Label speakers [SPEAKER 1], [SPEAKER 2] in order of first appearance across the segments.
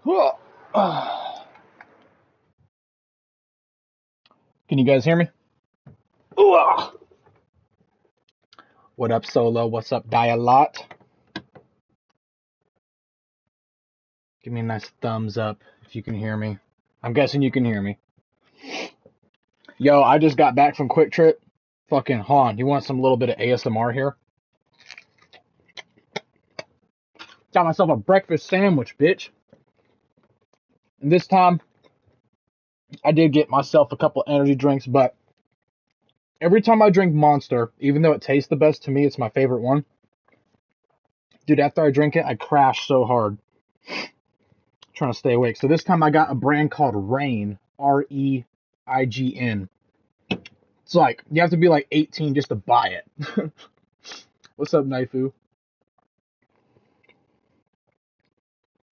[SPEAKER 1] Can you guys hear me? What up, Solo? What's up, Dialot? Give me a nice thumbs up if you can hear me. I'm guessing you can hear me. Yo, I just got back from Quick Trip. Fucking Han, you want some little bit of ASMR here? Got myself a breakfast sandwich, bitch. And this time, I did get myself a couple energy drinks, but every time I drink Monster, even though it tastes the best to me, it's my favorite one. Dude, after I drink it, I crash so hard. Trying to stay awake. So this time I got a brand called Reign, R-E-I-G-N. It's like, you have to be like 18 just to buy it. What's up, Naifu?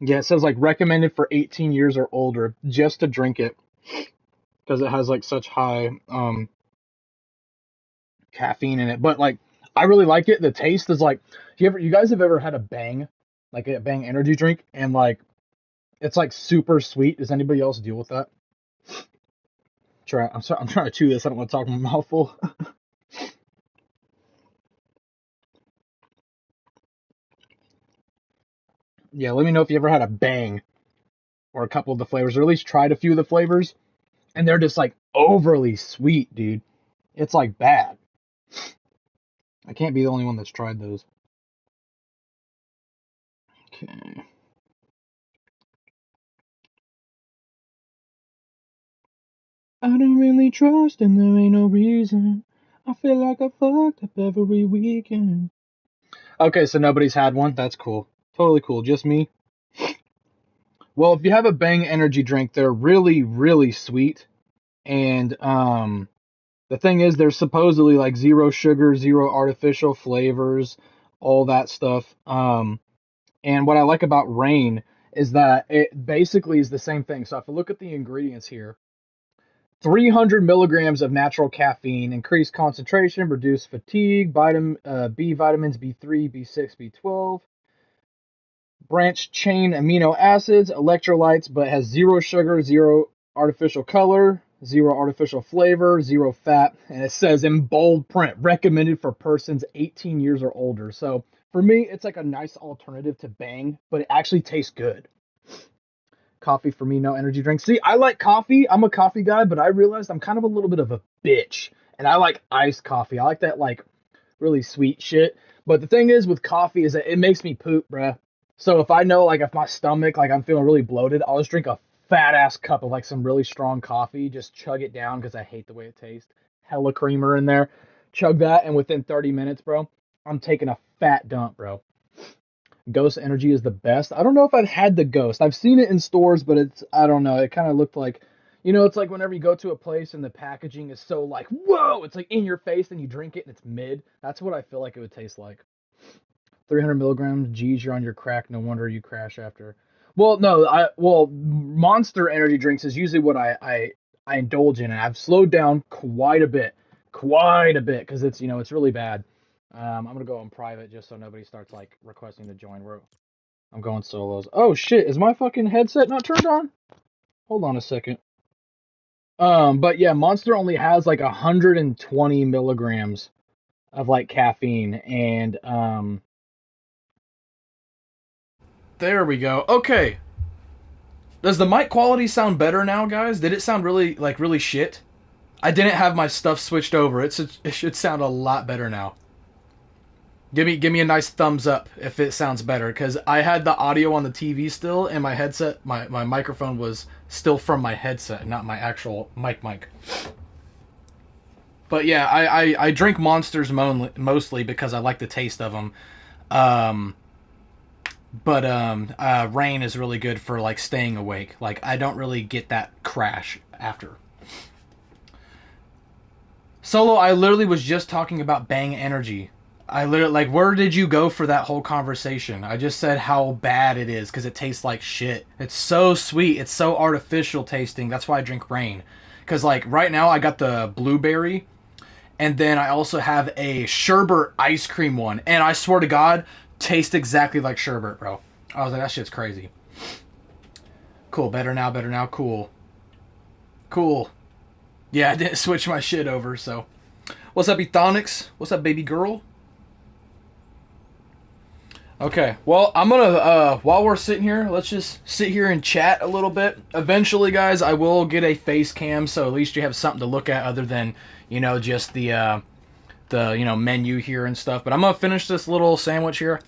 [SPEAKER 1] Yeah, it says like recommended for 18 years or older just to drink it because it has like such high caffeine in it. But like, I really like it. The taste is like, you guys have ever had a Bang, like a Bang energy drink, and like it's like super sweet. Does anybody else deal with that? I'm trying to chew this. I don't want to talk my mouth full. Yeah, let me know if you ever had a Bang or a couple of the flavors, or at least tried a few of the flavors, and they're just like overly sweet, dude. It's like bad. I can't be the only one that's tried those. Okay. I don't really trust, and there ain't no reason. I feel like I fucked up every weekend. Okay, so nobody's had one. That's cool. Totally cool. Just me. Well, if you have a Bang energy drink, they're really, really sweet. And the thing is, they're supposedly like zero sugar, zero artificial flavors, all that stuff. And what I like about Reign is that it basically is the same thing. So if I look at the ingredients here, 300 milligrams of natural caffeine, increased concentration, reduce fatigue, B vitamins, B3, B6, B12, branched chain amino acids, electrolytes, but has zero sugar, zero artificial color, zero artificial flavor, zero fat, and it says in bold print, recommended for persons 18 years or older. So for me, it's like a nice alternative to Bang, but it actually tastes good. Coffee for me, no energy drink. See, I like coffee. I'm a coffee guy, but I realized I'm kind of a little bit of a bitch, and I like iced coffee. I like that like really sweet shit. But the thing is with coffee is that it makes me poop, bruh. So if I know, like, if my stomach, like, I'm feeling really bloated, I'll just drink a fat ass cup of like some really strong coffee, just chug it down because I hate the way it tastes. Hella creamer in there. Chug that, and within 30 minutes, bro, I'm taking a fat dump, bro. Ghost Energy is the best. I don't know if I've had the Ghost. I've seen it in stores, but I don't know. It kind of looked like, it's like whenever you go to a place and the packaging is so like, whoa, it's like in your face and you drink it and it's mid. That's what I feel like it would taste like. 300 milligrams. Geez, you're on your crack. No wonder you crash after. Well, no, Monster energy drinks is usually what I indulge in, and I've slowed down quite a bit, because it's really bad. I'm gonna go on private just so nobody starts like requesting to join. I'm going solos. Oh shit, is my fucking headset not turned on? Hold on a second. But yeah, Monster only has like 120 milligrams of like caffeine, and there we go. Okay. Does the mic quality sound better now, guys? Did it sound really shit? I didn't have my stuff switched over. It should sound a lot better now. Give me a nice thumbs up if it sounds better, because I had the audio on the TV still, and my headset, my microphone was still from my headset, not my actual mic. But yeah, I drink Monsters mostly because I like the taste of them. But Reign is really good for like staying awake. Like I don't really get that crash after. Solo, I literally was just talking about Bang Energy. I literally, like, where did you go for that whole conversation? I just said how bad it is because it tastes like shit. It's so sweet. It's so artificial tasting. That's why I drink Reign. Because, like, right now I got the blueberry, and then I also have a sherbet ice cream one. And I swear to God, tastes exactly like sherbet, bro. I was like, that shit's crazy. Cool, better now, better now. Cool. Cool. Yeah, I didn't switch my shit over, so. What's up, Ethonics? What's up, baby girl? Okay, well, I'm gonna, while we're sitting here, let's just sit here and chat a little bit. Eventually, guys, I will get a face cam, so at least you have something to look at other than, you know, just the you know, menu here and stuff. But I'm gonna finish this little sandwich here.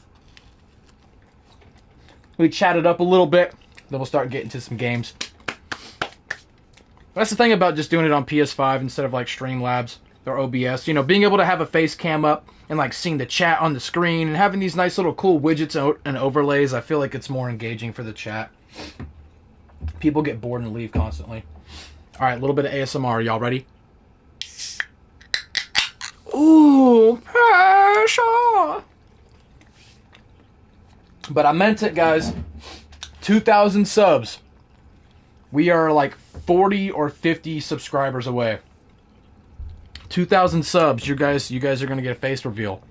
[SPEAKER 1] We chatted up a little bit, then we'll start getting to some games. That's the thing about just doing it on PS5 instead of like Streamlabs or OBS. You know, being able to have a face cam up and like seeing the chat on the screen and having these nice little cool widgets and overlays, I feel like it's more engaging for the chat. People get bored and leave constantly. All right, a little bit of ASMR. Y'all ready? Ooh, pressure. But I meant it, guys. 2,000 subs. We are like 40 or 50 subscribers away. 2,000 subs. You guys are gonna get a face reveal.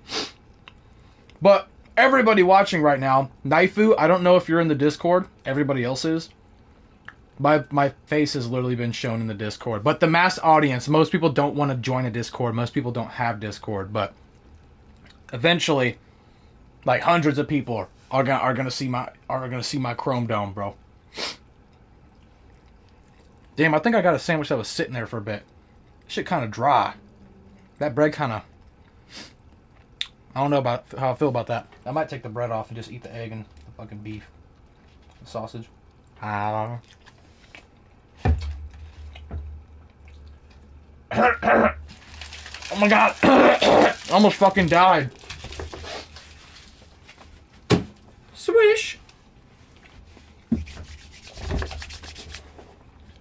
[SPEAKER 1] But everybody watching right now, Naifu, I don't know if you're in the Discord. Everybody else is. My face has literally been shown in the Discord. But the mass audience, most people don't want to join a Discord. Most people don't have Discord. But eventually, like hundreds of people are gonna see my Chrome Dome, bro. Damn, I think I got a sandwich that was sitting there for a bit. Shit kind of dry. That bread kind of... I don't know about how I feel about that. I might take the bread off and just eat the egg and the fucking beef. The sausage. I don't know. Oh my god. Almost fucking died. Swish.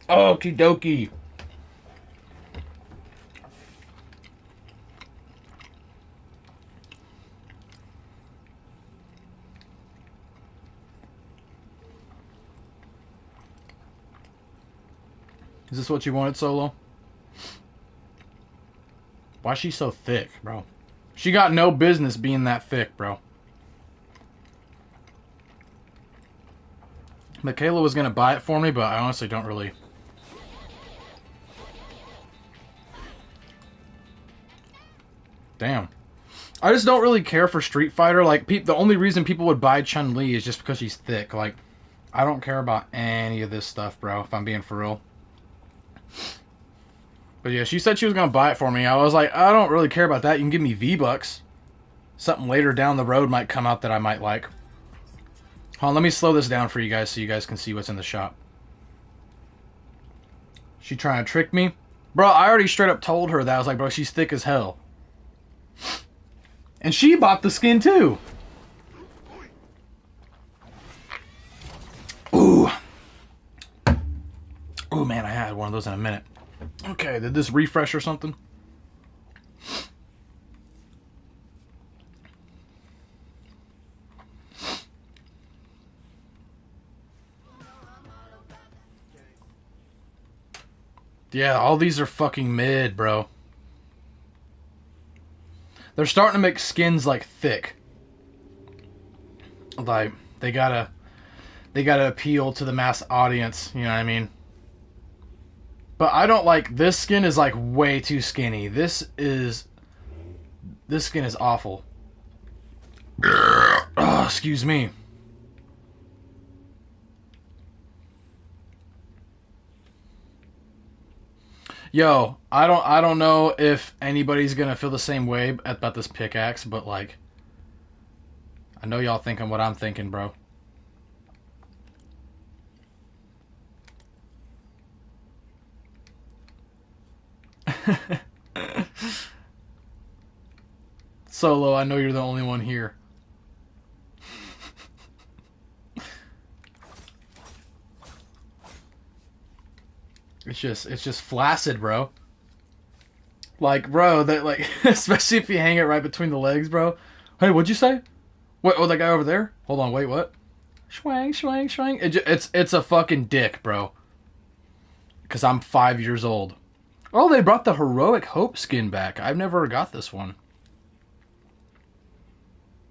[SPEAKER 1] Okie dokie. Is this what you wanted, Solo? Why is she so thick, bro? She got no business being that thick, bro. Michaela was gonna buy it for me, but I honestly don't really... Damn. I just don't really care for Street Fighter. Like, the only reason people would buy Chun-Li is just because she's thick. Like, I don't care about any of this stuff, bro, if I'm being for real. But yeah, she said she was going to buy it for me. I was like, I don't really care about that. You can give me V-Bucks. Something later down the road might come out that I might like. Hold on, let me slow this down for you guys so you guys can see what's in the shop. She trying to trick me? Bro, I already straight up told her that. I was like, bro, she's thick as hell. And she bought the skin too. Ooh. Ooh, man, I had one of those in a minute. Okay, did this refresh or something? Yeah, all these are fucking mid, bro. They're starting to make skins like thick. Like they gotta appeal to the mass audience, you know what I mean? But I don't like this skin is like way too skinny. This skin is awful. Oh, excuse me. Yo, I don't know if anybody's gonna feel the same way about this pickaxe, but like, I know y'all thinking what I'm thinking, bro. Solo, I know you're the only one here. It's just flaccid, bro. Like, bro, that like, especially if you hang it right between the legs, bro. Hey, what'd you say? What? Oh, that guy over there? Hold on, wait, what? Schwang, schwang, schwang. It's a fucking dick, bro. Because I'm 5 years old. Oh, they brought the Heroic Hope skin back. I've never got this one.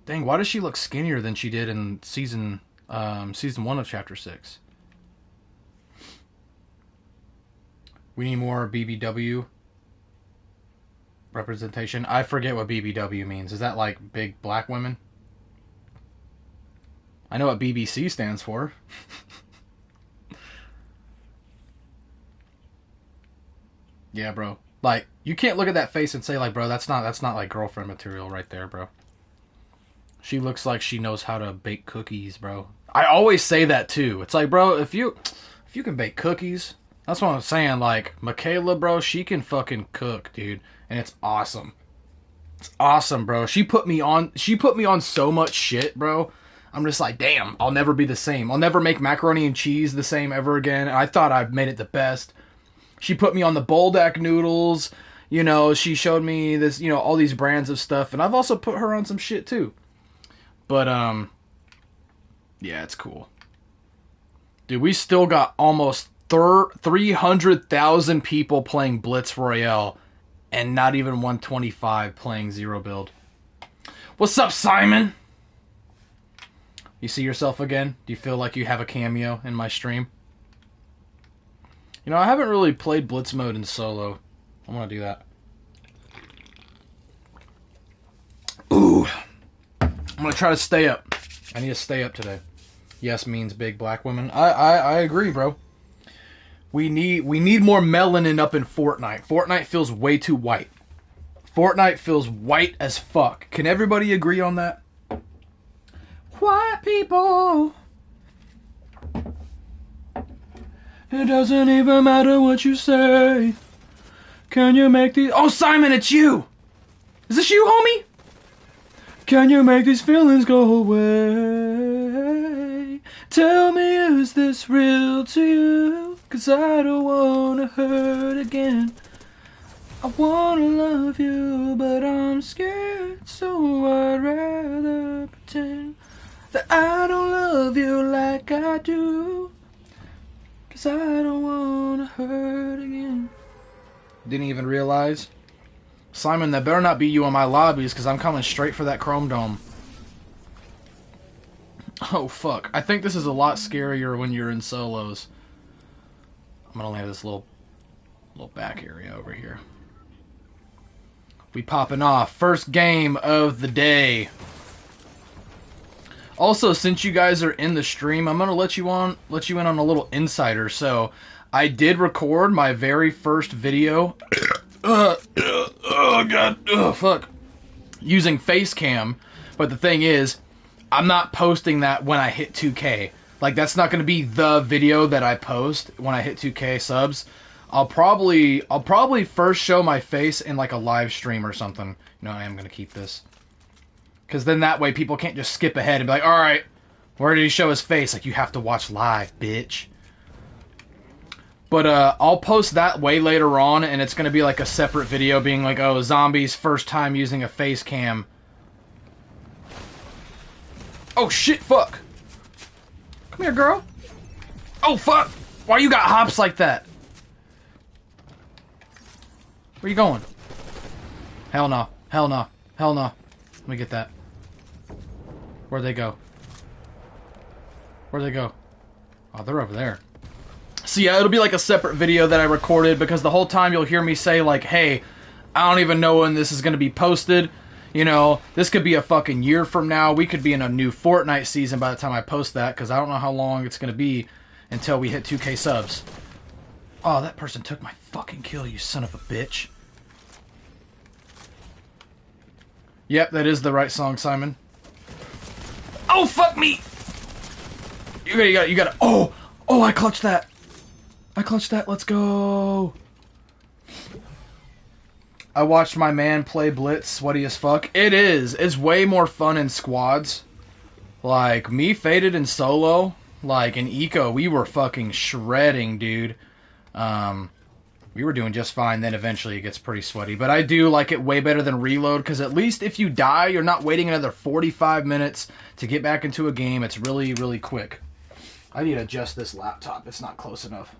[SPEAKER 1] Dang, why does she look skinnier than she did in season 1 of Chapter 6? We need more BBW representation. I forget what BBW means. Is that like big black women? I know what BBC stands for. Yeah, bro. Like, you can't look at that face and say, like, bro, that's not like girlfriend material right there, bro. She looks like she knows how to bake cookies, bro. I always say that too. It's like, bro, if you can bake cookies, that's what I'm saying. Like, Michaela, bro, she can fucking cook, dude, and it's awesome. It's awesome, bro. She put me on so much shit, bro. I'm just like, damn, I'll never be the same. I'll never make macaroni and cheese the same ever again. And I thought I've made it the best. She put me on the Buldak noodles. You know, she showed me this, you know, all these brands of stuff. And I've also put her on some shit too. But, yeah, it's cool. Dude, we still got almost 300,000 people playing Blitz Royale. And not even 125 playing Zero Build. What's up, Simon? You see yourself again? Do you feel like you have a cameo in my stream? You know, I haven't really played Blitz mode in solo. I want to do that. Ooh. I'm going to try to stay up. I need to stay up today. Yes means big black women. I agree, bro. We need more melanin up in Fortnite. Fortnite feels way too white. Fortnite feels white as fuck. Can everybody agree on that? White people. It doesn't even matter what you say. Can you make these... Oh, Simon, it's you! Is this you, homie? Can you make these feelings go away? Tell me, is this real to you? 'Cause I don't wanna hurt again. I wanna love you, but I'm scared, so I'd rather pretend that I don't love you like I do. 'Cause I don't wanna hurt again. Didn't even realize. Simon, that better not be you in my lobbies, because I'm coming straight for that Chrome Dome. Oh, fuck. I think this is a lot scarier when you're in solos. I'm gonna land this little back area over here. We popping off. First game of the day. Also, since you guys are in the stream, I'm gonna let you in on a little insider. So, I did record my very first video. Oh god, oh fuck. Using Facecam, but the thing is, I'm not posting that when I hit 2K. Like, that's not gonna be the video that I post when I hit 2K subs. I'll probably first show my face in like a live stream or something. No, I am gonna keep this. Because then that way people can't just skip ahead and be like, alright, where did he show his face? Like, you have to watch live, bitch. But I'll post that way later on, and it's going to be like a separate video being like, oh, Zombie's first time using a face cam. Oh, shit, fuck. Come here, girl. Oh, fuck. Why you got hops like that? Where you going? Hell no. Hell no. Hell no. Let me get that. Where'd they go? Where'd they go? Oh, they're over there. So yeah, it'll be like a separate video that I recorded, because the whole time you'll hear me say like, hey, I don't even know when this is going to be posted. You know, this could be a fucking year from now. We could be in a new Fortnite season by the time I post that, because I don't know how long it's going to be until we hit 2K subs. Oh, that person took my fucking kill, you son of a bitch. Yep, that is the right song, Simon. Oh, fuck me! You gotta, oh, I clutched that. I clutched that, let's go. I watched my man play Blitz, sweaty as fuck. It is. It's way more fun in squads. Like, me, Faded, and Solo, like, in Eco, we were fucking shredding, dude. We were doing just fine, then eventually it gets pretty sweaty. But I do like it way better than Reload, because at least if you die, you're not waiting another 45 minutes to get back into a game. It's really, really quick. I need to adjust this laptop. It's not close enough.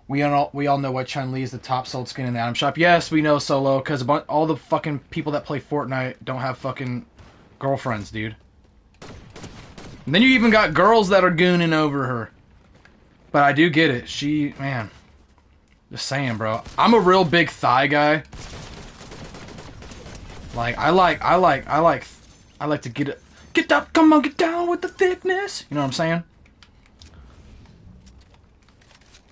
[SPEAKER 1] We all know why Chun-Li is the top sold skin in the item shop. Yes, we know, Solo, because all the fucking people that play Fortnite don't have fucking girlfriends, dude. And then you even got girls that are gooning over her.
[SPEAKER 2] But I do get it. She, man, just saying, bro. I'm a real big thigh guy. Like, I like to get up, come on, get down with the thickness. You know what I'm saying?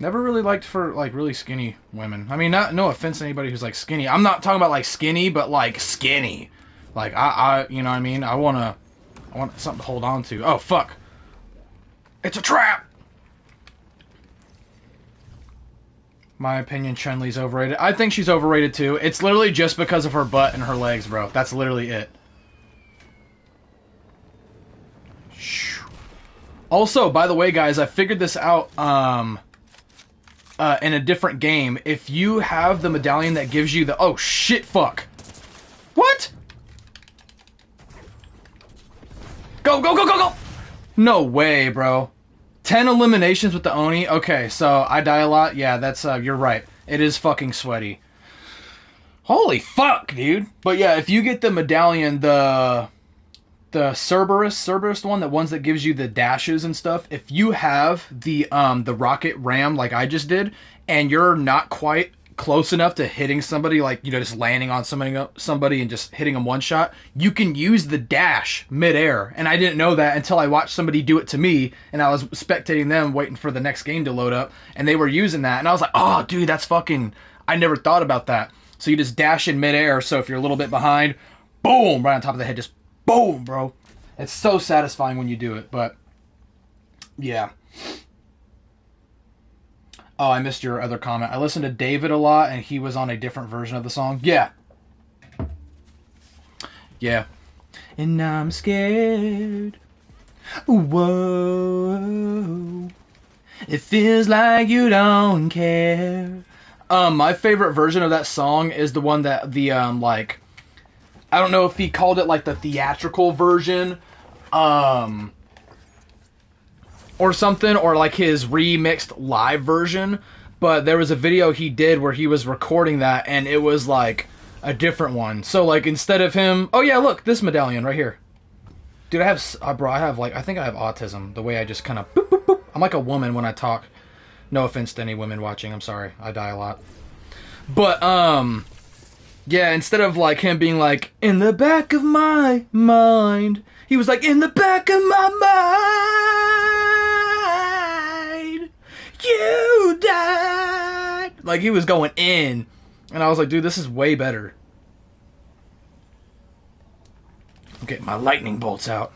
[SPEAKER 2] Never really liked for, like, really skinny women. I mean, no offense to anybody who's, like, skinny. I'm not talking about, like, skinny, but, like, skinny. Like, you know what I mean? I want something to hold on to. Oh, fuck. It's a trap! My opinion, Chun-Li's overrated. I think she's overrated, too. It's literally just because of her butt and her legs, bro. That's literally it. Also, by the way, guys, I figured this out, in a different game. If you have the medallion that gives you the... Oh, shit, fuck. What? Go, go, go, go, go! No way, bro. 10 eliminations with the Oni? Okay, so I die a lot? Yeah, that's, you're right. It is fucking sweaty. Holy fuck, dude. But yeah, if you get the medallion, the Cerberus one, the ones that gives you the dashes and stuff, if you have the rocket ram like I just did, and you're not quite close enough to hitting somebody, like, you know, just landing on somebody and just hitting them one shot, you can use the dash midair. And I didn't know that until I watched somebody do it to me, and I was spectating them waiting for the next game to load up, and they were using that, and I was like, oh, dude, that's fucking... I never thought about that. So you just dash in midair, so if you're a little bit behind, boom, right on top of the head, just boom, bro. It's so satisfying when you do it, but yeah. Oh, I missed your other comment. I listened to David a lot, and he was on a different version of the song. Yeah. Yeah. And I'm scared. Whoa. It feels like you don't care. My favorite version of that song is the one that like, I don't know if he called it like the theatrical version, or something, or like his remixed live version, but there was a video he did where he was recording that, and it was like a different one. So like, instead of him, oh yeah, look, this medallion right here. Dude, I have, bro, I think I have autism, the way I just kind of, boop, boop, boop. I'm like a woman when I talk. No offense to any women watching, I'm sorry, I die a lot. But, yeah, instead of like him being like, in the back of my mind, he was like, in the back of my mind, you died. Like, he was going in. And I was like, dude, this is way better. I'm getting my lightning bolts out.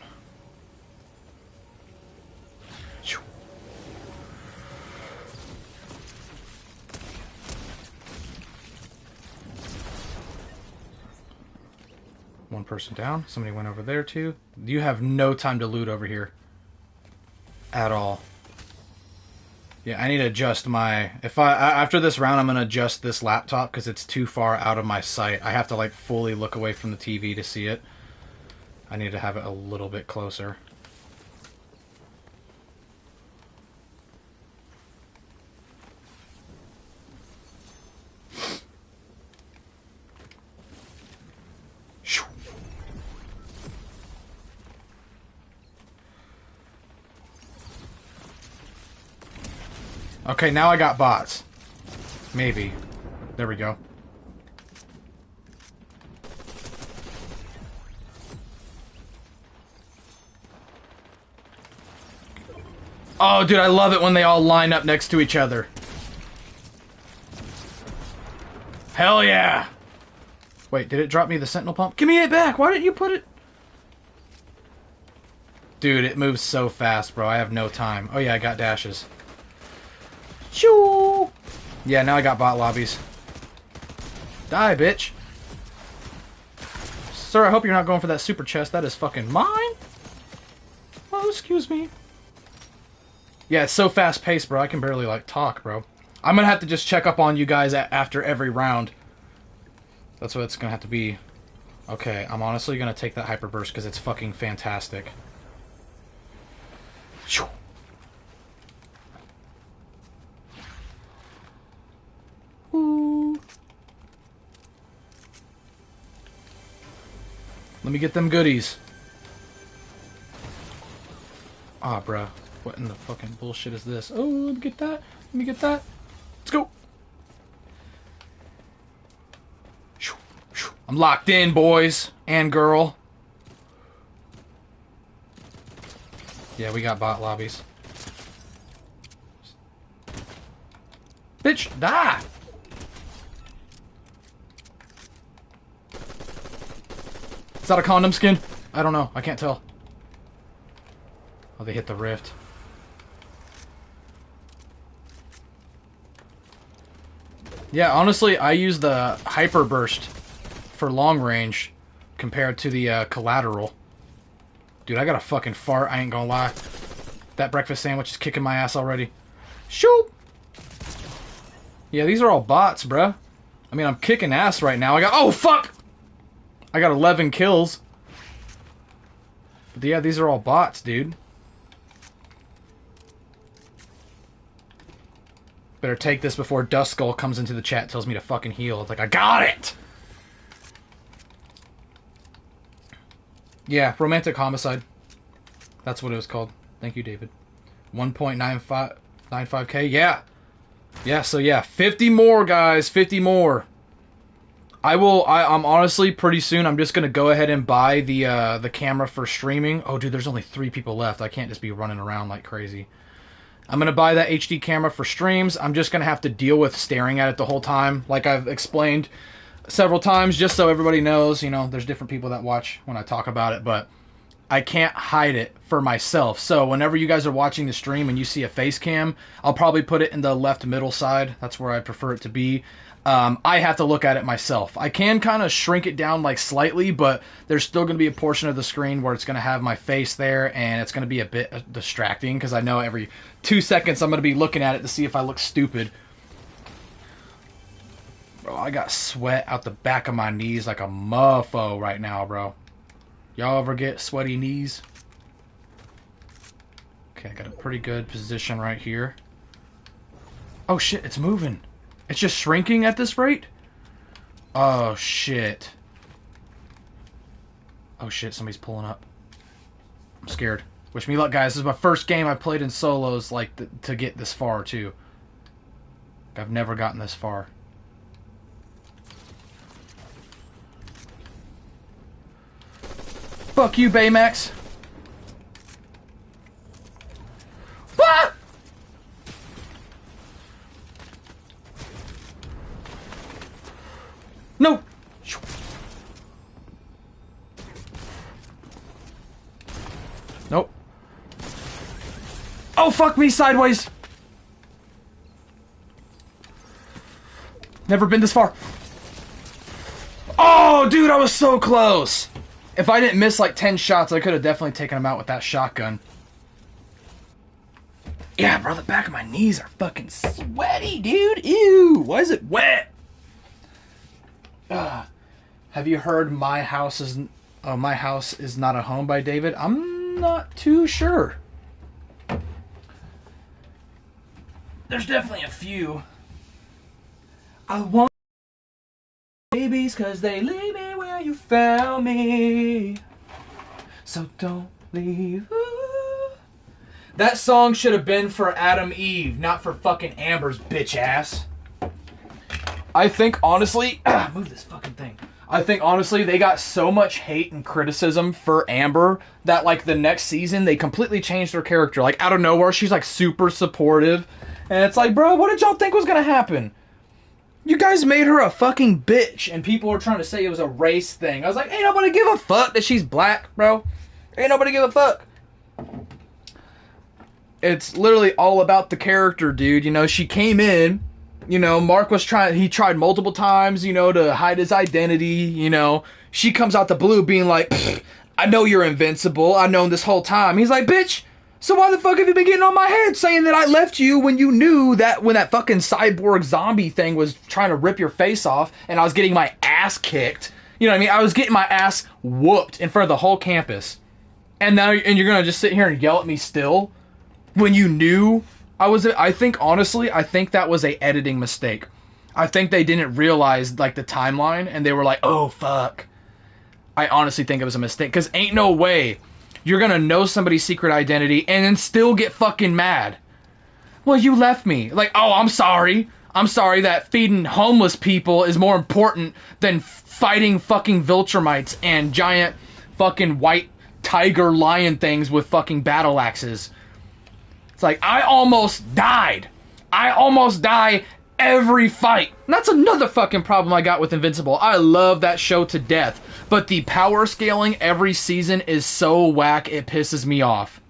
[SPEAKER 2] One person down. Somebody went over there too. You have no time to loot over here. At all. Yeah, I need to adjust my... after this round, I'm going to adjust this laptop because it's too far out of my sight. I have to like fully look away from the TV to see it. I need to have it a little bit closer. Okay, now I got bots. Maybe. There we go. Oh, dude, I love it when they all line up next to each other. Hell yeah! Wait, did it drop me the sentinel pump? Give me it back! Why didn't you put it... Dude, it moves so fast, bro. I have no time. Oh yeah, I got dashes. Shoo! Yeah, now I got bot lobbies. Die, bitch. Sir, I hope you're not going for that super chest. That is fucking mine. Oh, excuse me. Yeah, it's so fast-paced, bro. I can barely, like, talk, bro. I'm gonna have to just check up on you guys after every round. That's what it's gonna have to be. Okay, I'm honestly gonna take that hyper burst because it's fucking fantastic. Shoo! Let me get them goodies. Ah, bruh. What in the fucking bullshit is this? Oh, let me get that. Let me get that. Let's go. I'm locked in, boys and girl. Yeah, we got bot lobbies. Bitch, die! Is that a condom skin? I don't know. I can't tell. Oh, they hit the rift. Yeah, honestly, I use the hyper burst for long range compared to the collateral. Dude, I got a fucking fart. I ain't gonna lie. That breakfast sandwich is kicking my ass already. Shoot! Yeah, these are all bots, bruh. I mean, I'm kicking ass right now. Oh, fuck! I got 11 kills. But yeah, these are all bots, dude. Better take this before Dust Skull comes into the chat and tells me to fucking heal. It's like, I got it! Yeah, Romantic Homicide. That's what it was called. Thank you, David. 1.95k. Yeah. Yeah, so yeah, 50 more, guys. 50 more. I'm honestly, pretty soon, I'm just gonna go ahead and buy the camera for streaming. Oh, dude, there's only 3 people left. I can't just be running around like crazy. I'm gonna buy that HD camera for streams. I'm just gonna have to deal with staring at it the whole time, like I've explained several times, just so everybody knows, you know, there's different people that watch when I talk about it, but I can't hide it for myself. So whenever you guys are watching the stream and you see a face cam, I'll probably put it in the left middle side. That's where I prefer it to be. I have to look at it myself. I can kind of shrink it down like slightly, but there's still going to be a portion of the screen where it's going to have my face there, and it's going to be a bit distracting because I know every 2 seconds I'm going to be looking at it to see if I look stupid. Bro, I got sweat out the back of my knees like a mofo right now, bro. Y'all ever get sweaty knees? Okay, I got a pretty good position right here. Oh shit, it's moving. It's just shrinking at this rate? Oh shit. Oh shit, somebody's pulling up. I'm scared. Wish me luck, guys. This is my first game I played in solos, like, to get this far, too. I've never gotten this far. Fuck you, Baymax. Ah! No! Nope. Oh, fuck me sideways! Never been this far. Oh, dude, I was so close! If I didn't miss like 10 shots, I could have definitely taken him out with that shotgun. Yeah, bro, the back of my knees are fucking sweaty, dude. Ew, why is it wet? Have you heard My House is Not a Home by David? I'm not too sure. There's definitely a few. I want babies cause they leave me where you found me. So don't leave. Ooh. That song should have been for Adam Eve, not for fucking Amber's bitch ass. I think honestly, move this fucking thing. I think honestly they got so much hate and criticism for Amber that like the next season they completely changed her character. Like out of nowhere she's like super supportive. And it's like, bro, what did y'all think was gonna happen? You guys made her a fucking bitch, and people were trying to say it was a race thing. I was like, ain't nobody give a fuck that she's black, bro. Ain't nobody give a fuck. It's literally all about the character, dude. You know, she came in, you know, Mark was he tried multiple times, you know, to hide his identity, you know. She comes out the blue being like, I know you're invincible. I've known this whole time. He's like, bitch, so why the fuck have you been getting on my head saying that I left you when you knew that when that fucking cyborg zombie thing was trying to rip your face off and I was getting my ass kicked? You know what I mean? I was getting my ass whooped in front of the whole campus. And now you're going to just sit here and yell at me still when you knew I think, honestly, I think that was a editing mistake. I think they didn't realize, like, the timeline and they were like, oh, fuck. I honestly think it was a mistake because ain't no way you're gonna know somebody's secret identity and then still get fucking mad. Well, you left me. Like, oh, I'm sorry. I'm sorry that feeding homeless people is more important than fighting fucking Viltrumites and giant fucking white tiger lion things with fucking battle axes. It's like, I almost died. I almost die every fight. And that's another fucking problem I got with Invincible. I love that show to death, but the power scaling every season is so whack, it pisses me off.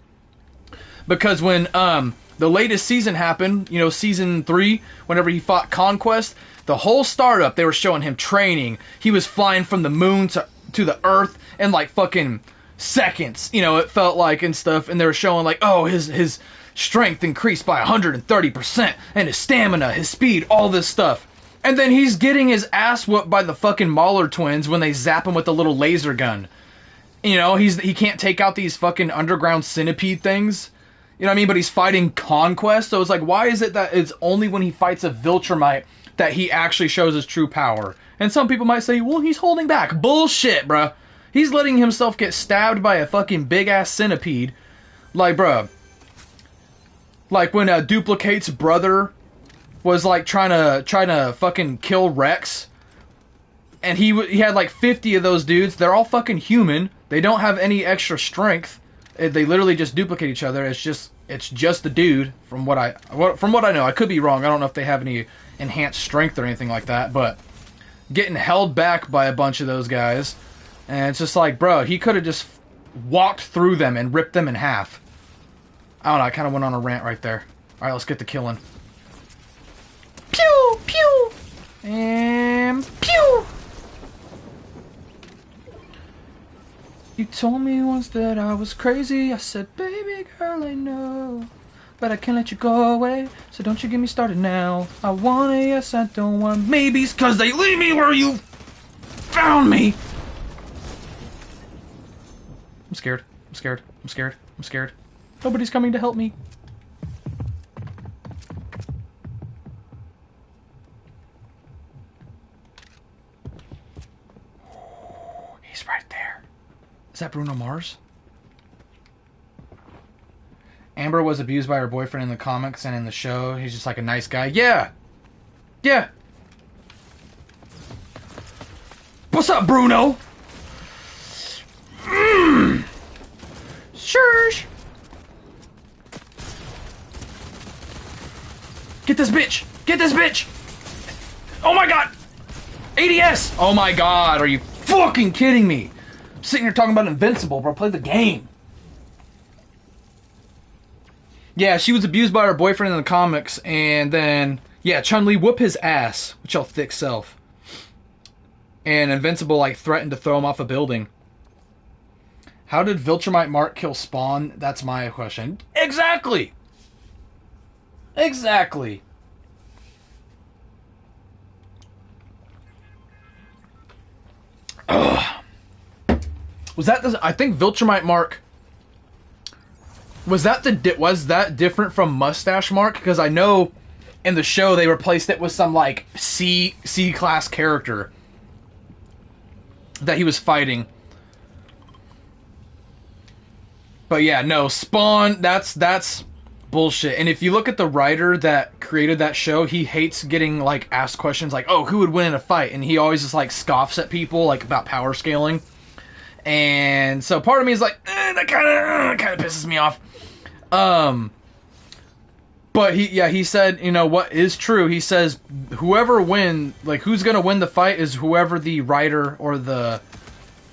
[SPEAKER 2] Because when the latest season happened, you know, season 3, whenever he fought Conquest, the whole startup, they were showing him training. He was flying from the moon to the earth in like fucking seconds, you know, it felt like, and stuff. And they were showing like, oh, his strength increased by 130%, and his stamina, his speed, all this stuff. And then he's getting his ass whooped by the fucking Mauler twins when they zap him with the little laser gun. You know, he can't take out these fucking underground centipede things. You know what I mean? But he's fighting Conquest, so it's like, why is it that it's only when he fights a Viltrumite that he actually shows his true power? And some people might say, well, he's holding back. Bullshit, bruh. He's letting himself get stabbed by a fucking big-ass centipede. Like, bruh. Like when Duplicate's brother was like trying to fucking kill Rex. And he had like 50 of those dudes. They're all fucking human. They don't have any extra strength. They literally just duplicate each other. It's just the dude from what I know. I could be wrong. I don't know if they have any enhanced strength or anything like that, but getting held back by a bunch of those guys, and it's just like, bro, he could have just walked through them and ripped them in half. I don't know, I kind of went on a rant right there. Alright, let's get the killing. Pew! Pew! And pew! You told me once that I was crazy. I said, baby girl, I know, but I can't let you go away, so don't you get me started now. I want a yes, I don't want maybes, cause they leave me where you found me. I'm scared. I'm scared. I'm scared. I'm scared. Nobody's coming to help me. He's right there. Is that Bruno Mars? Amber was abused by her boyfriend in the comics and in the show. He's just like a nice guy. Yeah. Yeah. What's up, Bruno? Sure. Get this bitch. Get this bitch. Oh my god. ADS. Oh my god. Are you fucking kidding me? I'm sitting here talking about Invincible, bro. Play the game. Yeah, she was abused by her boyfriend in the comics, and then, yeah, Chun-Li whoop his ass with your thick self. And Invincible, like, threatened to throw him off a building. How did Viltrumite Mark kill Spawn? That's my question. Exactly! Exactly. Ugh. Was that the... I think Viltrumite Mark... Was that different from Mustache Mark? Because I know in the show they replaced it with some like C class character that he was fighting. But yeah, no, Spawn, that's bullshit. And if you look at the writer that created that show, he hates getting like asked questions like, "Oh, who would win in a fight?" And he always just like scoffs at people like about power scaling. And so part of me is like, that kind of pisses me off. But he said, you know, what is true, he says whoever who's gonna win the fight is whoever the writer or the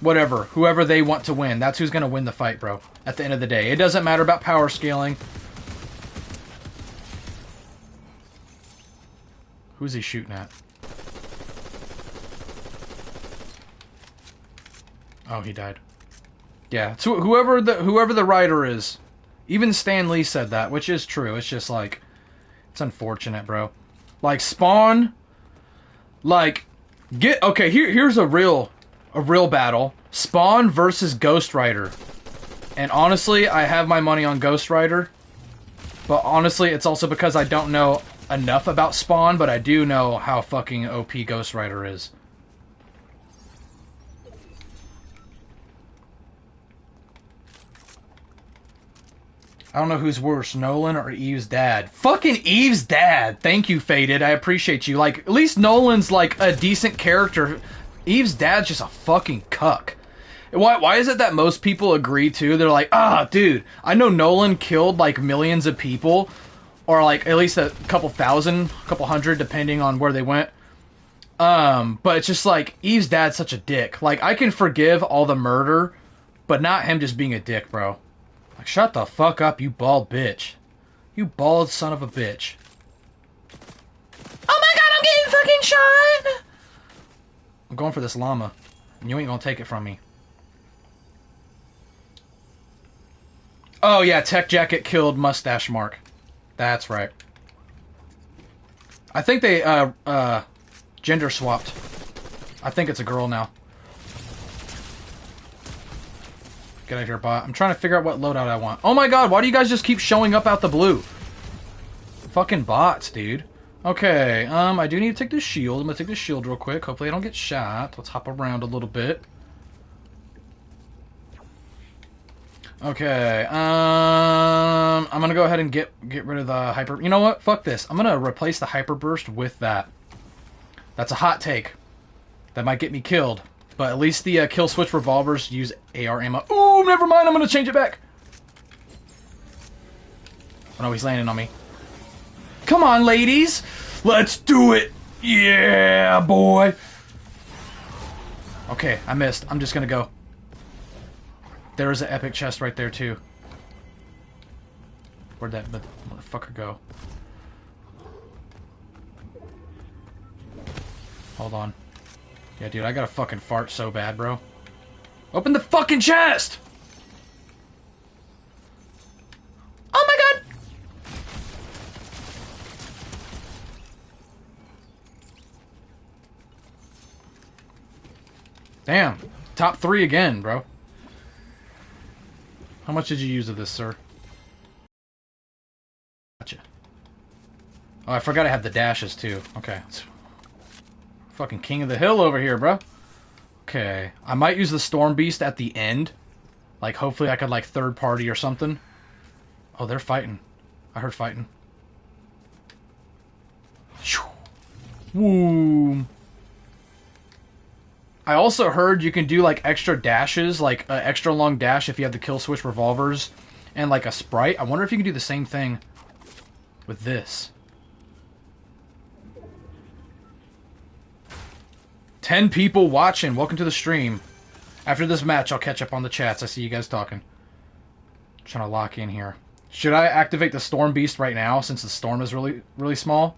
[SPEAKER 2] whoever they want to win. That's who's gonna win the fight, bro, at the end of the day. It doesn't matter about power scaling. Who's he shooting at? Oh, he died. Yeah, so whoever the writer is. Even Stan Lee said that, which is true. It's just like, it's unfortunate, bro. Like Spawn, like here's a real battle. Spawn versus Ghost Rider. And honestly, I have my money on Ghost Rider. But honestly, it's also because I don't know enough about Spawn, but I do know how fucking OP Ghost Rider is. I don't know who's worse, Nolan or Eve's dad. Fucking Eve's dad. Thank you, Faded. I appreciate you. Like, at least Nolan's like a decent character. Eve's dad's just a fucking cuck. Why is it that most people agree to? They're like, dude, I know Nolan killed like millions of people, or like at least a couple thousand, a couple hundred, depending on where they went. But it's just like Eve's dad's such a dick. Like, I can forgive all the murder, but not him just being a dick, bro. Like, shut the fuck up, you bald bitch. You bald son of a bitch. Oh my god, I'm getting fucking shot! I'm going for this llama, and you ain't gonna take it from me. Oh yeah, Tech Jacket killed Mustache Mark. That's right. I think they, gender swapped. I think it's a girl now. Get out of here, bot. I'm trying to figure out what loadout I want. Oh my god, why do you guys just keep showing up out the blue? Fucking bots, dude. Okay, I do need to take this shield. I'm gonna take this shield real quick. Hopefully I don't get shot. Let's hop around a little bit. Okay, I'm gonna go ahead and get rid of the hyper... You know what? Fuck this. I'm gonna replace the hyper burst with that. That's a hot take. That might get me killed. But at least the kill switch revolvers use AR ammo. Ooh, never mind. I'm going to change it back. Oh, no, he's landing on me. Come on, ladies. Let's do it. Yeah, boy. Okay, I missed. I'm just going to go. There is an epic chest right there, too. Where'd that motherfucker go? Hold on. Yeah, dude, I gotta fucking fart so bad, bro. Open the fucking chest! Oh my god! Damn. Top 3 again, bro. How much did you use of this, sir? Gotcha. Oh, I forgot I had the dashes, too. Okay. Fucking king of the hill over here, bro. Okay. I might use the Storm Beast at the end. Like, hopefully I could, like, third party or something. Oh, they're fighting. I heard fighting. Woo. I also heard you can do, like, extra dashes. Like, an extra long dash if you have the kill switch revolvers. And, like, a sprite. I wonder if you can do the same thing with this. 10 people watching. Welcome to the stream. After this match, I'll catch up on the chats. I see you guys talking. Trying to lock in here. Should I activate the Storm Beast right now since the storm is really, really small?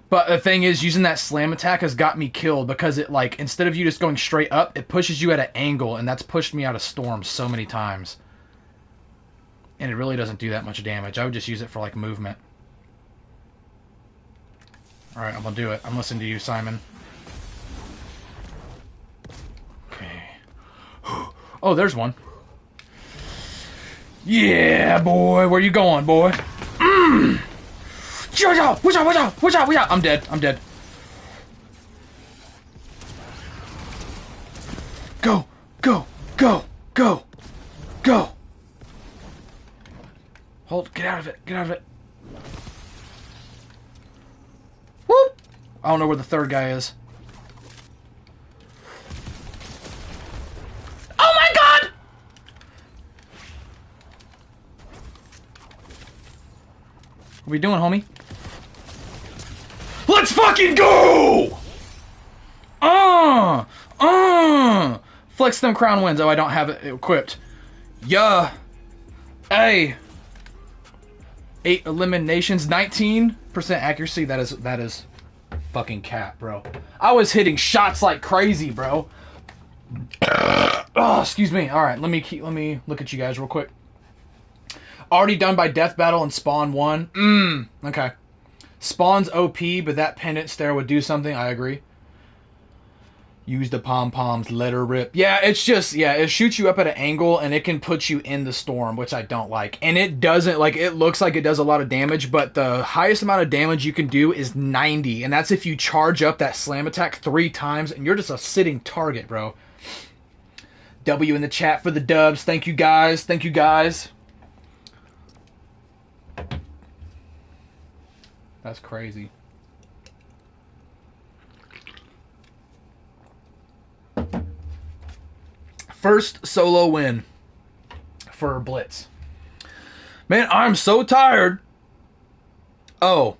[SPEAKER 2] But the thing is, using that slam attack has got me killed because it, like, instead of you just going straight up, it pushes you at an angle, and that's pushed me out of storms so many times. And it really doesn't do that much damage. I would just use it for, like, movement. Alright, I'm gonna do it. I'm listening to you, Simon. Oh, there's one. Yeah, boy. Where you going, boy? Watch out! Watch out! Watch out! Watch out! Watch out! I'm dead. I'm dead. Go! Go! Go! Go! Go! Hold. Get out of it. Get out of it. Whoop! I don't know where the third guy is. Oh my god! What are we doing, homie? Let's fucking go! Flex them crown wins. Oh, I don't have it equipped. Yeah. Hey. 8 eliminations, 19% accuracy. That is fucking cap, bro. I was hitting shots like crazy, bro. Oh, excuse me. All right, let me look at you guys real quick. Already done by Death Battle and Spawn 1. Okay. Spawn's OP, but that pendant stare would do something. I agree. Use the pom-poms, let her rip. Yeah, it's just, yeah, it shoots you up at an angle, and it can put you in the storm, which I don't like. And it doesn't, like, it looks like it does a lot of damage, but the highest amount of damage you can do is 90, and that's if you charge up that slam attack 3 times, and you're just a sitting target, bro. W in the chat for the dubs. Thank you, guys. Thank you, guys. That's crazy. First solo win for Blitz. Man, I'm so tired. Oh.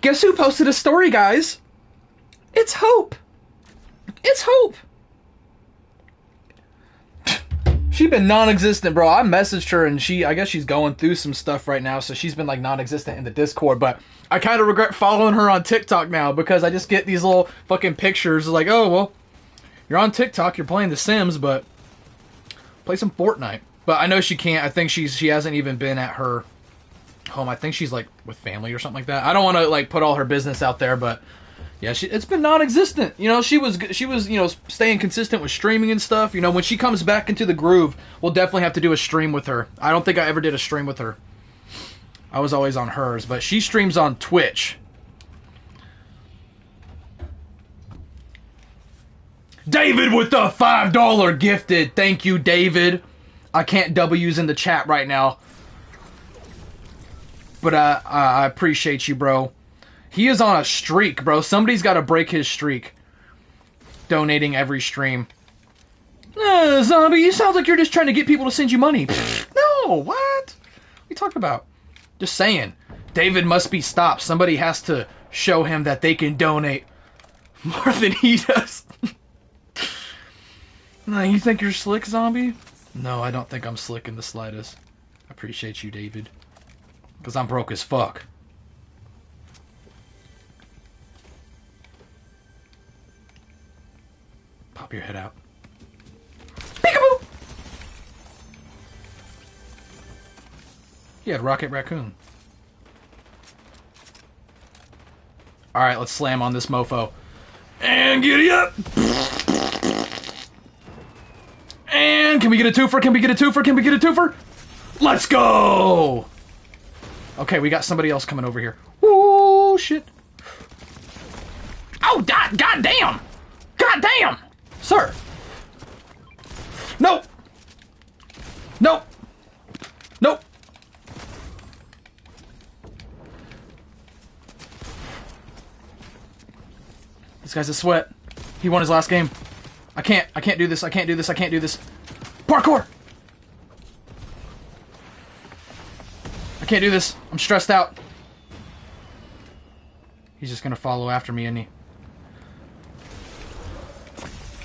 [SPEAKER 2] Guess who posted a story, guys? It's Hope. It's Hope. She's been non-existent, bro. I messaged her and I guess she's going through some stuff right now, so she's been like non-existent in the Discord, but I kind of regret following her on TikTok now because I just get these little fucking pictures like, oh, well, you're on TikTok, you're playing The Sims, but play some Fortnite. But I know she can't. I think she hasn't even been at her home. I think she's like with family or something like that. I don't want to like put all her business out there, but yeah, it's been non-existent. You know, she was staying consistent with streaming and stuff. You know, when she comes back into the groove, we'll definitely have to do a stream with her. I don't think I ever did a stream with her. I was always on hers, but she streams on Twitch. David with the $5 gifted. Thank you, David. I can't W's in the chat right now, but I appreciate you, bro. He is on a streak, bro. Somebody's got to break his streak. Donating every stream. Zombie, you sound like you're just trying to get people to send you money. No, what? What are you talking about? Just saying. David must be stopped. Somebody has to show him that they can donate more than he does. You think you're slick, Zombie? No, I don't think I'm slick in the slightest. I appreciate you, David. Because I'm broke as fuck. Pop your head out. Peekaboo! Yeah, Rocket Raccoon. Alright, let's slam on this mofo. And giddy up! And can we get a twofer? Can we get a twofer? Can we get a twofer? Let's go! Okay, we got somebody else coming over here. Ooh, shit. Oh, god damn! God damn! Sir! Nope! Nope! Nope! This guy's a sweat. He won his last game. I can't do this, I can't do this, I can't do this. Parkour! I can't do this. I'm stressed out. He's just gonna follow after me, isn't he?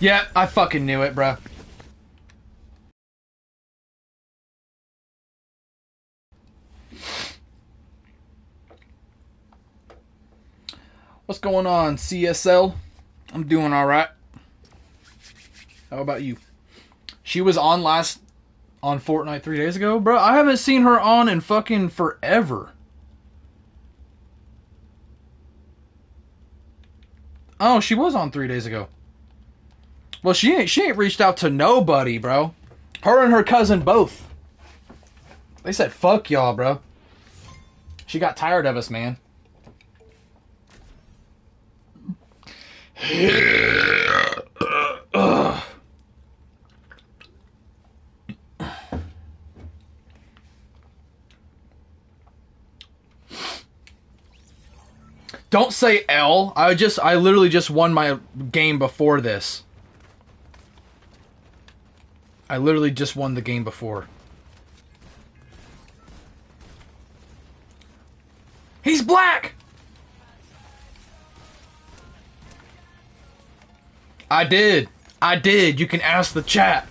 [SPEAKER 2] Yeah, I fucking knew it, bruh. What's going on, CSL? I'm doing alright. How about you? She was on on Fortnite 3 days ago? Bro, I haven't seen her on in fucking forever. Oh, she was on 3 days ago. Well, she ain't reached out to nobody, bro. Her and her cousin both. They said, fuck y'all, bro. She got tired of us, man. Don't say L. I literally just won my game before this. I literally just won the game before. He's black! I did. You can ask the chat.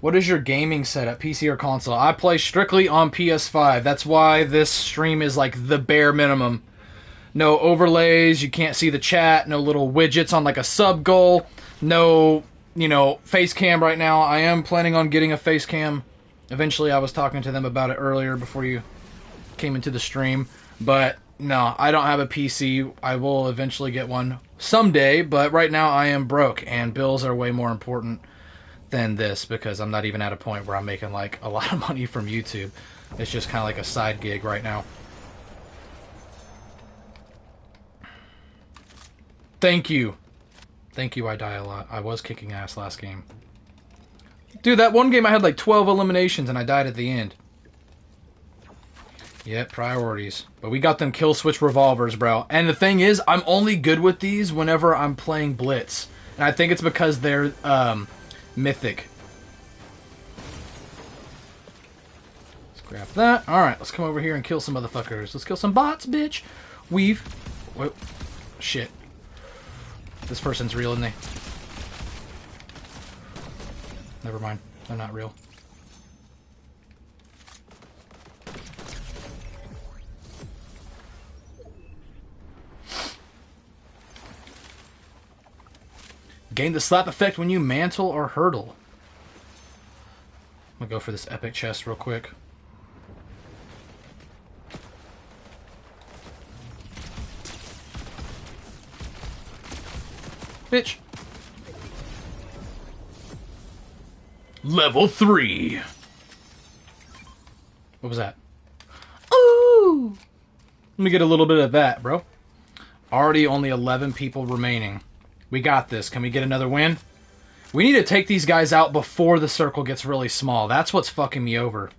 [SPEAKER 2] What is your gaming setup, PC or console? I play strictly on PS5. That's why this stream is like the bare minimum. No overlays, you can't see the chat, no little widgets on like a sub goal, no, face cam right now. I am planning on getting a face cam. Eventually, I was talking to them about it earlier before you came into the stream. But no, I don't have a PC. I will eventually get one someday, but right now I am broke, and bills are way more important than this because I'm not even at a point where I'm making like a lot of money from YouTube. It's just kind of like a side gig right now. Thank you. Thank you, I die a lot. I was kicking ass last game. Dude, that one game I had like 12 eliminations and I died at the end. Yeah, priorities. But we got them kill switch revolvers, bro. And the thing is, I'm only good with these whenever I'm playing Blitz. And I think it's because they're mythic. Let's grab that. Alright, let's come over here and kill some motherfuckers. Let's kill some bots, bitch. Weave. Whoa. Shit. This person's real, isn't they? Never mind. They're not real. Gain the slap effect when you mantle or hurdle. I'm gonna go for this epic chest real quick. Bitch. Level 3. What was that? Ooh! Let me get a little bit of that, bro. Already only 11 people remaining. We got this. Can we get another win? We need to take these guys out before the circle gets really small. That's what's fucking me over.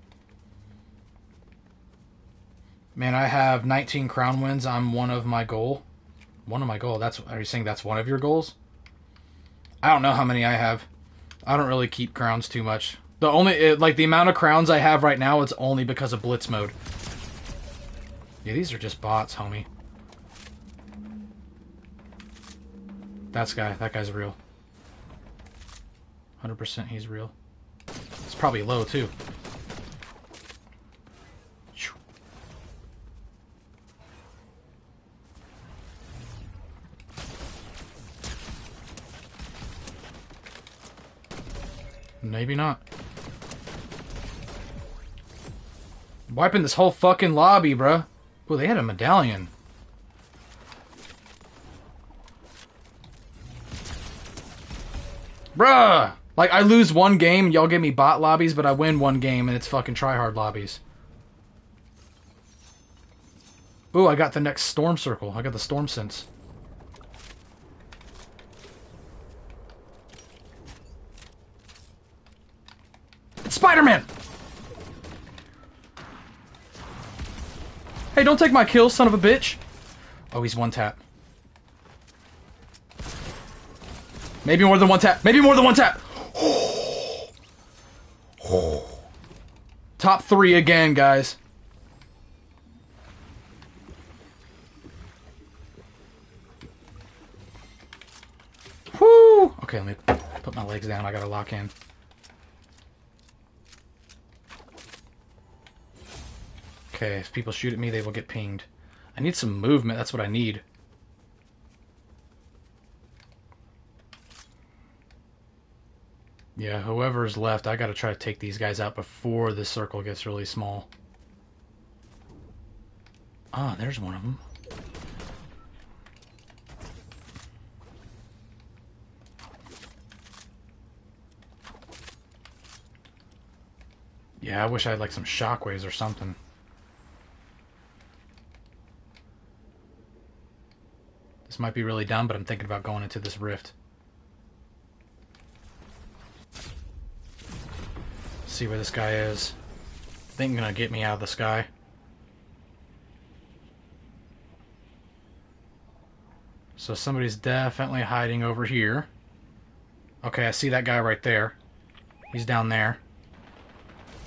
[SPEAKER 2] Man, I have 19 crown wins. I'm one of my goal. One of my goal. Are you saying that's one of your goals? I don't know how many I have. I don't really keep crowns too much. The amount of crowns I have right now, it's only because of Blitz mode. Yeah, these are just bots, homie. That guy's real. 100% he's real. It's probably low, too. Maybe not. Wiping this whole fucking lobby, bruh. Ooh, they had a medallion. Bruh! Like, I lose one game, y'all give me bot lobbies, but I win one game, and it's fucking tryhard lobbies. Ooh, I got the next storm circle. I got the storm sense. It's Spider-Man! Hey, don't take my kill, son of a bitch! Oh, he's one tap. Maybe more than one tap. Maybe more than one tap! Top 3 again, guys. Whoo! Okay, let me put my legs down. I gotta lock in. Okay, if people shoot at me, they will get pinged. I need some movement. That's what I need. Yeah, whoever's left, I gotta try to take these guys out before the circle gets really small. Ah, there's one of them. Yeah, I wish I had like some shockwaves or something. This might be really dumb, but I'm thinking about going into this rift. See where this guy is. I think he's gonna get me out of the sky. So somebody's definitely hiding over here. Okay, I see that guy right there. He's down there.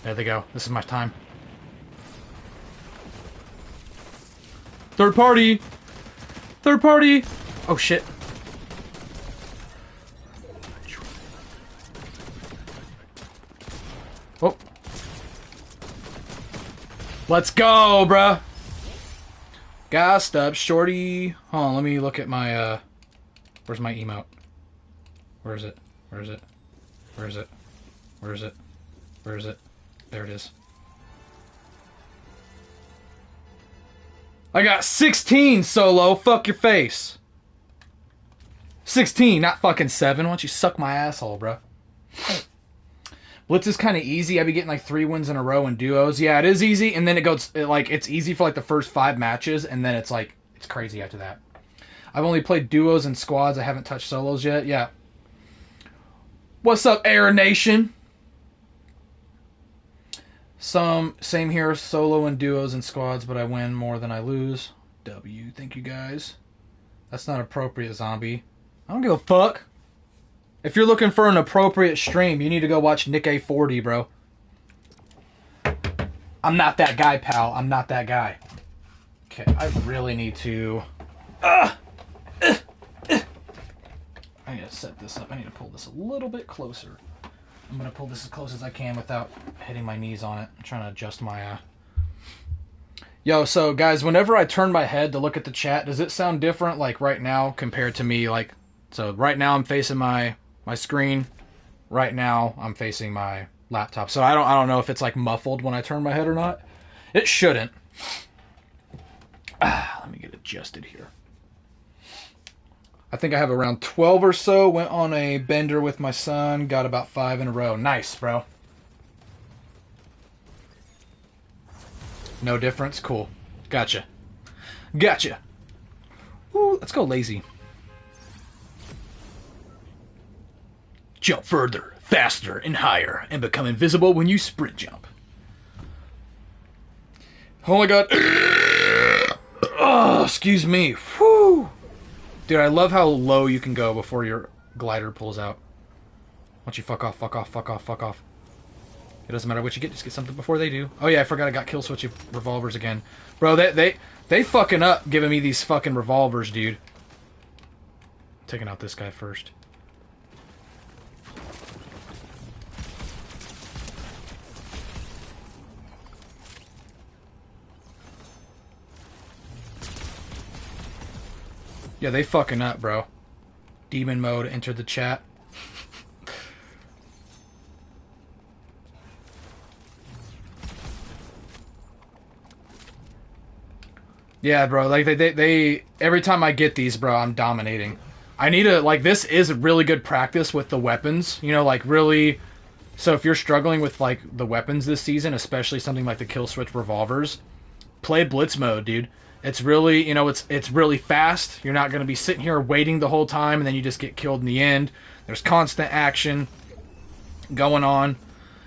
[SPEAKER 2] There they go. This is my time. Third party! Third party! Oh shit. Oh. Let's go, bruh! Gassed up, shorty. Hold on, let me look at my, where's my emote? Where is it? Where is it? Where is it? Where is it? Where is it? There it is. I got 16 solo. Fuck your face. 16, not fucking 7. Why don't you suck my asshole, bro? Blitz is kind of easy. I be getting like 3 wins in a row in duos. Yeah, it is easy, and then it goes like it's easy for like the first 5 matches, and then it's like it's crazy after that. I've only played duos and squads. I haven't touched solos yet. Yeah. What's up, Air Nation? Same here, solo and duos and squads, but I win more than I lose. W, thank you guys. That's not appropriate, zombie. I don't give a fuck. If you're looking for an appropriate stream, you need to go watch Nick A40, bro. I'm not that guy, pal. I'm not that guy. Okay, I really need to... I need to set this up. I need to pull this a little bit closer. I'm going to pull this as close as I can without hitting my knees on it. I'm trying to adjust my... Yo, so guys, whenever I turn my head to look at the chat, does it sound different, like right now, compared to me, like... So right now I'm facing my screen. Right now I'm facing my laptop. So I don't know if it's like muffled when I turn my head or not. It shouldn't. Let me get adjusted here. I think I have around 12 or so. Went on a bender with my son. Got about 5 in a row. Nice, bro. No difference? Cool. Gotcha. Gotcha. Ooh, let's go lazy. Jump further, faster, and higher, and become invisible when you sprint jump. Oh my god. Oh, excuse me. Whew. Dude, I love how low you can go before your glider pulls out. Why don't you fuck off, fuck off, fuck off, fuck off. It doesn't matter what you get, just get something before they do. Oh yeah, I forgot I got kill switch revolvers again. Bro, they fucking up giving me these fucking revolvers, dude. Taking out this guy first. Yeah, they fucking up, bro. Demon mode entered the chat. Yeah, bro, like they every time I get these, bro, I'm dominating. I need to, like, this is really good practice with the weapons, you know, like really. So if you're struggling with like the weapons this season, especially something like the kill switch revolvers, play Blitz mode, dude. It's really, you know, it's really fast. You're not going to be sitting here waiting the whole time and then you just get killed in the end. There's constant action going on.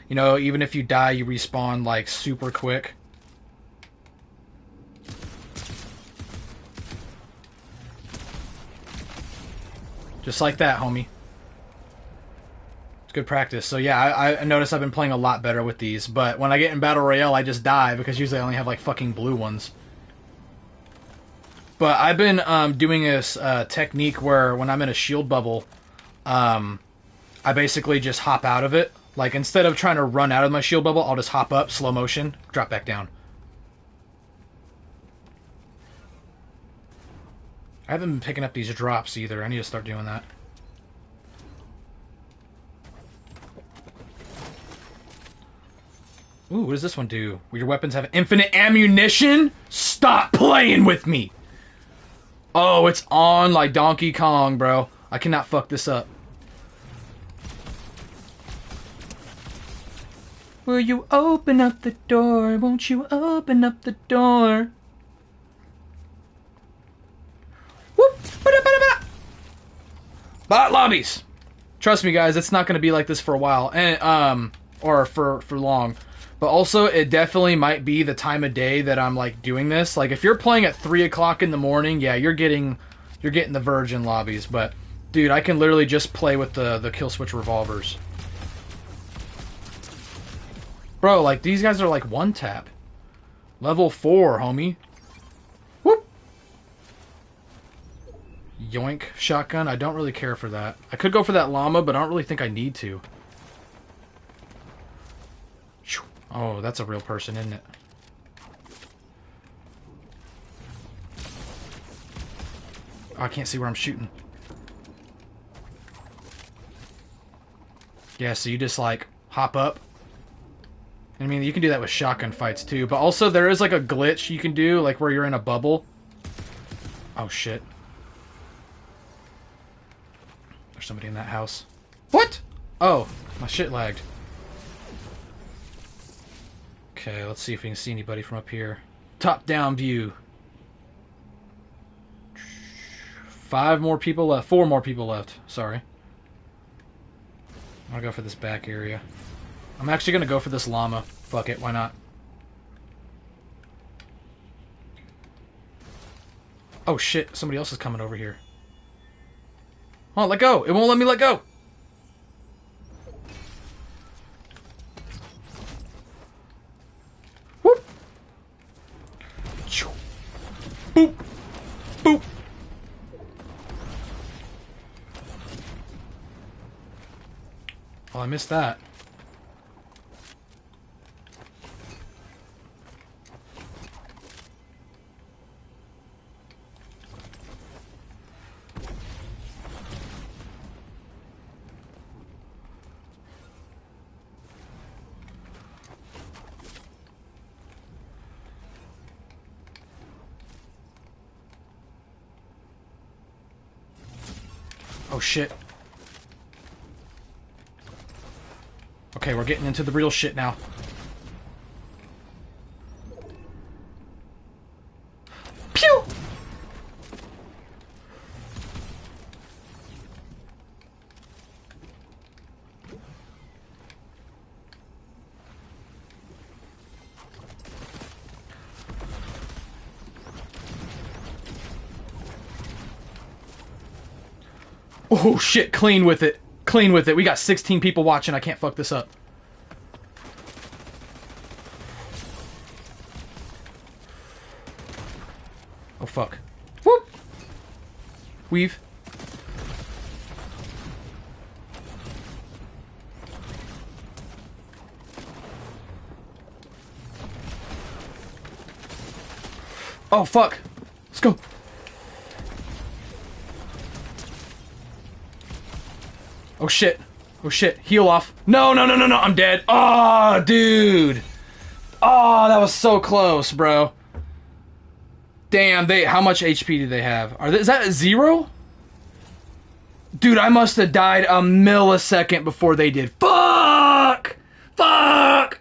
[SPEAKER 2] You know, even if you die, you respawn like super quick. Just like that, homie. It's good practice. So yeah, I noticed I've been playing a lot better with these. But when I get in Battle Royale, I just die because usually I only have like fucking blue ones. But I've been doing this technique where when I'm in a shield bubble, I basically just hop out of it. Like, instead of trying to run out of my shield bubble, I'll just hop up, slow motion, drop back down. I haven't been picking up these drops either. I need to start doing that. Ooh, what does this one do? Will your weapons have infinite ammunition? Stop playing with me! Oh, it's on like Donkey Kong, bro. I cannot fuck this up. Will you open up the door? Won't you open up the door? Whoop! Bot lobbies! Trust me, guys, it's not going to be like this for a while. And, or for long. But also, it definitely might be the time of day that I'm, like, doing this. Like, if you're playing at 3 o'clock in the morning, yeah, you're getting the virgin lobbies. But, dude, I can literally just play with the kill switch revolvers. Bro, like, these guys are, like, one tap. Level 4, homie. Whoop! Yoink shotgun. I don't really care for that. I could go for that llama, but I don't really think I need to. Oh, that's a real person, isn't it? Oh, I can't see where I'm shooting. Yeah, so you just, like, hop up. I mean, you can do that with shotgun fights, too. But also, there is, like, a glitch you can do, like, where you're in a bubble. Oh, shit. There's somebody in that house. What? Oh, my shit lagged. Okay, let's see if we can see anybody from up here. Top-down view. 5 more people left. 4 more people left. Sorry. I'm gonna go for this back area. I'm actually gonna go for this llama. Fuck it, why not? Oh shit, somebody else is coming over here. Oh, let go. It won't let me let go. Whoop. Boop. Boop. Oh, I missed that. Oh shit. Okay, we're getting into the real shit now. Pew! Oh shit, clean with it. Clean with it. We got 16 people watching. I can't fuck this up. Oh fuck. Whoop! Weave. Oh fuck. Let's go. Oh shit. Oh shit. Heal off. No, no, no, no, no. I'm dead. Oh, dude. Oh, that was so close, bro. Damn, how much HP do they have? Is that a 0? Dude, I must have died a millisecond before they did. Fuck! Fuck!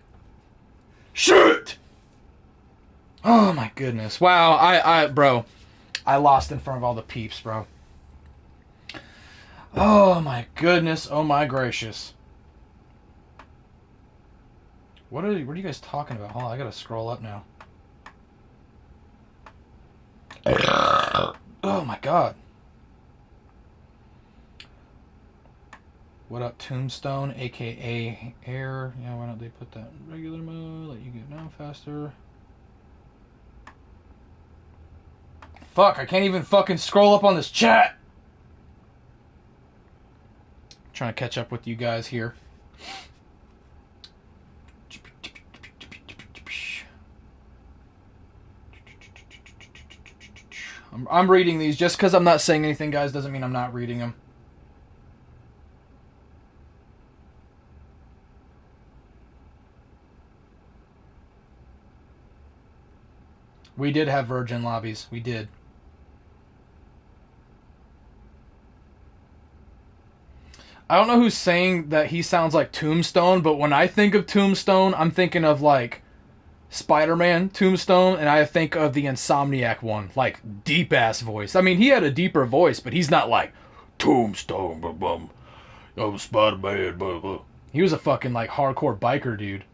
[SPEAKER 2] Shit! Oh my goodness. Wow, bro. I lost in front of all the peeps, bro. Oh my goodness. Oh my gracious. What are you guys talking about? Hold on, I gotta scroll up now. Oh my god. What up, Tombstone, aka Air? Yeah, why don't they put that in regular mode? Let you get down faster. Fuck, I can't even fucking scroll up on this chat. I'm trying to catch up with you guys here. I'm reading these. Just because I'm not saying anything, guys, doesn't mean I'm not reading them. We did have virgin lobbies. We did. I don't know who's saying that he sounds like Tombstone, but when I think of Tombstone, I'm thinking of, like, Spider-Man Tombstone, and I think of the Insomniac one. Like, deep-ass voice. I mean, he had a deeper voice, but he's not like, Tombstone, blah, blah, I'm Spider-Man, blah, blah. He was a fucking, like, hardcore biker dude.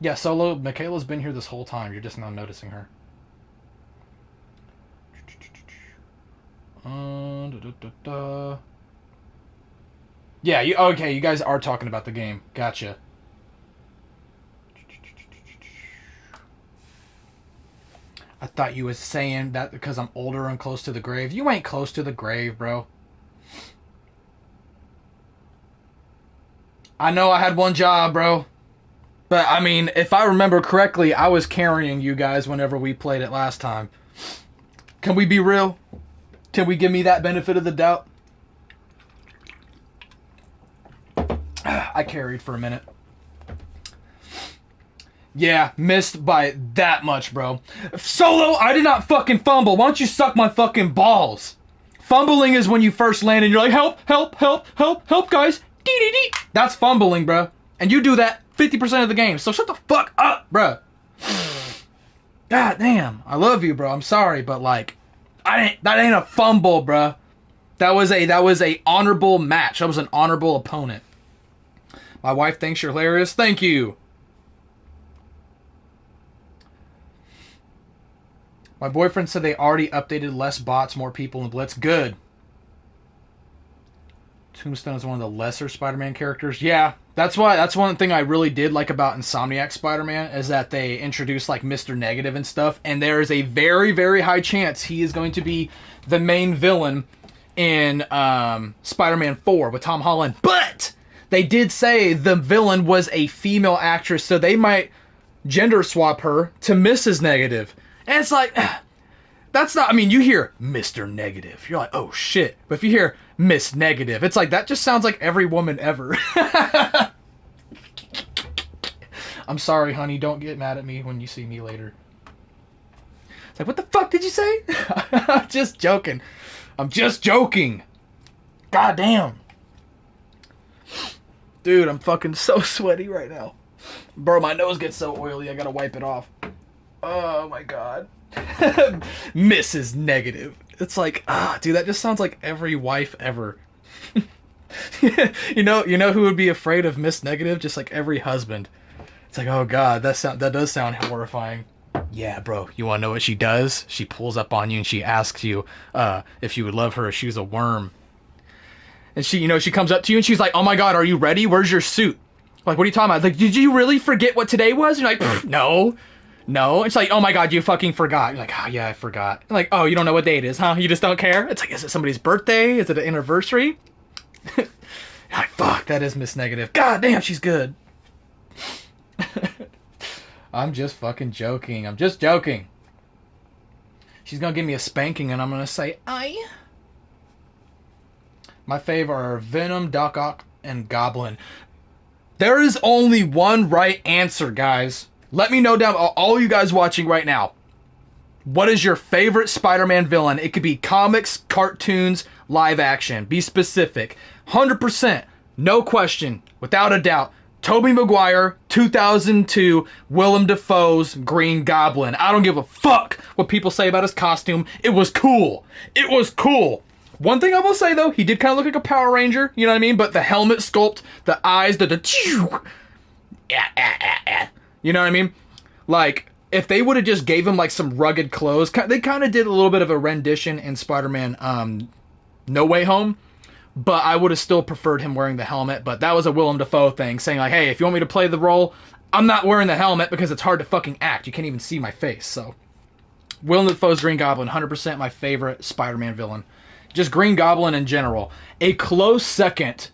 [SPEAKER 2] Yeah, Solo, Michaela's been here this whole time. You're just not noticing her. Yeah, okay, you guys are talking about the game. Gotcha. I thought you was saying that because I'm older and close to the grave. You ain't close to the grave, bro. I know I had one job, bro. But, I mean, if I remember correctly, I was carrying you guys whenever we played it last time. Can we be real? Can we give me that benefit of the doubt? I carried for a minute. Yeah, missed by that much, bro. Solo, I did not fucking fumble. Why don't you suck my fucking balls? Fumbling is when you first land and you're like, help, help, help, help, help, guys. Dee-dee-dee. That's fumbling, bro. And you do that 50% of the game. So shut the fuck up, bro. God damn. I love you, bro. I'm sorry, but like, that ain't a fumble, bro. That was a honorable match. That was an honorable opponent. My wife thinks you're hilarious. Thank you. My boyfriend said they already updated less bots, more people in Blitz. Good. Tombstone is one of the lesser Spider-Man characters. Yeah, that's one thing I really did like about Insomniac Spider-Man is that they introduced like Mr. Negative and stuff, and there is a very, very high chance he is going to be the main villain in Spider-Man 4 with Tom Holland. But they did say the villain was a female actress, so they might gender swap her to Mrs. Negative. And it's like, that's not, I mean, you hear Mr. Negative, you're like, oh shit. But if you hear Miss Negative, it's like, that just sounds like every woman ever. I'm sorry, honey, don't get mad at me when you see me later. It's like, what the fuck did you say? I'm just joking. I'm just joking. God damn. Dude, I'm fucking so sweaty right now. Bro, my nose gets so oily, I gotta wipe it off. Oh my god. Mrs. Negative. It's like, dude, that just sounds like every wife ever. you know who would be afraid of Miss Negative? Just like every husband. It's like, oh god, that does sound horrifying. Yeah, bro, you wanna know what she does? She pulls up on you and she asks you if you would love her if she was a worm. And she comes up to you and she's like, oh my god, are you ready? Where's your suit? Like, what are you talking about? Like, did you really forget what today was? And you're like, no. It's like, oh my god, you fucking forgot. You're like, oh yeah, I forgot. Like, oh, you don't know what day it is, huh? You just don't care? It's like, is it somebody's birthday? Is it an anniversary? Like, fuck, that is Miss Negative. God damn, she's good. I'm just fucking joking. I'm just joking. She's gonna give me a spanking and I'm gonna say, aye. My fave are Venom, Doc Ock, and Goblin. There is only one right answer, guys. Let me know down, all you guys watching right now. What is your favorite Spider-Man villain? It could be comics, cartoons, live action. Be specific. 100%, no question, without a doubt. Tobey Maguire, 2002, Willem Dafoe's Green Goblin. I don't give a fuck what people say about his costume. It was cool. It was cool. One thing I will say, though, he did kind of look like a Power Ranger, you know what I mean? But the helmet sculpt, the eyes, you know what I mean? Like, if they would have just gave him, like, some rugged clothes, they kind of did a little bit of a rendition in Spider-Man No Way Home, but I would have still preferred him wearing the helmet, but that was a Willem Dafoe thing, saying, like, hey, if you want me to play the role, I'm not wearing the helmet because it's hard to fucking act. You can't even see my face, so. Willem Dafoe's Green Goblin, 100% my favorite Spider-Man villain. Just Green Goblin in general. A close second,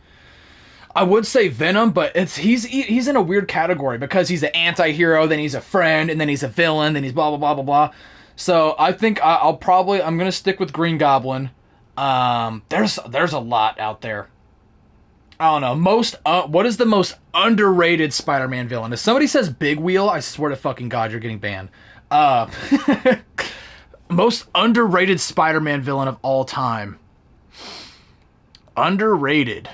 [SPEAKER 2] I would say Venom, but he's in a weird category because he's an anti-hero, then he's a friend, and then he's a villain, then he's blah blah blah blah blah. So I think I'm gonna stick with Green Goblin. There's a lot out there. I don't know. What is the most underrated Spider-Man villain? If somebody says Big Wheel, I swear to fucking God, you're getting banned. Most underrated Spider-Man villain of all time. Underrated.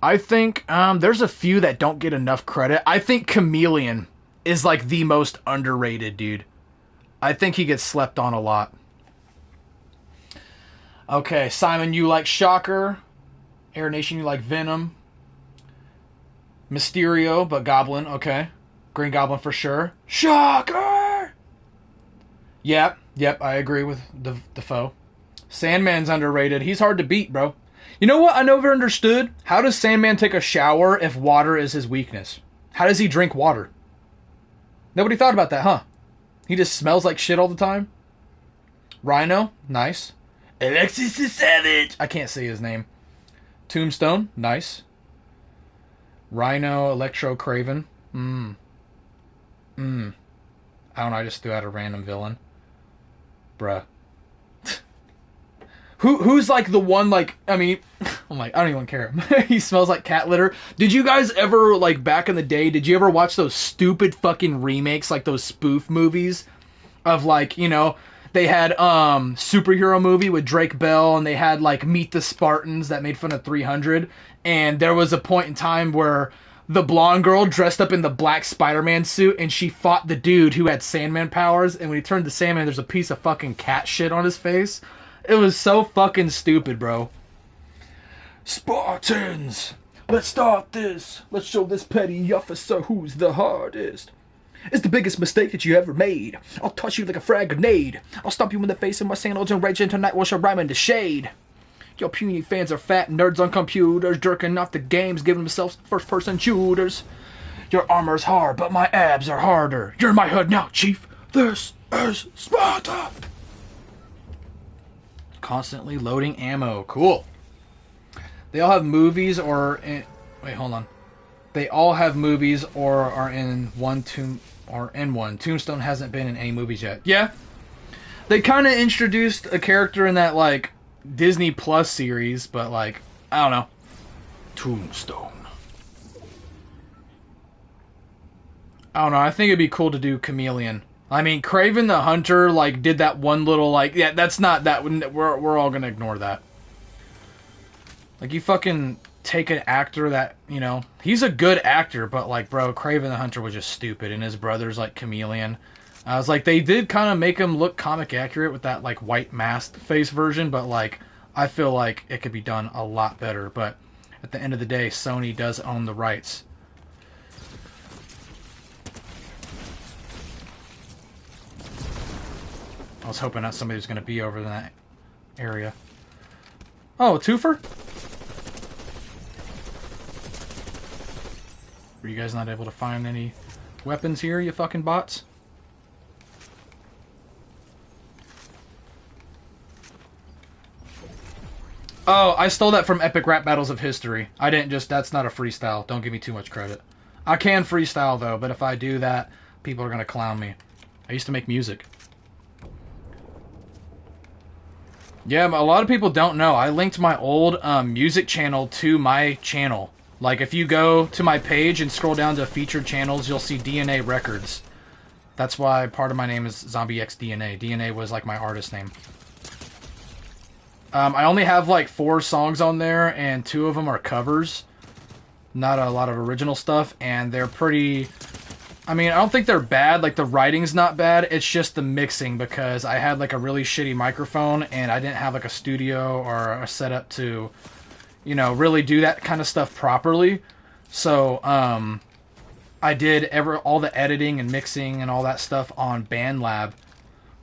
[SPEAKER 2] I think there's a few that don't get enough credit. I think Chameleon is like the most underrated, dude. I think he gets slept on a lot. Okay, Simon, you like Shocker. Air Nation, you like Venom. Mysterio, but Goblin, okay. Green Goblin for sure. Shocker! Yep, I agree with Defoe. Sandman's underrated. He's hard to beat, bro. You know what I never understood? How does Sandman take a shower if water is his weakness? How does he drink water? Nobody thought about that, huh? He just smells like shit all the time? Rhino, nice. Alexis the Savage! I can't say his name. Tombstone, nice. Rhino, Electro, Craven. I don't know, I just threw out a random villain. Bruh. Who's like the one, like, I mean, I'm like, I don't even care. He smells like cat litter. Did you guys ever, like, back in the day, did you ever watch those stupid fucking remakes, like those spoof movies of, like, you know, they had superhero movie with Drake Bell, and they had, like, Meet the Spartans that made fun of 300, and there was a point in time where the blonde girl dressed up in the black Spider-Man suit, and she fought the dude who had Sandman powers, and when he turned to Sandman, there's a piece of fucking cat shit on his face. It was so fucking stupid, bro. Spartans! Let's start this! Let's show this petty officer who's the hardest. It's the biggest mistake that you ever made. I'll toss you like a frag grenade. I'll stomp you in the face in my sandals and rage into night wash a rhyme in the shade. Your puny fans are fat nerds on computers, jerking off the games, giving themselves first-person shooters. Your armor's hard, but my abs are harder. You're in my hood now, chief. This is Sparta. Constantly loading ammo. Cool. They all have movies or... Wait, hold on. They all have movies or are in one. Tombstone hasn't been in any movies yet. Yeah. They kind of introduced a character in that, like, Disney Plus series, but, like, I don't know. Tombstone. I don't know. I think it'd be cool to do Chameleon. I mean, Kraven the Hunter, like, did that one little, like, yeah, that's not that. We're all gonna ignore that. Like, you fucking take an actor that, you know, he's a good actor, but, like, bro, Kraven the Hunter was just stupid, and his brother's, like, Chameleon. I was like, they did kind of make him look comic accurate with that, like, white masked face version, but, like, I feel like it could be done a lot better. But at the end of the day, Sony does own the rights. I was hoping that somebody was going to be over in that area. Oh, a twofer? Were you guys not able to find any weapons here, you fucking bots? Oh, I stole that from Epic Rap Battles of History. I didn't just... That's not a freestyle. Don't give me too much credit. I can freestyle, though, but if I do that, people are going to clown me. I used to make music. Yeah, a lot of people don't know. I linked my old music channel to my channel. Like, if you go to my page and scroll down to featured channels, you'll see D.N.A. Records. That's why part of my name is ZombiexD.N.A. D.N.A. was, like, my artist name. I only have, like, 4 songs on there, and 2 of them are covers. Not a lot of original stuff, and they're pretty... I mean, I don't think they're bad. Like, the writing's not bad. It's just the mixing, because I had, like, a really shitty microphone, and I didn't have, like, a studio or a setup to, you know, really do that kind of stuff properly. So, I did all the editing and mixing and all that stuff on BandLab.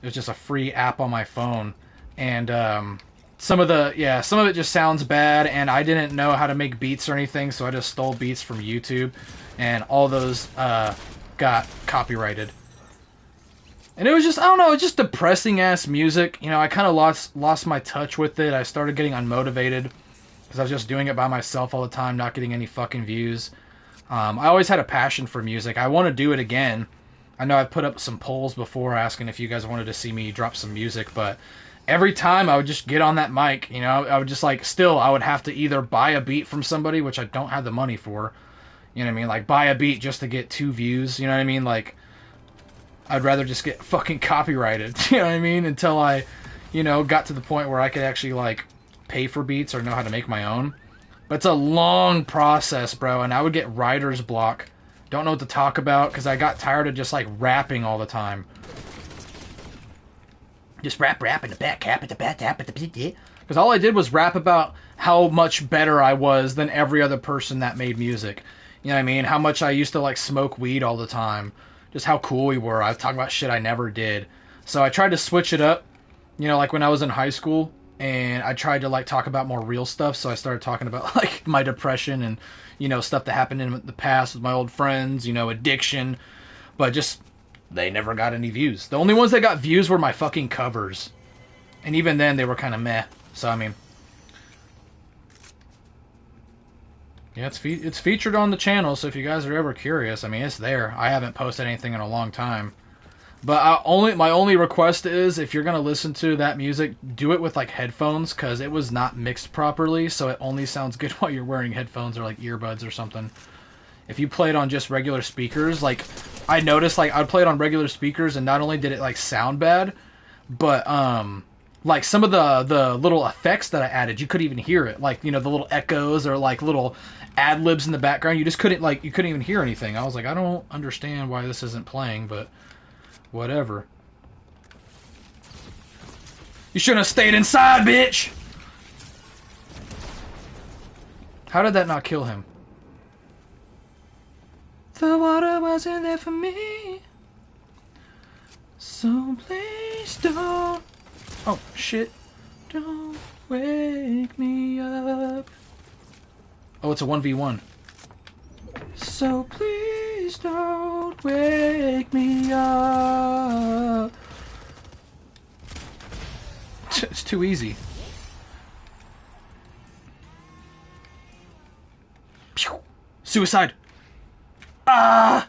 [SPEAKER 2] It was just a free app on my phone. And, some of it just sounds bad, and I didn't know how to make beats or anything, so I just stole beats from YouTube, and all those, got copyrighted. And it was just, I don't know, it's just depressing ass music. You know, I kind of lost my touch with it. I started getting unmotivated because I was just doing it by myself all the time, not getting any fucking views. I always had a passion for music. I want to do it again. I know I've put up some polls before asking if you guys wanted to see me drop some music, but every time I would just get on that mic, you know, I would just, like, still, I would have to either buy a beat from somebody, which I don't have the money for. You know what I mean? Like, buy a beat just to get 2 views. You know what I mean? Like, I'd rather just get fucking copyrighted. You know what I mean? Until I, you know, got to the point where I could actually, like, pay for beats or know how to make my own. But it's a long process, bro. And I would get writer's block. Don't know what to talk about because I got tired of just, like, rapping all the time. Just rap in the back, cap at the back, tap at the beat. Because all I did was rap about how much better I was than every other person that made music. You know what I mean? How much I used to, like, smoke weed all the time. Just how cool we were. I was talking about shit I never did. So I tried to switch it up, you know, like when I was in high school. And I tried to, like, talk about more real stuff. So I started talking about, like, my depression and, you know, stuff that happened in the past with my old friends, you know, addiction. But just, they never got any views. The only ones that got views were my fucking covers. And even then, they were kind of meh. So, I mean... Yeah, it's featured on the channel, so if you guys are ever curious, I mean, it's there. I haven't posted anything in a long time. But my only request is, if you're going to listen to that music, do it with, like, headphones, because it was not mixed properly, so it only sounds good while you're wearing headphones or, like, earbuds or something. If you play it on just regular speakers, like, I noticed, like, I'd play it on regular speakers, and not only did it, like, sound bad, but, like, some of the little effects that I added, you couldn't even hear it. Like, you know, the little echoes or, like, little ad-libs in the background, you just couldn't, like, you couldn't even hear anything. I was like, I don't understand why this isn't playing, but whatever. You shouldn't have stayed inside, bitch! How did that not kill him? The water wasn't there for me. So please don't. Oh shit! Don't wake me up. Oh, it's a 1v1. So please don't wake me up. It's too easy. Pew! Suicide. Ah!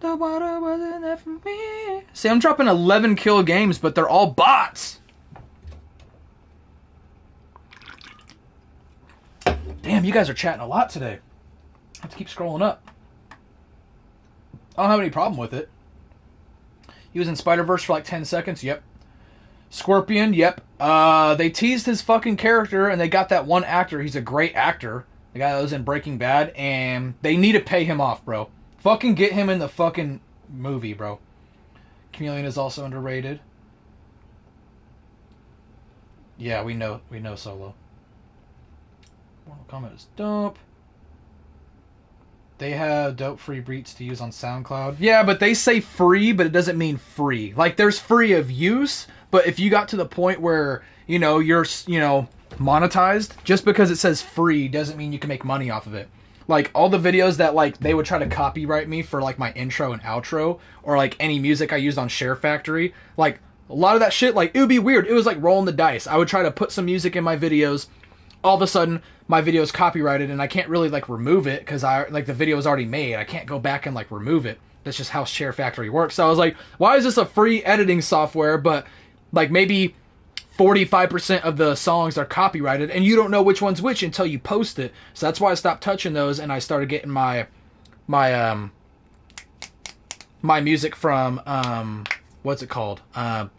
[SPEAKER 2] The water wasn't there for me. See, I'm dropping 11 kill games, but they're all bots. Damn, you guys are chatting a lot today. I have to keep scrolling up. I don't have any problem with it. He was in Spider-Verse for like 10 seconds. Yep. Scorpion. Yep. They teased his fucking character, and they got that one actor. He's a great actor. The guy that was in Breaking Bad, and they need to pay him off, bro. Fucking get him in the fucking movie, bro. Chameleon is also underrated. Yeah, we know Solo. Mortal Kombat is dope. They have dope free beats to use on SoundCloud. Yeah, but they say free, but it doesn't mean free. Like, there's free of use, but if you got to the point where, you're, monetized, just because it says free doesn't mean you can make money off of it. Like, all the videos that, like, they would try to copyright me for, like, my intro and outro, or, like, any music I used on Share Factory, like, a lot of that shit, like, it would be weird. It was like rolling the dice. I would try to put some music in my videos. All of a sudden, my video is copyrighted, and I can't really, like, remove it, because the video is already made. I can't go back and, like, remove it. That's just how Share Factory works. So I was like, why is this a free editing software, but, like, maybe 45% of the songs are copyrighted, and you don't know which one's which until you post it. So that's why I stopped touching those, and I started getting my music from, what's it called? I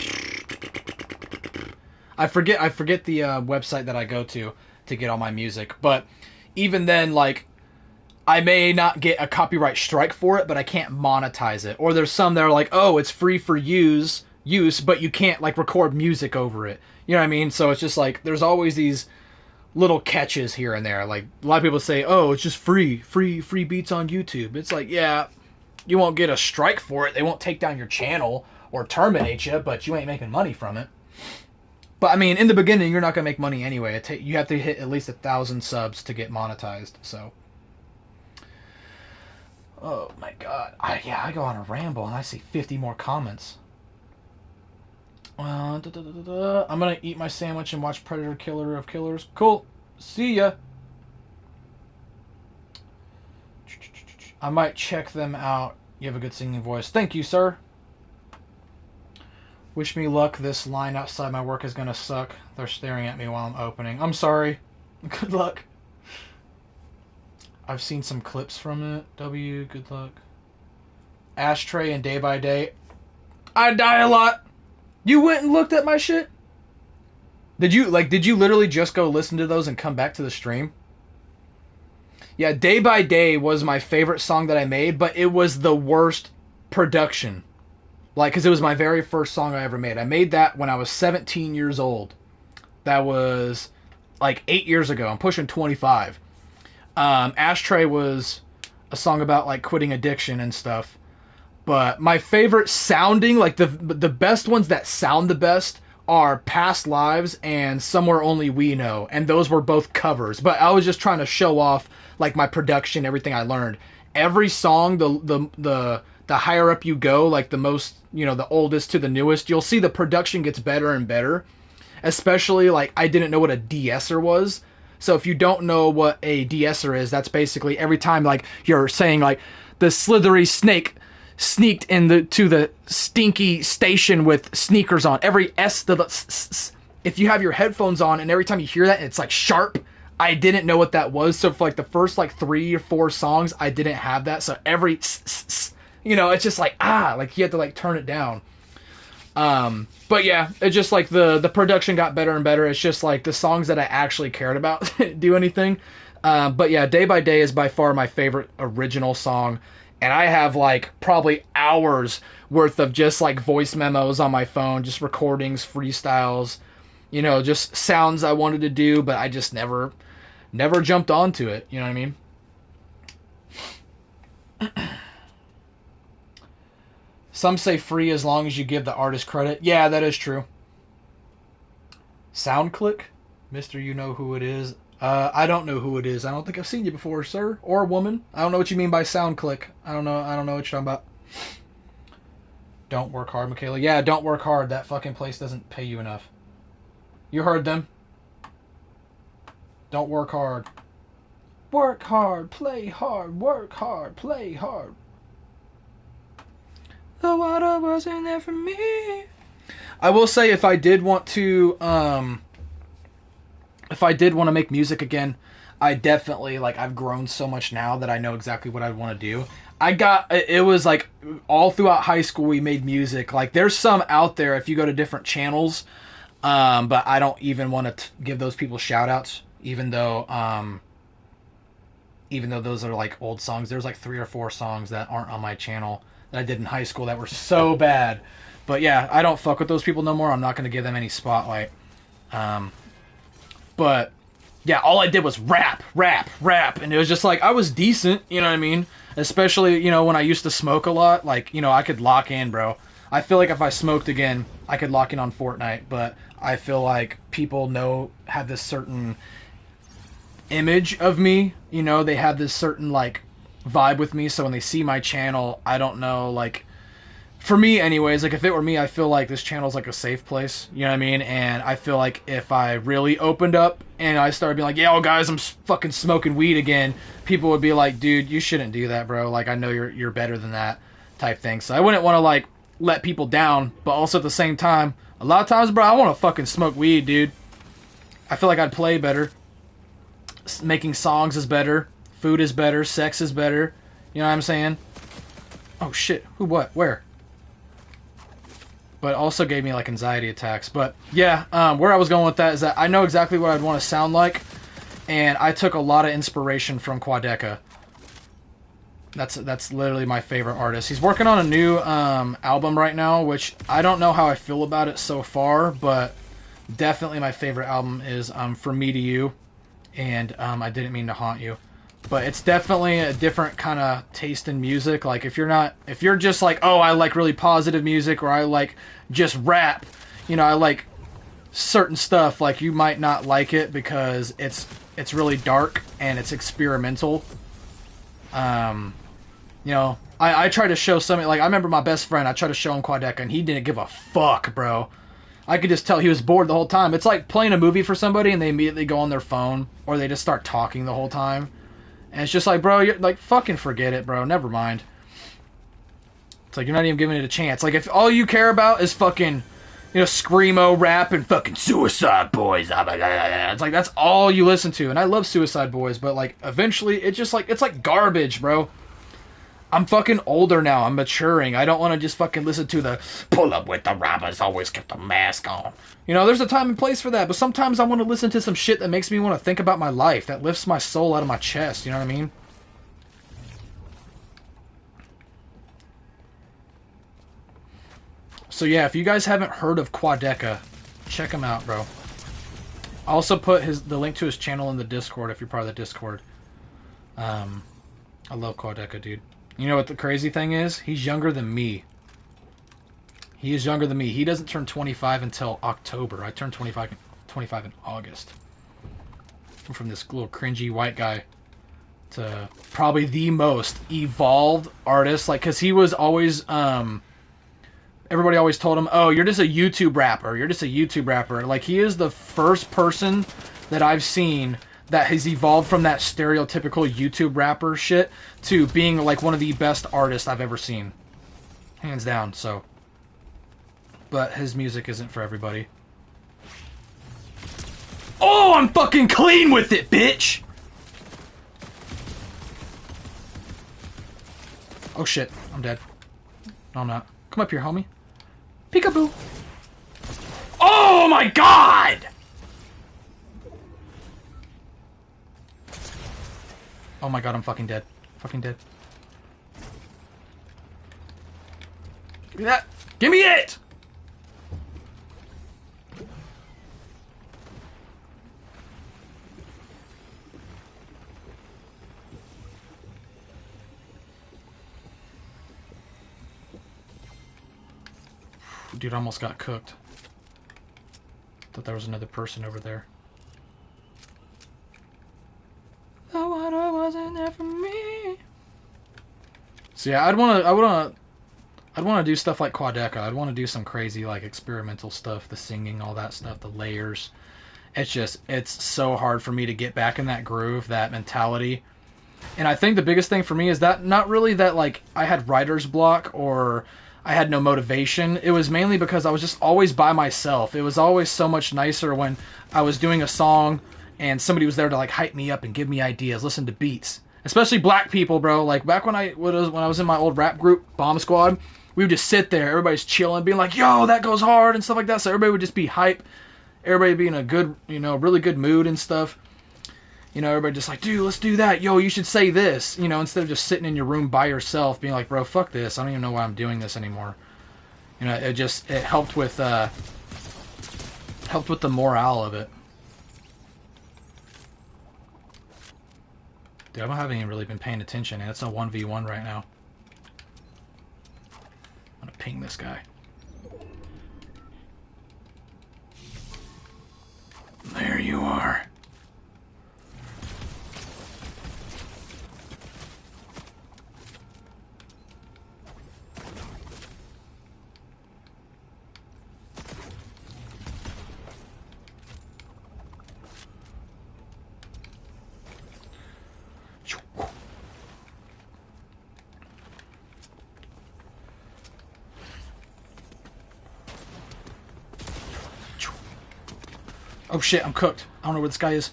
[SPEAKER 2] forget the website that I go to get all my music. But even then, like, I may not get a copyright strike for it, but I can't monetize it. Or there's some that are like, oh, it's free for use, but you can't, like, record music over it. You know what I mean? So it's just like, there's always these little catches here and there. Like, a lot of people say, oh, it's just free beats on YouTube. It's like, yeah, you won't get a strike for it. They won't take down your channel or terminate you, but you ain't making money from it. But, I mean, in the beginning, you're not going to make money anyway. You have to hit at least 1,000 subs to get monetized, so. Oh, my God. I go on a ramble, and I see 50 more comments. I'm going to eat my sandwich and watch Predator Killer of Killers. Cool. See ya. I might check them out. You have a good singing voice. Thank you, sir. Wish me luck. This line outside my work is going to suck. They're staring at me while I'm opening. I'm sorry. Good luck. I've seen some clips from it. Good luck. Ashtray and Day by Day. I die a lot. You went and looked at my shit? Did you literally just go listen to those and come back to the stream? Yeah, Day by Day was my favorite song that I made, but it was the worst production. Like, because it was my very first song I ever made. I made that when I was 17 years old. That was, like, 8 years ago. I'm pushing 25. Ashtray was a song about, like, quitting addiction and stuff. But my favorite sounding, like, the best ones that sound the best are Past Lives and Somewhere Only We Know. And those were both covers. But I was just trying to show off, like, my production, everything I learned. Every song, the higher up you go, like the most, the oldest to the newest, you'll see the production gets better and better. Especially, like, I didn't know what a de-esser was. So if you don't know what a de-esser is, that's basically every time, like, you're saying, like, the slithery snake sneaked to the stinky station with sneakers on. Every if you have your headphones on and every time you hear that, it's, like, sharp. I didn't know what that was. So for, like, the first, like, 3 or 4 songs, I didn't have that. So every it's just like, like, you have to, like, turn it down. But yeah, it's just like the production got better and better. It's just like the songs that I actually cared about do anything. But yeah, Day by Day is by far my favorite original song. And I have, like, probably hours worth of just, like, voice memos on my phone, just recordings, freestyles, just sounds I wanted to do, but I just never jumped onto it. You know what I mean? Some say free as long as you give the artist credit. Yeah, that is true. SoundClick? Mister, you know who it is. I don't know who it is. I don't think I've seen you before, sir. Or woman. I don't know what you mean by SoundClick. I don't know what you're talking about. Don't work hard, Michaela. Yeah, don't work hard. That fucking place doesn't pay you enough. You heard them. Don't work hard. Work hard, play hard, work hard, play hard. The water wasn't there for me. I will say if I did want to make music again, I definitely, like, I've grown so much now that I know exactly what I want to do. It was like all throughout high school we made music. Like, there's some out there if you go to different channels, but I don't even want to give those people shout outs, even though those are like old songs. There's like 3 or 4 songs that aren't on my channel that I did in high school that were so bad. But yeah, I don't fuck with those people no more. I'm not going to give them any spotlight. But yeah, all I did was rap, and it was just like I was decent, you know what I mean? Especially, you know, when I used to smoke a lot, like, you know, I could lock in, bro. I feel like if I smoked again, I could lock in on Fortnite, but I feel like people have this certain image of me, you know, they have this certain like vibe with me, so when they see my channel, I don't know, like, for me anyways, like if it were me, I feel like this channel's like a safe place, you know what I mean? And I feel like if I really opened up and I started being like, yo guys, I'm fucking smoking weed again, people would be like, dude, you shouldn't do that, bro, like I know you're better than that type thing. So I wouldn't want to like let people down, but also at the same time, a lot of times, bro, I want to fucking smoke weed, dude. I feel like I'd play better. Making songs is better, food is better, sex is better, you know what I'm saying? Oh shit, who, what, where? But also gave me like anxiety attacks. But yeah, where I was going with that is that I know exactly what I'd want to sound like, and I took a lot of inspiration from Quadeca. That's literally my favorite artist. He's working on a new album right now, which I don't know how I feel about it so far, but definitely my favorite album is From Me to You, and I Didn't Mean to Haunt You. But it's definitely a different kind of taste in music. Like if you're just like, oh, I like really positive music, or I like just rap, you know, I like certain stuff, like you might not like it because it's really dark and it's experimental. You know, I try to show something, like I remember my best friend, I tried to show him Quadeca and he didn't give a fuck, bro. I could just tell he was bored the whole time. It's like playing a movie for somebody and they immediately go on their phone, or they just start talking the whole time. And it's just like, bro, you're like, fucking forget it, bro. Never mind. It's like, you're not even giving it a chance. Like, if all you care about is fucking, you know, screamo rap and fucking Suicide Boys. It's like, that's all you listen to. And I love Suicide Boys, but, like, eventually, it's just like, it's like garbage, bro. I'm fucking older now. I'm maturing. I don't want to just fucking listen to the pull up with the robbers, always kept the mask on. You know, there's a time and place for that, but sometimes I want to listen to some shit that makes me want to think about my life, that lifts my soul out of my chest, you know what I mean? So yeah, if you guys haven't heard of Quadeca, check him out, bro. I'll also put the link to his channel in the Discord if you're part of the Discord. I love Quadeca, dude. You know what the crazy thing is? He's younger than me. He is younger than me. He doesn't turn 25 until October. I turned 25 in August. I'm from this little cringy white guy to probably the most evolved artist. Like, because he was always, everybody always told him, oh, you're just a YouTube rapper. You're just a YouTube rapper. Like, he is the first person that I've seen that has evolved from that stereotypical YouTube rapper shit to being like one of the best artists I've ever seen. Hands down, so. But his music isn't for everybody. Oh, I'm fucking clean with it, bitch! Oh shit, I'm dead. No, I'm not. Come up here, homie. Peekaboo. Oh my god! Oh my god, I'm fucking dead. Fucking dead. Give me that! Give me it! Dude, almost got cooked. Thought there was another person over there. The water wasn't there for me. So yeah, I'd want to do stuff like Quadeca. I'd want to do some crazy like experimental stuff, the singing, all that stuff, the layers. It's so hard for me to get back in that groove, that mentality. And I think the biggest thing for me is that not really that like I had writer's block or I had no motivation. It was mainly because I was just always by myself. It was always so much nicer when I was doing a song and somebody was there to like hype me up and give me ideas, listen to beats. Especially black people, bro. Like back when I was in my old rap group, Bomb Squad, we would just sit there, everybody's chilling, being like, yo, that goes hard and stuff like that. So everybody would just be hype. Everybody be in a good, really good mood and stuff. Everybody just like, dude, let's do that. Yo, you should say this. Instead of just sitting in your room by yourself being like, bro, fuck this. I don't even know why I'm doing this anymore. It helped with the morale of it. Dude, I haven't even really been paying attention, and it's a 1v1 right now. I'm gonna ping this guy. There you are. Oh shit, I'm cooked. I don't know where this guy is.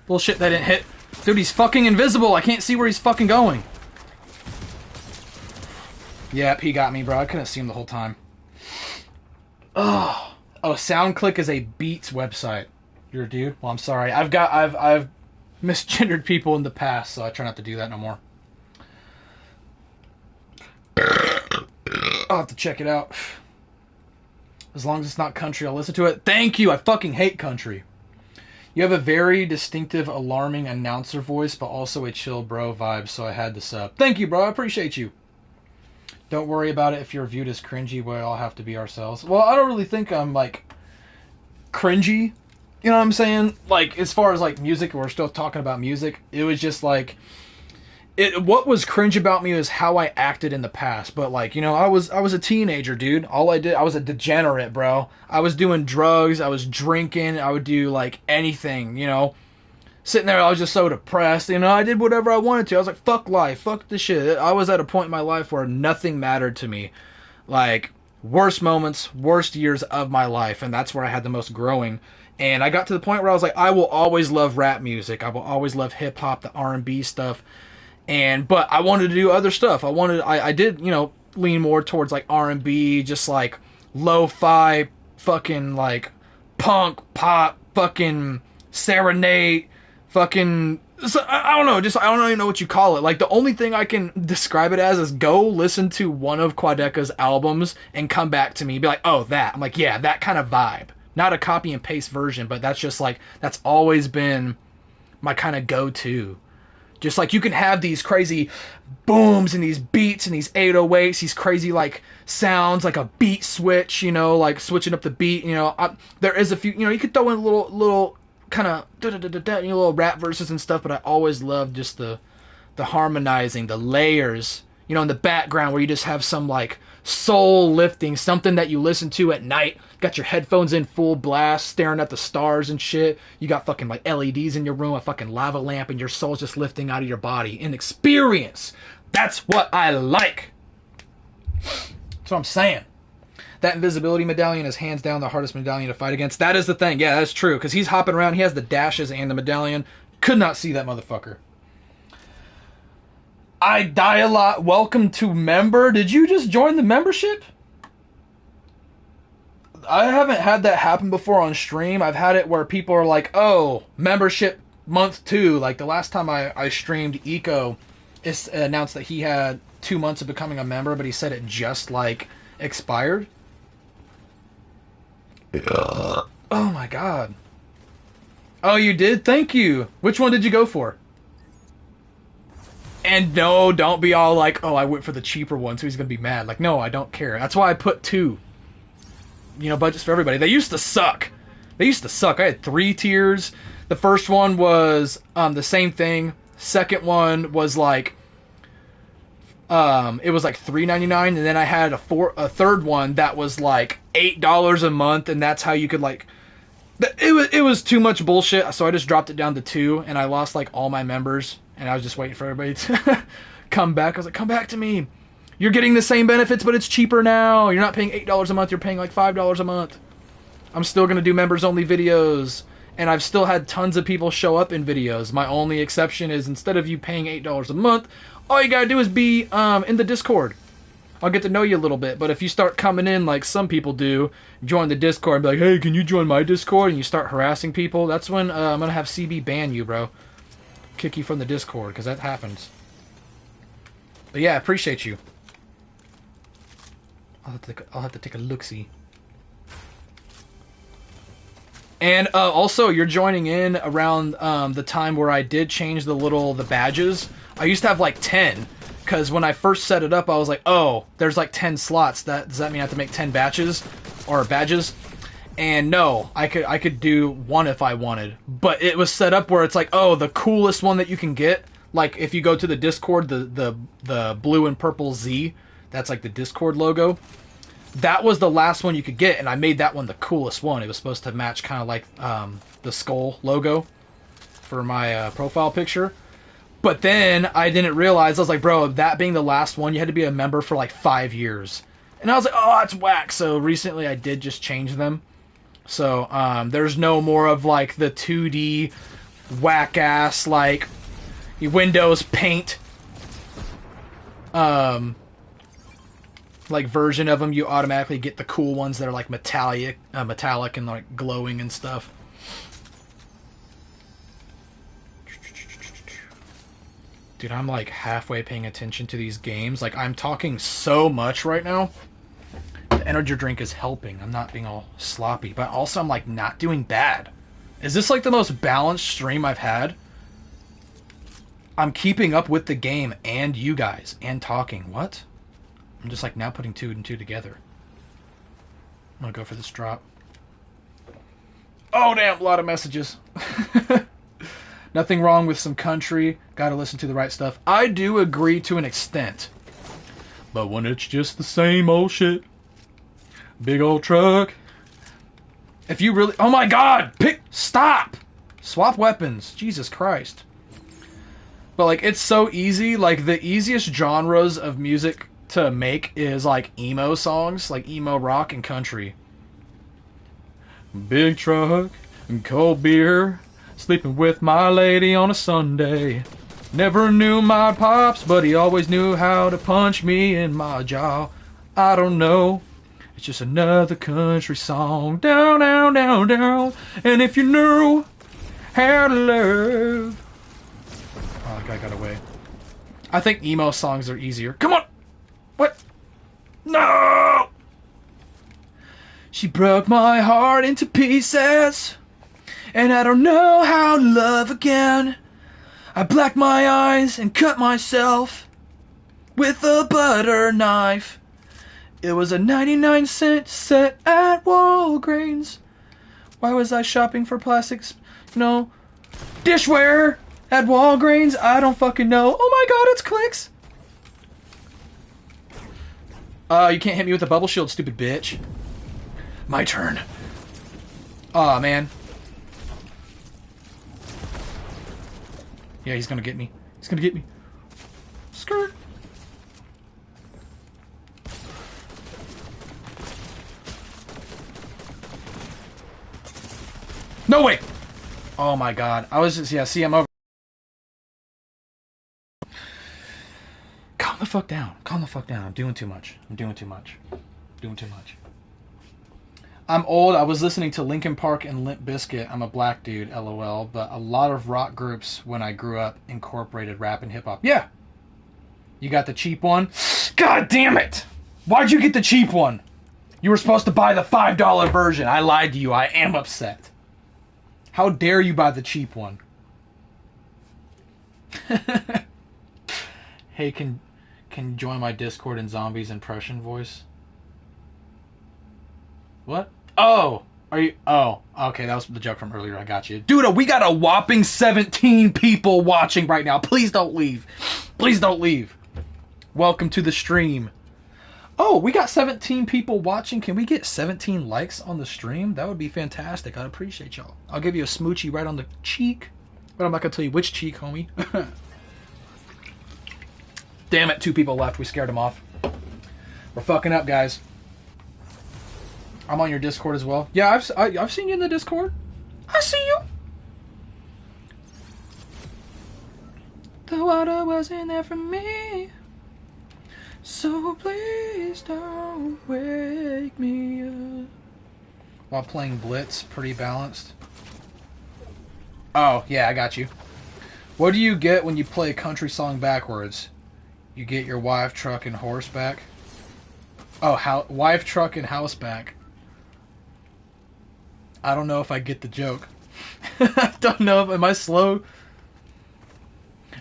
[SPEAKER 2] Bullshit, that didn't hit. Dude, he's fucking invisible. I can't see where he's fucking going. Yep, he got me, bro. I couldn't see him the whole time. Oh, SoundClick is a Beats website. You're a dude? Well, I'm sorry. I've misgendered people in the past, so I try not to do that no more. I'll have to check it out. As long as it's not country, I'll listen to it. Thank you! I fucking hate country. You have a very distinctive, alarming announcer voice, but also a chill bro vibe, so I had to sub. Thank you, bro. I appreciate you. Don't worry about it if you're viewed as cringy. We all have to be ourselves. Well, I don't really think I'm, like, cringy. You know what I'm saying? Like, as far as, like, music, we're still talking about music. It was just, like... what was cringe about me is how I acted in the past. But like, I was a teenager, dude. All I did, I was a degenerate, bro. I was doing drugs, I was drinking, I would do like anything, Sitting there, I was just so depressed, I did whatever I wanted to. I was like, fuck life, fuck this shit. I was at a point in my life where nothing mattered to me. Like, worst moments, worst years of my life, and that's where I had the most growing. And I got to the point where I was like, I will always love rap music. I will always love hip hop, the R&B stuff. But I wanted to do other stuff. I did, lean more towards like R&B, just like lo-fi, fucking like punk, pop, fucking serenade, fucking, I don't know, just, I don't even know what you call it. Like the only thing I can describe it as is go listen to one of Quadeca's albums and come back to me and be like, oh, that. I'm like, yeah, that kind of vibe. Not a copy and paste version, but that's just like, that's always been my kind of go-to. Just like you can have these crazy booms and these beats and these 808s, these crazy like sounds, like a beat switch, like switching up the beat. There is a few, you could throw in little kind of little rap verses and stuff, but I always loved just the harmonizing, the layers, in the background where you just have some like soul lifting, something that you listen to at night. Got your headphones in full blast, staring at the stars and shit. You got fucking like LEDs in your room, a fucking lava lamp, and your soul's just lifting out of your body. An experience. That's what I like. That's what I'm saying. That invisibility medallion is hands down the hardest medallion to fight against. That is the thing. Yeah, that's true. Because he's hopping around. He has the dashes and the medallion. Could not see that motherfucker. I die a lot. Welcome to member. Did you just join the membership? I haven't had that happen before on stream. I've had it where people are like, oh, membership month 2. Like the last time I streamed, Eco announced that he had 2 months of becoming a member, but he said it just like expired. Oh my god. Oh, you did? Thank you. Which one did you go for? And no, don't be all like, oh, I went for the cheaper one, so he's gonna be mad. Like, no, I don't care. That's why I put 2. You know, budgets for everybody. They used to suck. They used to suck. I had 3 tiers. The first one was the same thing. Second one was like it was like $3.99, and then I had a third one that was like $8 a month, and that's how you could like. It was too much bullshit, so I just dropped it down to 2, and I lost like all my members, and I was just waiting for everybody to come back. I was like, come back to me. You're getting the same benefits, but it's cheaper now. You're not paying $8 a month. You're paying like $5 a month. I'm still going to do members-only videos, and I've still had tons of people show up in videos. My only exception is instead of you paying $8 a month, all you got to do is be in the Discord. I'll get to know you a little bit, but if you start coming in like some people do, join the Discord and be like, hey, can you join my Discord? And you start harassing people, that's when I'm going to have CB ban you, bro. Kick you from the Discord, because that happens. But yeah, I appreciate you. I'll have to take a look-see. And also, you're joining in around the time where I did change the badges. I used to have like 10, because when I first set it up, I was like, oh, there's like 10 slots. Does that mean I have to make 10 badges? And no, I could do 1 if I wanted. But it was set up where it's like, oh, the coolest one that you can get, like if you go to the Discord, the blue and purple Z, that's like the Discord logo. That was the last one you could get, and I made that one the coolest one. It was supposed to match kind of like the skull logo for my profile picture. But then I didn't realize, I was like, bro, that being the last one, you had to be a member for like 5 years. And I was like, oh, that's whack. So recently I did just change them. So there's no more of like the 2D whack-ass like Windows Paint like version of them. You automatically get the cool ones that are like metallic and like glowing and stuff. Dude, I'm like halfway paying attention to these games. Like, I'm talking so much right now. The energy drink is helping. I'm not being all sloppy, but also I'm like not doing bad. Is this like the most balanced stream I've had? I'm keeping up with the game and you guys and talking. What? I'm just like now putting 2 and 2 together. I'm gonna go for this drop. Oh damn, a lot of messages. Nothing wrong with some country. Gotta listen to the right stuff. I do agree to an extent. But when it's just the same old shit. Big old truck. If you really... Oh my god! Stop! Swap weapons. Jesus Christ. But like, it's so easy. Like, the easiest genres of music to make is like emo songs, like emo rock and country. Big truck and cold beer, sleeping with my lady on a Sunday. Never knew my pops, but he always knew how to punch me in my jaw. I don't know, it's just another country song. Down, down, down, down. And if you knew how to love. Oh, that guy got away. I think emo songs are easier. Come on! What? No! She broke my heart into pieces, and I don't know how to love again. I blacked my eyes and cut myself with a butter knife. It was a 99-cent set at Walgreens. Why was I shopping for plastics? No. Dishware at Walgreens? I don't fucking know. Oh my god, it's clicks. You can't hit me with a bubble shield, stupid bitch. My turn. Aw, man. Yeah, he's gonna get me. He's gonna get me. Skirt. No way! Oh my god. I was just, yeah, see, I'm over. Calm the fuck down. Calm the fuck down. I'm doing too much. I'm doing too much. Doing too much. I'm old. I was listening to Linkin Park and Limp Bizkit. I'm a black dude, LOL. But a lot of rock groups when I grew up incorporated rap and hip hop. Yeah. You got the cheap one? God damn it! Why'd you get the cheap one? You were supposed to buy the $5 version. I lied to you. I am upset. How dare you buy the cheap one? Hey, can you join my Discord in Zombies impression voice? What? Oh, are you? Oh, okay, that was the joke from earlier. I got you, dude. We got a whopping 17 people watching right now. Please don't leave. Please don't leave. Welcome to the stream. Oh, we got 17 people watching. Can we get 17 likes on the stream? That would be fantastic. I'd appreciate y'all. I'll give you a smoochie right on the cheek, but I'm not gonna tell you which cheek, homie. Damn it, 2 people left. We scared them off. We're fucking up, guys. I'm on your Discord as well. Yeah, I've seen you in the Discord. I see you. The water wasn't there for me, so please don't wake me up. While playing Blitz, pretty balanced. Oh, yeah, I got you. What do you get when you play a country song backwards? You get your wife, truck, and horse back. Oh, wife, truck, and house back. I don't know if I get the joke. I don't know. Am I slow?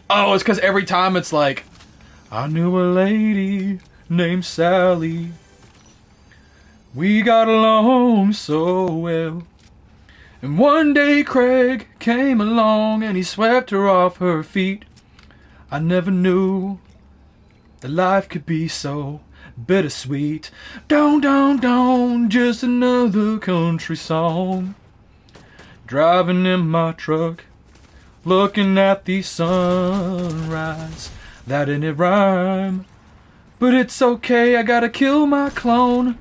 [SPEAKER 2] Oh, it's because every time it's like, I knew a lady named Sally. We got along so well. And one day Craig came along and he swept her off her feet. I never knew that life could be so bittersweet. Don't, just another country song. Driving in my truck, looking at the sunrise. That didn't rhyme, but it's okay, I gotta kill my clone.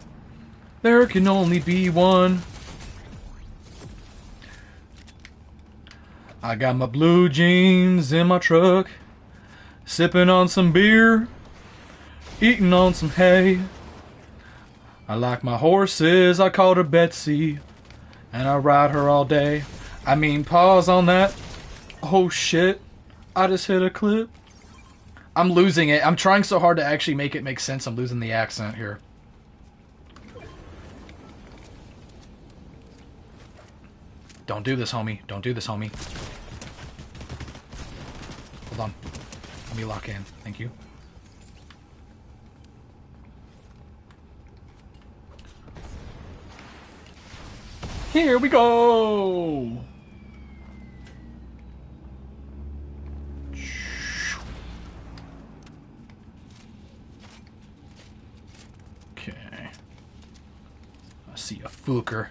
[SPEAKER 2] There can only be one. I got my blue jeans in my truck, sipping on some beer, eating on some hay. I like my horses, I called her Betsy, and I ride her all day. I mean, pause on that. Oh shit, I just hit a clip. I'm losing it. I'm trying so hard to actually make it make sense. I'm losing the accent here. Don't do this, homie. Don't do this, homie. Hold on. Let me lock in. Thank you. Here we go! Okay. I see a fooker.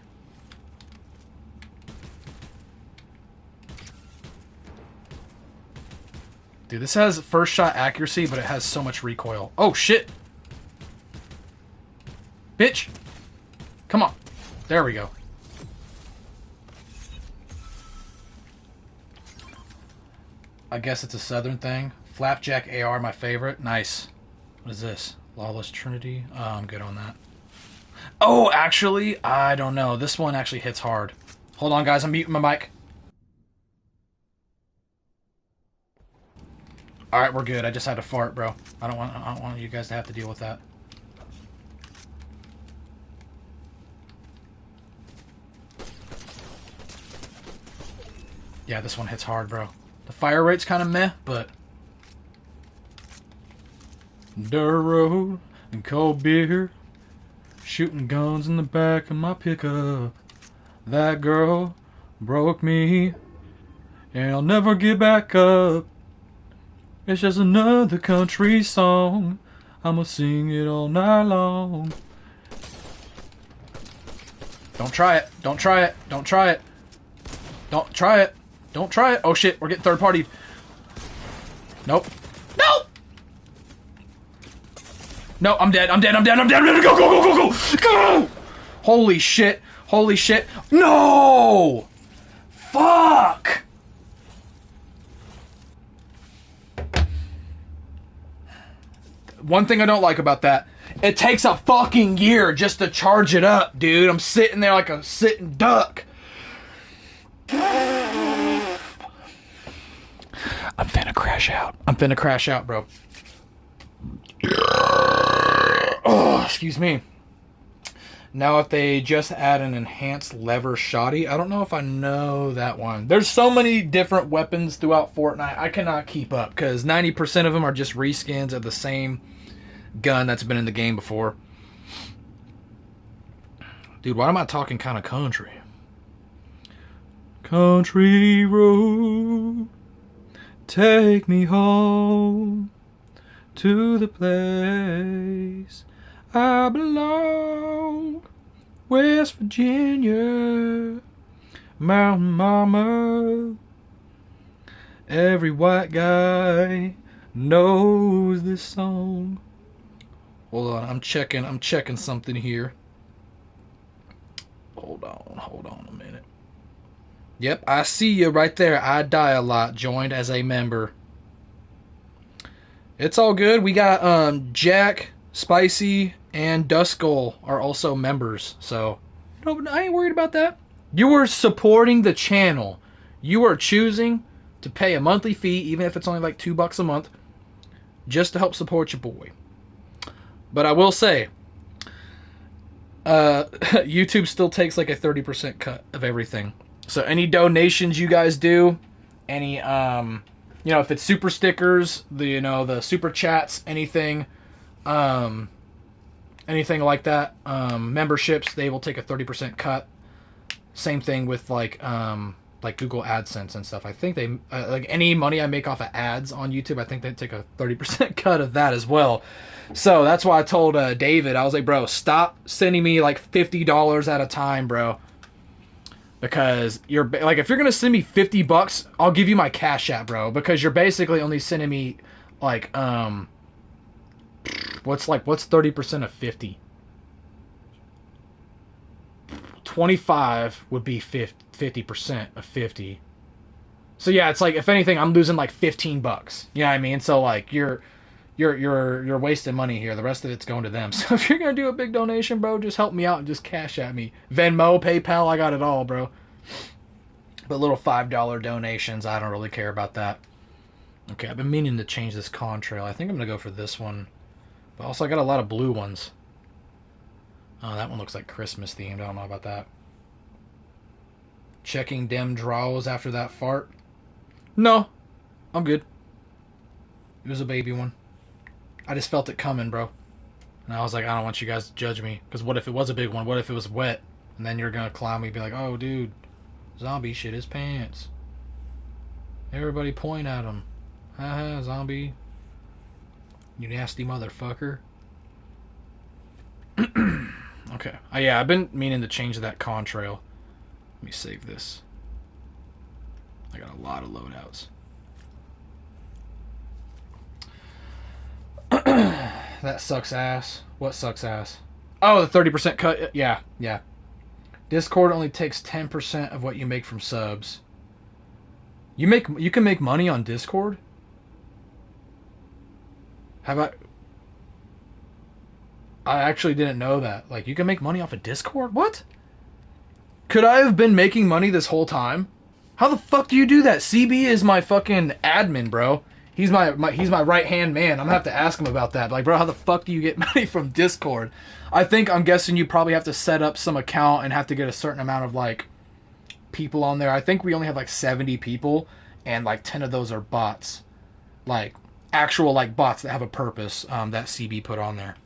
[SPEAKER 2] Dude, this has first shot accuracy, but it has so much recoil. Oh, shit! Bitch! Come on. There we go. I guess it's a southern thing. Flapjack AR, my favorite. Nice. What is this? Lawless Trinity? Oh, I'm good on that. Oh, actually, I don't know. This one actually hits hard. Hold on, guys. I'm muting my mic. Alright, we're good. I just had to fart, bro. I don't want you guys to have to deal with that. Yeah, this one hits hard, bro. The fire rate's kind of meh, but... Dirt road and cold beer, shooting guns in the back of my pickup. That girl broke me, and I'll never get back up. It's just another country song. I'ma sing it all night long. Don't try it. Don't try it. Don't try it. Don't try it. Don't try it. Oh shit, we're getting third party. Nope. Nope. No, I'm dead. I'm dead. I'm dead. I'm dead. Go, go, go, go, go. Go! Holy shit. Holy shit. No! Fuck! One thing I don't like about that, it takes a fucking year just to charge it up, dude. I'm sitting there like a sitting duck. I'm finna crash out. I'm finna crash out, bro. Oh, excuse me. Now, if they just add an enhanced lever shoddy, I don't know if I know that one. There's so many different weapons throughout Fortnite, I cannot keep up because 90% of them are just reskins of the same gun that's been in the game before. Dude, why am I talking kind of country? Country road, take me home to the place I belong. West Virginia, Mountain Mama. Every white guy knows this song. Hold on, I'm checking something here. Hold on a minute. Yep, I see you right there. I die a lot. Joined as a member. It's all good. We got Jack, Spicy, and Duskull are also members. So, no, I ain't worried about that. You are supporting the channel. You are choosing to pay a monthly fee, even if it's only like $2 a month, just to help support your boy. But I will say, YouTube still takes like a 30% cut of everything. So any donations you guys do, any if it's super stickers, the super chats, anything like that, memberships, they will take a 30% cut. Same thing with like Google AdSense and stuff. I think they like any money I make off of ads on YouTube, I think they take a 30% cut of that as well. So that's why I told David, I was like, bro, stop sending me like $50 at a time, bro. Because you're like, if you're gonna send me $50, I'll give you my Cash App, bro. Because you're basically only sending me like what's 30% of 50? 25 would be 50% of 50. So yeah, it's like if anything, I'm losing like $15. You know what I mean? So like you're wasting money here. The rest of it's going to them. So if you're gonna do a big donation, bro, just help me out and just cash at me. Venmo, PayPal, I got it all, bro. But little $5 donations, I don't really care about that. Okay, I've been meaning to change this contrail. I think I'm gonna go for this one. But also I got a lot of blue ones. Oh, that one looks like Christmas themed. I don't know about that. Checking dem draws after that fart. No, I'm good. It was a baby one. I just felt it coming, bro. And I was like, I don't want you guys to judge me. Because what if it was a big one? What if it was wet? And then you're going to clown me and be like, oh, dude, zombie shit his pants. Everybody point at him. Haha, zombie. You nasty motherfucker. Okay. Yeah, I've been meaning to change that contrail. Let me save this. I got a lot of loadouts. That sucks ass. What sucks ass? Oh, the 30% cut. Yeah. Discord only takes 10% of what you make from subs. You can make money on Discord? I actually didn't know that. Like, you can make money off of Discord? What? Could I have been making money this whole time? How the fuck do you do that? CB is my fucking admin, bro. He's my right-hand man. I'm gonna have to ask him about that. Like, bro, how the fuck do you get money from Discord? I'm guessing you probably have to set up some account and have to get a certain amount of, like, people on there. I think we only have, like, 70 people, and, like, 10 of those are bots. Like, actual, like, bots that have a purpose, that CB put on there.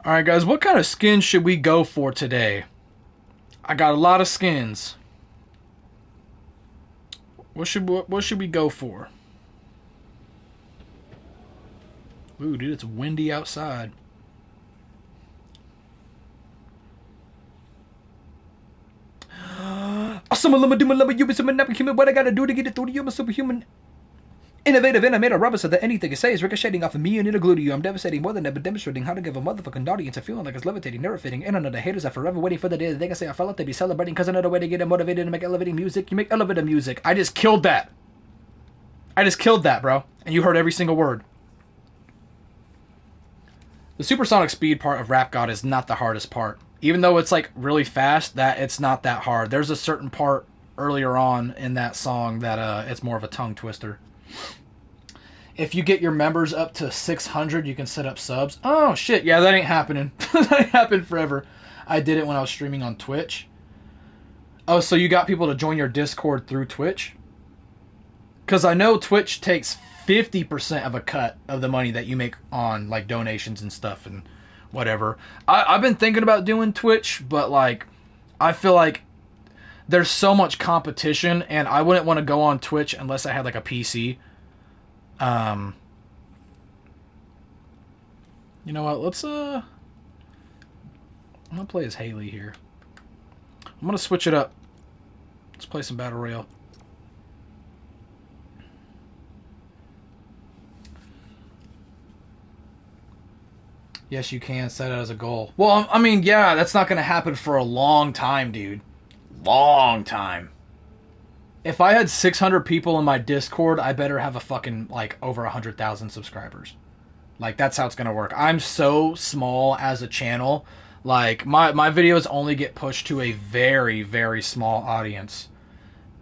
[SPEAKER 2] Alright, guys, what kind of skins should we go for today? I got a lot of skins. What should we go for? Ooh, dude, it's windy outside. Awesome, what I gotta do to get it through to you? I'm a superhuman. Innovative, and I made a rubber so that anything I say is ricocheting off of me and it'll glue to you. I'm devastating more than ever, demonstrating how to give a motherfucking audience a feeling like it's levitating, never fitting. And another haters are forever waiting for the day that they can say I fell out, they be celebrating, cause another way to get them motivated to make elevating music. You make elevator music. I just killed that. Bro. And you heard every single word. The supersonic speed part of Rap God is not the hardest part. Even though it's like really fast, that it's not that hard. There's a certain part earlier on in that song that it's more of a tongue twister. if you get your members up to 600, you can set up subs. Oh shit, yeah, that ain't happening. That ain't happened forever. I did it when I was streaming on Twitch. Oh, so you got people to join your Discord through Twitch? Because I know Twitch takes 50% of a cut of the money that you make on like donations and stuff and whatever. I've been thinking about doing Twitch, but like I feel like there's so much competition, and I wouldn't want to go on Twitch unless I had like a PC. You know what? I'm gonna play as Haley here. I'm gonna switch it up. Let's play some Battle Royale. Yes, you can set it as a goal. Well, I mean, yeah, that's not gonna happen for a long time, dude. Long time. If I had 600 people in my Discord, I better have a fucking, like, over 100,000 subscribers. Like, that's how it's gonna work. I'm so small as a channel. Like, my videos only get pushed to a very, very small audience.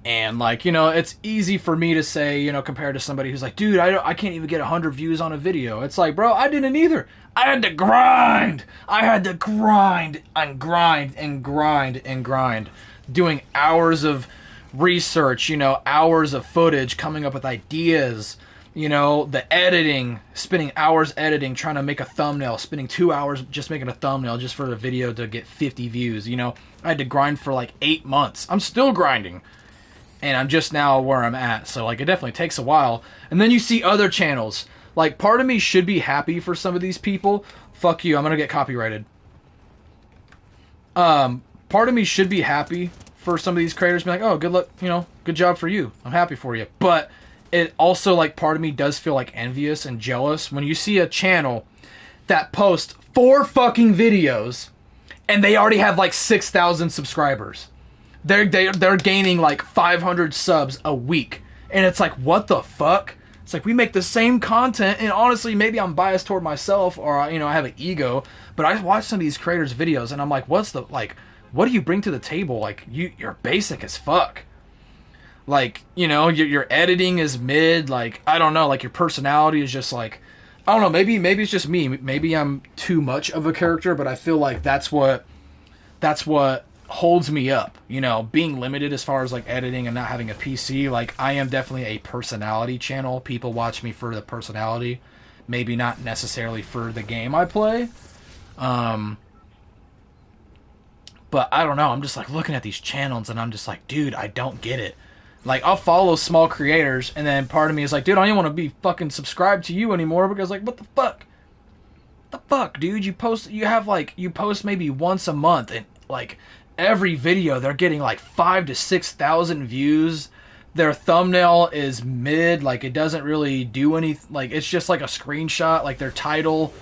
[SPEAKER 2] And, like, you know, it's easy for me to say, you know, compared to somebody who's like, dude, I can't even get 100 views on a video. It's like, bro, I didn't either. I had to grind. I had to grind and grind and grind and grind. Doing hours of research, you know, hours of footage, coming up with ideas, you know, the editing, spending hours editing, trying to make a thumbnail, spending 2 hours just making a thumbnail just for the video to get 50 views, you know. I had to grind for like 8 months. I'm still grinding. And I'm just now where I'm at. So, like, it definitely takes a while. And then you see other channels. Like, part of me should be happy for some of these people. Fuck you, I'm gonna get copyrighted. Part of me should be happy for some of these creators. Be like, oh, good luck, you know, good job for you. I'm happy for you. But it also, like, part of me does feel, like, envious and jealous when you see a channel that posts 4 fucking videos and they already have, like, 6,000 subscribers. They're gaining like 500 subs a week, and it's like, what the fuck? It's like, we make the same content, and honestly, maybe I'm biased toward myself, or you know, I have an ego, but I watch some of these creators' videos, and I'm like, what do you bring to the table? Like, you're basic as fuck. Like, you know, your editing is mid. Like, I don't know. Like, your personality is just like, I don't know. Maybe it's just me. Maybe I'm too much of a character, but I feel like that's what holds me up, you know, being limited as far as like editing and not having a PC. Like, I am definitely a personality channel. People watch me for the personality, maybe not necessarily for the game I play. But I don't know, I'm just like looking at these channels and I'm just like, dude, I don't get it. Like, I'll follow small creators, and then part of me is like, dude, I don't even want to be fucking subscribed to you anymore, because like, what the fuck? What the fuck, dude? You post maybe once a month, and like every video they're getting like 5,000 to 6,000 views. Their thumbnail is mid, like it doesn't really do anything, like it's just like a screenshot, like their title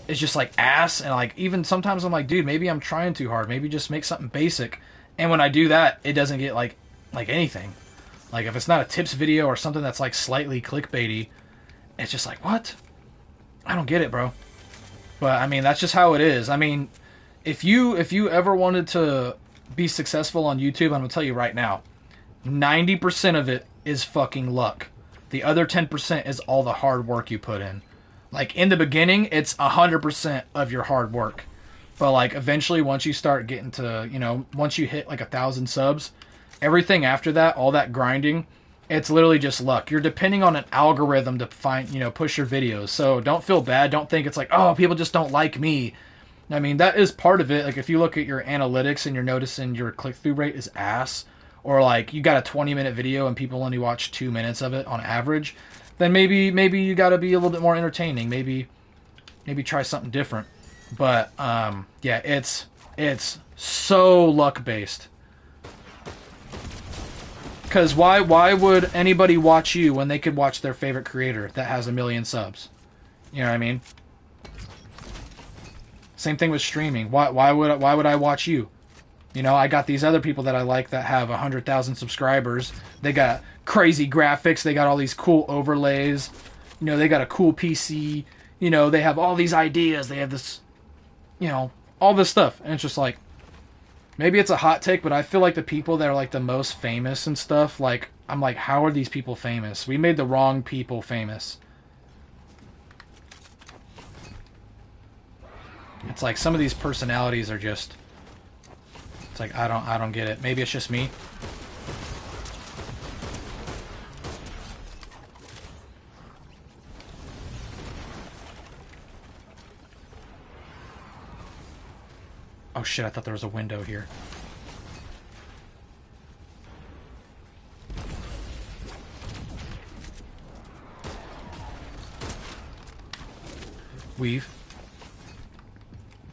[SPEAKER 2] is just like ass. And like, even sometimes I'm like, dude, maybe I'm trying too hard, maybe just make something basic. And when I do that, it doesn't get like anything. Like, if it's not a tips video or something that's like slightly clickbaity, it's just like, what? I don't get it, bro. But I mean, that's just how it is. I mean, if you ever wanted to be successful on YouTube, I'm gonna tell you right now, 90% of it is fucking luck. The other 10% is all the hard work you put in. Like, in the beginning, it's 100% of your hard work. But like, eventually, once you start getting to, you know, once you hit like 1,000 subs, everything after that, all that grinding, it's literally just luck. You're depending on an algorithm to find, you know, push your videos. So don't feel bad. Don't think it's like, oh, people just don't like me. I mean, that is part of it. Like, if you look at your analytics and you're noticing your click-through rate is ass, or like you got a 20-minute video and people only watch 2 minutes of it on average, then maybe you got to be a little bit more entertaining. Maybe try something different. But yeah, it's so luck-based. Because why would anybody watch you when they could watch their favorite creator that has 1 million subs? You know what I mean? Same thing with streaming. Why would I watch you? You know, I got these other people that I like that have 100,000 subscribers. They got crazy graphics. They got all these cool overlays. You know, they got a cool PC. You know, they have all these ideas. They have this, you know, all this stuff. And it's just like, Maybe it's a hot take, but I feel like the people that are like the most famous and stuff, like I'm like, how are these people famous? We made the wrong people famous. It's like some of these personalities are just. It's like I don't get it. Maybe it's just me. Oh shit! I thought there was a window here. Weave.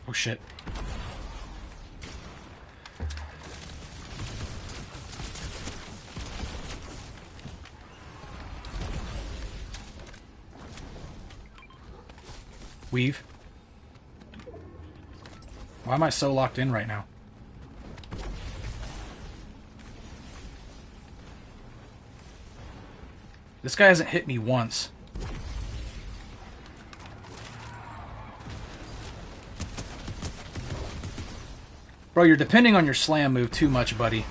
[SPEAKER 2] Oh shit. Weave. Why am I so locked in right now? This guy hasn't hit me once. Bro, you're depending on your slam move too much, buddy.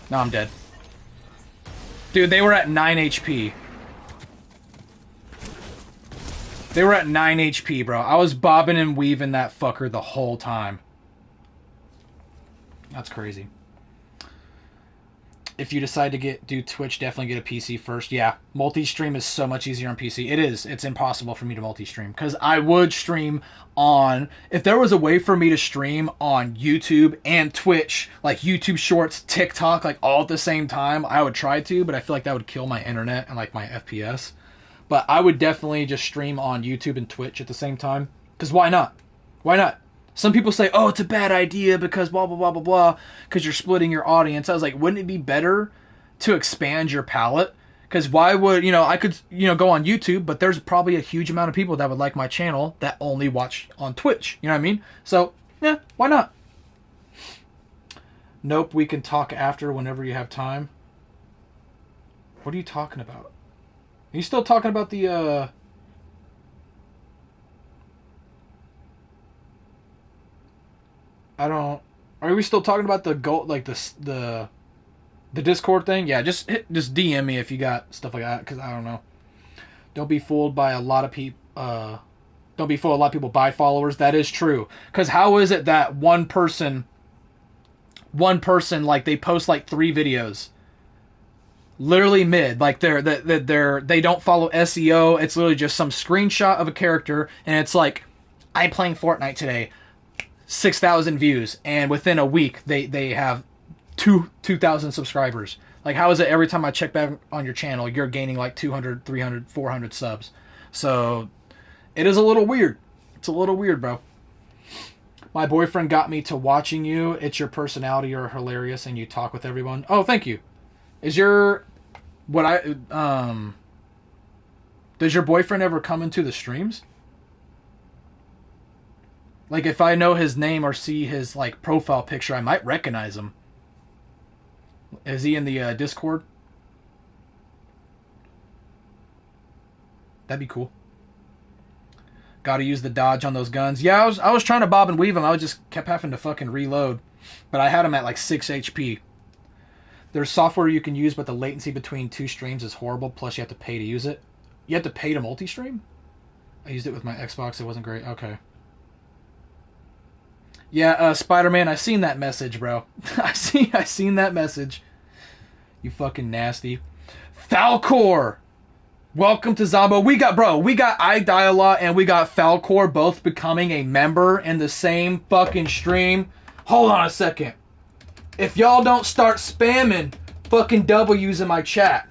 [SPEAKER 2] No, I'm dead. Dude, they were at 9 HP. They were at 9 HP, bro. I was bobbing and weaving that fucker the whole time. That's crazy. If you decide to do Twitch, definitely get a PC first. Yeah, multi-stream is so much easier on PC. It is. It's impossible for me to multi-stream. Because I would stream on... If there was a way for me to stream on YouTube and Twitch, like YouTube Shorts, TikTok, like all at the same time, I would try to, but I feel like that would kill my internet and like my FPS. But I would definitely just stream on YouTube and Twitch at the same time. Because why not? Why not? Some people say, oh, it's a bad idea because blah, blah, blah, blah, blah, because you're splitting your audience. I was like, wouldn't it be better to expand your palette? Because why would, I could, go on YouTube, but there's probably a huge amount of people that would like my channel that only watch on Twitch. You know what I mean? So, yeah, why not? Nope, we can talk after whenever you have time. What are you talking about? Are you still talking about the, I don't. Are we still talking about the goal, like the Discord thing? Yeah, just DM me if you got stuff like that, because I don't know. Don't be fooled by a lot of people. Don't be fooled. A lot of people buy followers. That is true. Because how is it that one person, like they post like 3 videos, literally mid, like they don't follow SEO. It's literally just some screenshot of a character, and it's like, I'm playing Fortnite today. 6,000 views, and within a week they have 2,000 subscribers. Like, how is it every time I check back on your channel you're gaining like 200, 300, 400 subs? So it is a little weird. It's a little weird, bro. My boyfriend got me to watching you. It's your personality. You're hilarious and you talk with everyone. Oh, thank you. Is your does your boyfriend ever come into the streams? Like, if I know his name or see his, like, profile picture, I might recognize him. Is he in the Discord? That'd be cool. Gotta use the dodge on those guns. Yeah, I was trying to bob and weave him. I just kept having to fucking reload. But I had him at, like, 6 HP. There's software you can use, but the latency between 2 streams is horrible. Plus, you have to pay to use it. You have to pay to multi-stream? I used it with my Xbox. It wasn't great. Okay. Yeah, Spider-Man, I seen that message, bro. I seen that message. You fucking nasty. Falcor! Welcome to Zombo. We got iDiala and we got Falcor both becoming a member in the same fucking stream. Hold on a second. If y'all don't start spamming fucking W's in my chat.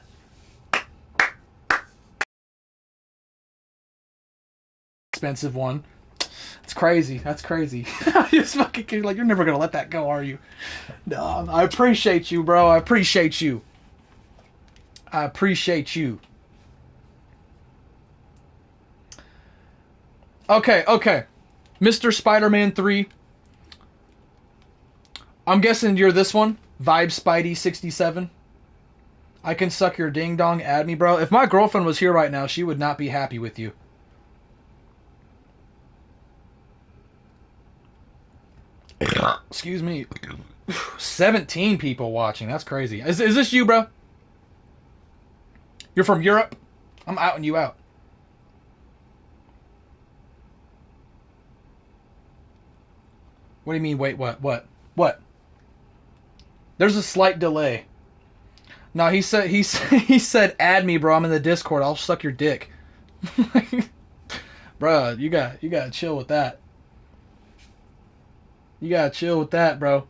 [SPEAKER 2] Expensive one. It's crazy. That's crazy. I just fucking like, you're never gonna let that go, are you? No, I appreciate you, bro. I appreciate you. I appreciate you. Okay. Mr. Spider-Man 3. I'm guessing you're this one. Vibe Spidey 67. I can suck your ding dong. Add me, bro. If my girlfriend was here right now, she would not be happy with you. Excuse me. 17 people watching. That's crazy. Is this you, bro? You're from Europe? I'm outing you out. What do you mean, wait, what? What? There's a slight delay. No, he said add me, bro. I'm in the Discord. I'll suck your dick. Bro, you gotta chill with that. You gotta chill with that, bro.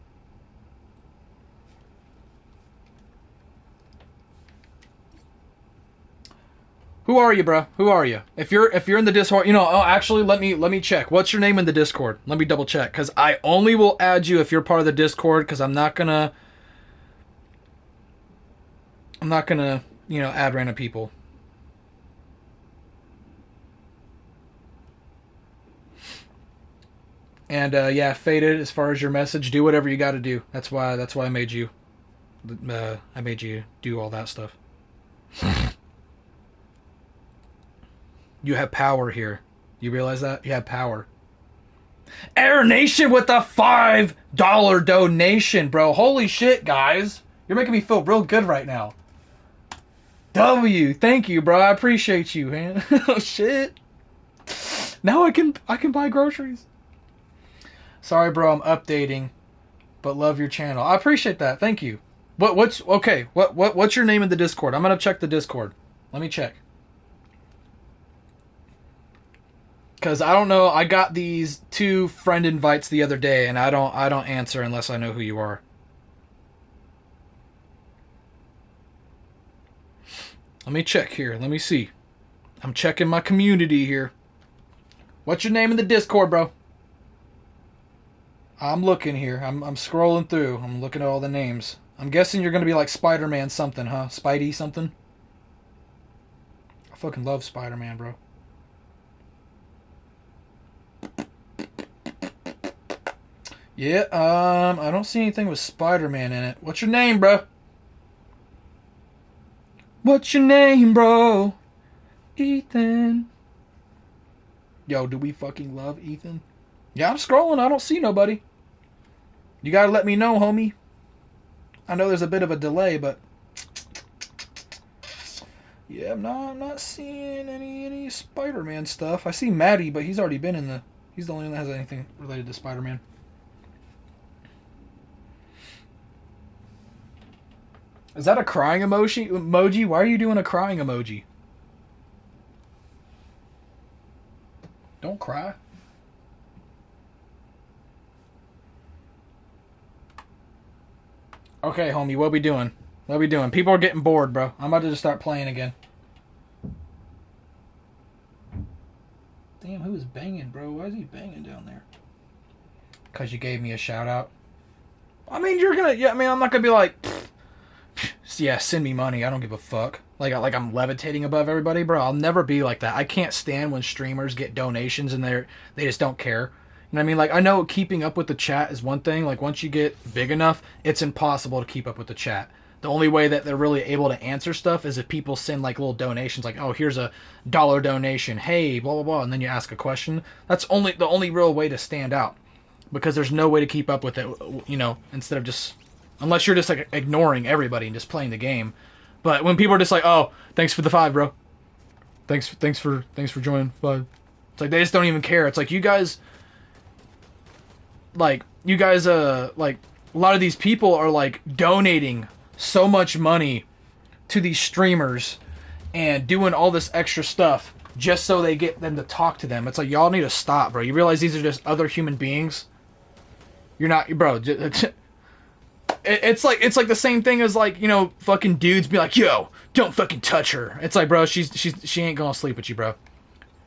[SPEAKER 2] Who are you, bro? Who are you? If you're in the Discord, actually let me check. What's your name in the Discord? Let me double check, cuz I only will add you if you're part of the Discord, cuz I'm not going to add random people. And yeah, Faded, as far as your message, do whatever you got to do. That's why I made you do all that stuff. You have power here. You realize that? You have power. Air Nation with a $5 donation, bro. Holy shit, guys. You're making me feel real good right now. W, thank you, bro. I appreciate you, man. Oh shit. Now I can buy groceries. Sorry, bro, I'm updating, but love your channel. I appreciate that. Thank you. What's your name in the Discord? I'm gonna check the Discord. Let me check. Cause I don't know. I got these 2 friend invites the other day, and I don't answer unless I know who you are. Let me check here. Let me see. I'm checking my community here. What's your name in the Discord, bro? I'm looking here. I'm scrolling through. I'm looking at all the names. I'm guessing you're gonna be like Spider-Man something, huh? Spidey something? I fucking love Spider-Man, bro. Yeah, I don't see anything with Spider-Man in it. What's your name, bro? What's your name, bro? Ethan. Yo, do we fucking love Ethan? Yeah, I'm scrolling. I don't see nobody. You gotta let me know, homie. I know there's a bit of a delay, but yeah, I'm not seeing any Spider-Man stuff. I see Maddie, but he's already been in the. He's the only one that has anything related to Spider-Man. Is that a crying emoji? Why are you doing a crying emoji? Don't cry. Okay, homie, what we doing? What we doing? People are getting bored, bro. I'm about to just start playing again. Damn, who is banging, bro? Why is he banging down there? Because you gave me a shout out. I mean, you're gonna. Yeah, I mean, I'm not gonna be like. Yeah, send me money. I don't give a fuck. Like I'm levitating above everybody, bro. I'll never be like that. I can't stand when streamers get donations and they just don't care. You know what I mean? Like, I know keeping up with the chat is one thing. Like, once you get big enough, it's impossible to keep up with the chat. The only way that they're really able to answer stuff is if people send like little donations, like, oh, here's a $1 donation, hey, blah blah blah, and then you ask a question. That's the only real way to stand out, because there's no way to keep up with it. Instead of just, unless you're just like ignoring everybody and just playing the game. But when people are just like, oh, thanks for the $5, bro. Thanks for joining $5. It's like they just don't even care. It's like you guys, like a lot of these people are like donating so much money to these streamers and doing all this extra stuff just so they get them to talk to them. It's like, y'all need to stop, bro. You realize these are just other human beings? You're not, bro. It's like the same thing as like, fucking dudes be like, yo, don't fucking touch her. It's like, bro, she ain't gonna sleep with you, bro.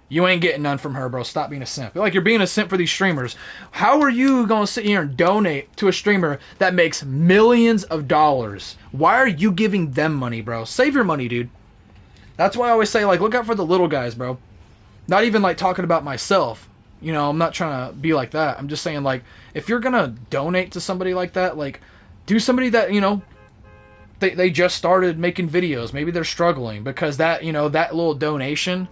[SPEAKER 2] You ain't getting none from her, bro. Stop being a simp. Like, you're being a simp for these streamers. How are you gonna sit here and donate to a streamer that makes millions of dollars? Why are you giving them money, bro? Save your money, dude. That's why I always say, like, look out for the little guys, bro. Not even like talking about myself. I'm not trying to be like that. I'm just saying, like, if you're gonna donate to somebody like that, like, do somebody that, they just started making videos. Maybe they're struggling, because that, that little donation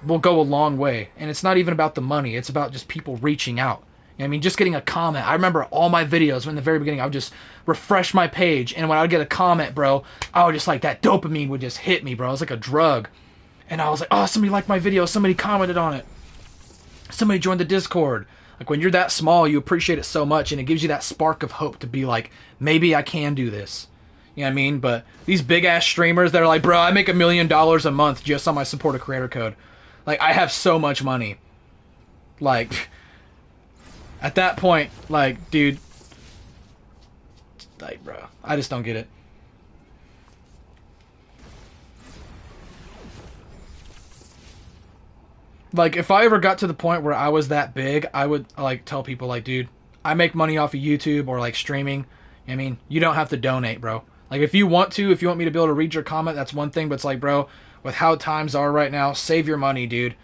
[SPEAKER 2] will go a long way. And it's not even about the money. It's about just people reaching out. I mean, just getting a comment. I remember all my videos in the very beginning, I would just refresh my page, and when I would get a comment, bro, I would just like, that dopamine would just hit me, bro. It was like a drug. And I was like, oh, somebody liked my video, somebody commented on it, somebody joined the Discord. Like, when you're that small, you appreciate it so much, and it gives you that spark of hope to be like, maybe I can do this. You know what I mean? But these big-ass streamers that are like, bro, I make $1 million a month just on my supporter creator code. Like, I have so much money. Like, at that point, like, dude, like, bro, I just don't get it. Like, if I ever got to the point where I was that big, I would, like, tell people, like, dude, I make money off of YouTube or, like, streaming. I mean, you don't have to donate, bro. Like, if you want me to be able to read your comment, that's one thing, but it's like, bro, with how times are right now, save your money, dude.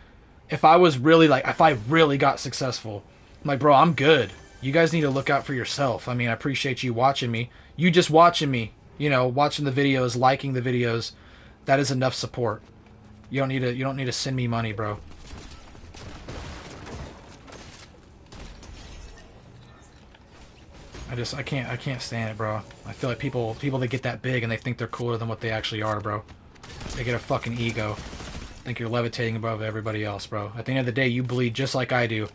[SPEAKER 2] If I really got successful, I'm like, bro, I'm good. You guys need to look out for yourself. I mean, I appreciate you watching me. You just watching me, watching the videos, liking the videos, that is enough support. You don't need to send me money, bro. I can't stand it, bro. I feel like people that get that big and they think they're cooler than what they actually are, bro. They get a fucking ego. Think you're levitating above everybody else, bro. At the end of the day, you bleed just like I do.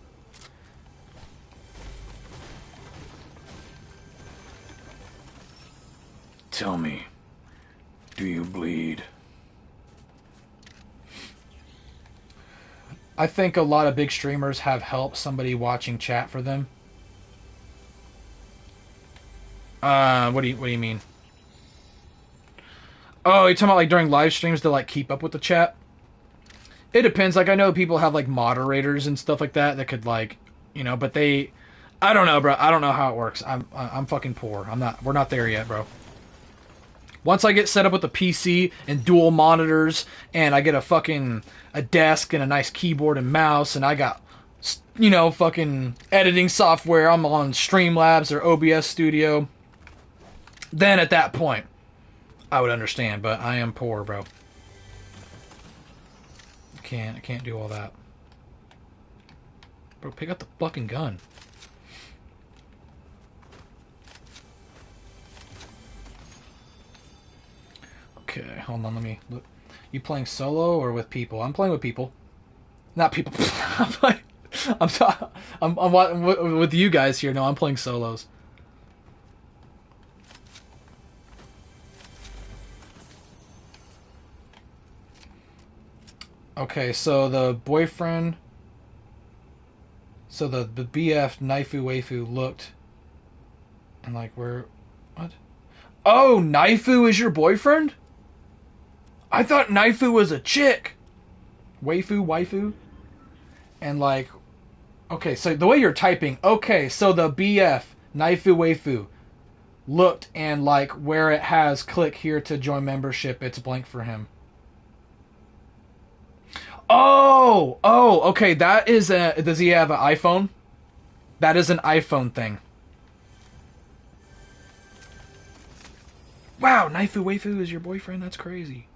[SPEAKER 2] Tell me, do you bleed? I think a lot of big streamers have helped somebody watching chat for them. What do you mean? Oh, you're talking about like during live streams to like keep up with the chat? It depends. Like, I know people have like moderators and stuff like that could like, but I don't know, bro. I don't know how it works. I'm fucking poor. We're not there yet, bro. Once I get set up with a PC and dual monitors, and I get a desk and a nice keyboard and mouse, and I got, fucking editing software, I'm on Streamlabs or OBS Studio, then at that point, I would understand, but I am poor, bro. I can't do all that. Bro, pick up the fucking gun. Okay, hold on, let me look. You playing solo or with people? I'm playing with people. Not people. I'm with you guys here. No, I'm playing solos. Okay, so the boyfriend... So the BF Naifu Waifu looked... And like, where... What? Oh, Naifu is your boyfriend? I thought Naifu was a chick. Waifu? And like... Okay, so the way you're typing... Okay, so the BF Naifu Waifu looked, and like where it has click here to join membership, it's blank for him. Oh, okay, that is does he have an iPhone? That is an iPhone thing. Wow, Naifu Waifu is your boyfriend? That's crazy.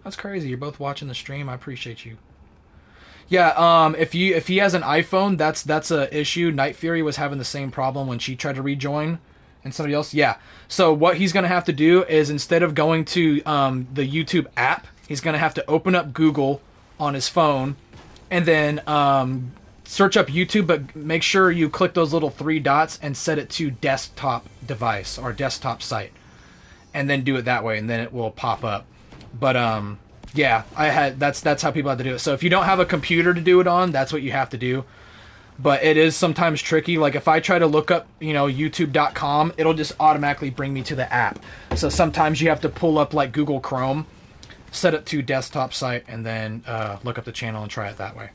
[SPEAKER 2] That's crazy. You're both watching the stream. I appreciate you. Yeah, if he has an iPhone, that's a issue. Night Fury was having the same problem when she tried to rejoin, and somebody else. Yeah. So what he's gonna have to do is, instead of going to the YouTube app, he's gonna have to open up Google on his phone, and then search up YouTube, but make sure you click those little 3 dots and set it to desktop device or desktop site, and then do it that way, and then it will pop up. But yeah, that's how people have to do it. So if you don't have a computer to do it on, that's what you have to do. But it is sometimes tricky. Like if I try to look up, youtube.com, it'll just automatically bring me to the app. So sometimes you have to pull up like Google Chrome, set it to desktop site, and then look up the channel and try it that way.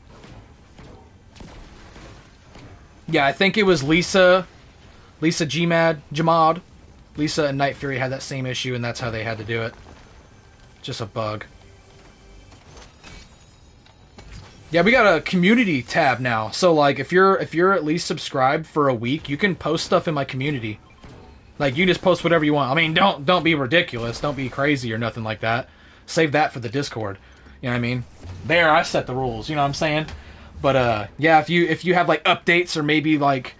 [SPEAKER 2] Yeah, I think it was Lisa Jamad. Lisa and Night Fury had that same issue, and that's how they had to do it. Just a bug. Yeah, we got a community tab now. So like if you're at least subscribed for a week, you can post stuff in my community. Like, you just post whatever you want. I mean, don't be ridiculous. Don't be crazy or nothing like that. Save that for the Discord. You know what I mean? There, I set the rules. You know what I'm saying? But yeah, if you have like updates or maybe like,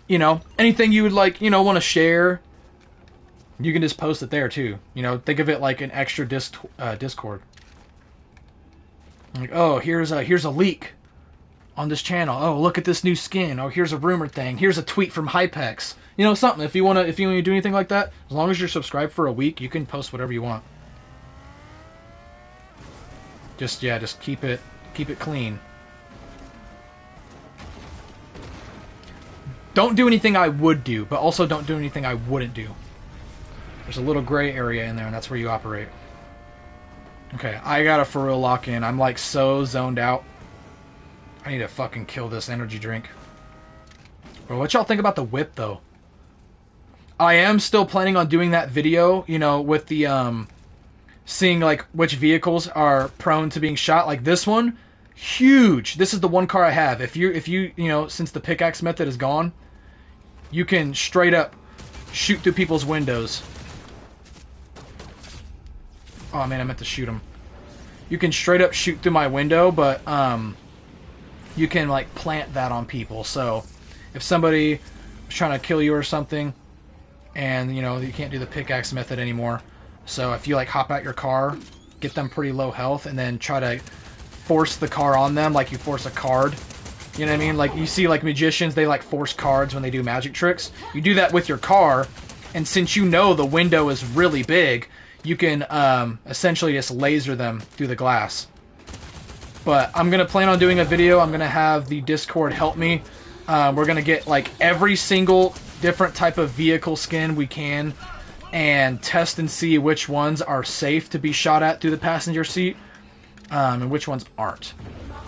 [SPEAKER 2] you know, anything you would like, you know, want to share, you can just post it there too. You know, think of it like an extra Discord. Like, oh, here's a leak on this channel. Oh, look at this new skin. Oh, here's a rumor thing. Here's a tweet from Hypex. You know, something. If you wanna do anything like that, as long as you're subscribed for a week, you can post whatever you want. Just keep it clean. Don't do anything I would do, but also don't do anything I wouldn't do. There's a little gray area in there, and that's where you operate. Okay, I gotta for real lock in. I'm like so zoned out. I need to fucking kill this energy drink. Bro, what y'all think about the whip, though? I am still planning on doing that video, you know, with the, seeing, like, which vehicles are prone to being shot. Like, this one, huge. This is the one car I have. If you, you know, since the pickaxe method is gone, you can straight up shoot through people's windows. Oh, man, I meant to shoot him. You can straight up shoot through my window, but, you can, like, plant that on people. So, if somebody is trying to kill you or something, and, you know, you can't do the pickaxe method anymore. So, if you, like, hop out your car, get them pretty low health, and then try to force the car on them like you force a card. You know what I mean? Like, you see, like, magicians, they, like, force cards when they do magic tricks. You do that with your car, and since you know the window is really big, you can, essentially just laser them through the glass. But I'm going to plan on doing a video. I'm going to have the Discord help me. We're going to get, like, every single different type of vehicle skin we can and test and see which ones are safe to be shot at through the passenger seat and which ones aren't.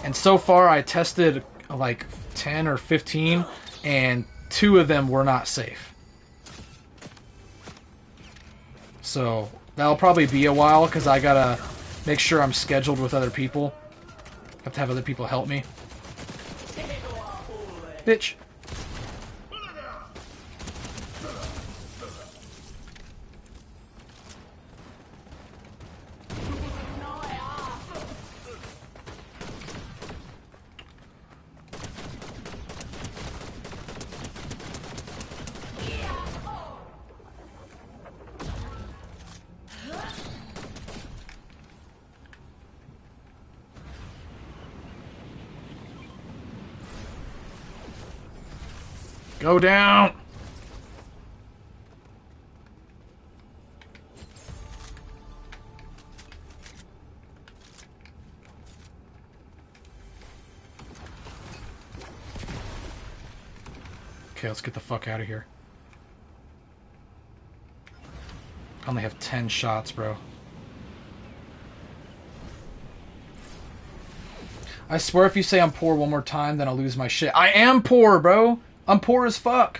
[SPEAKER 2] And so far, I tested, like, 10 or 15, and 2 of them were not safe. So that'll probably be a while because I got to make sure I'm scheduled with other people. Have to have other people help me. Bitch. Go down! Okay, let's get the fuck out of here. I only have 10 shots, bro. I swear if you say I'm poor one more time, then I'll lose my shit. I am poor, bro! I'm poor as fuck.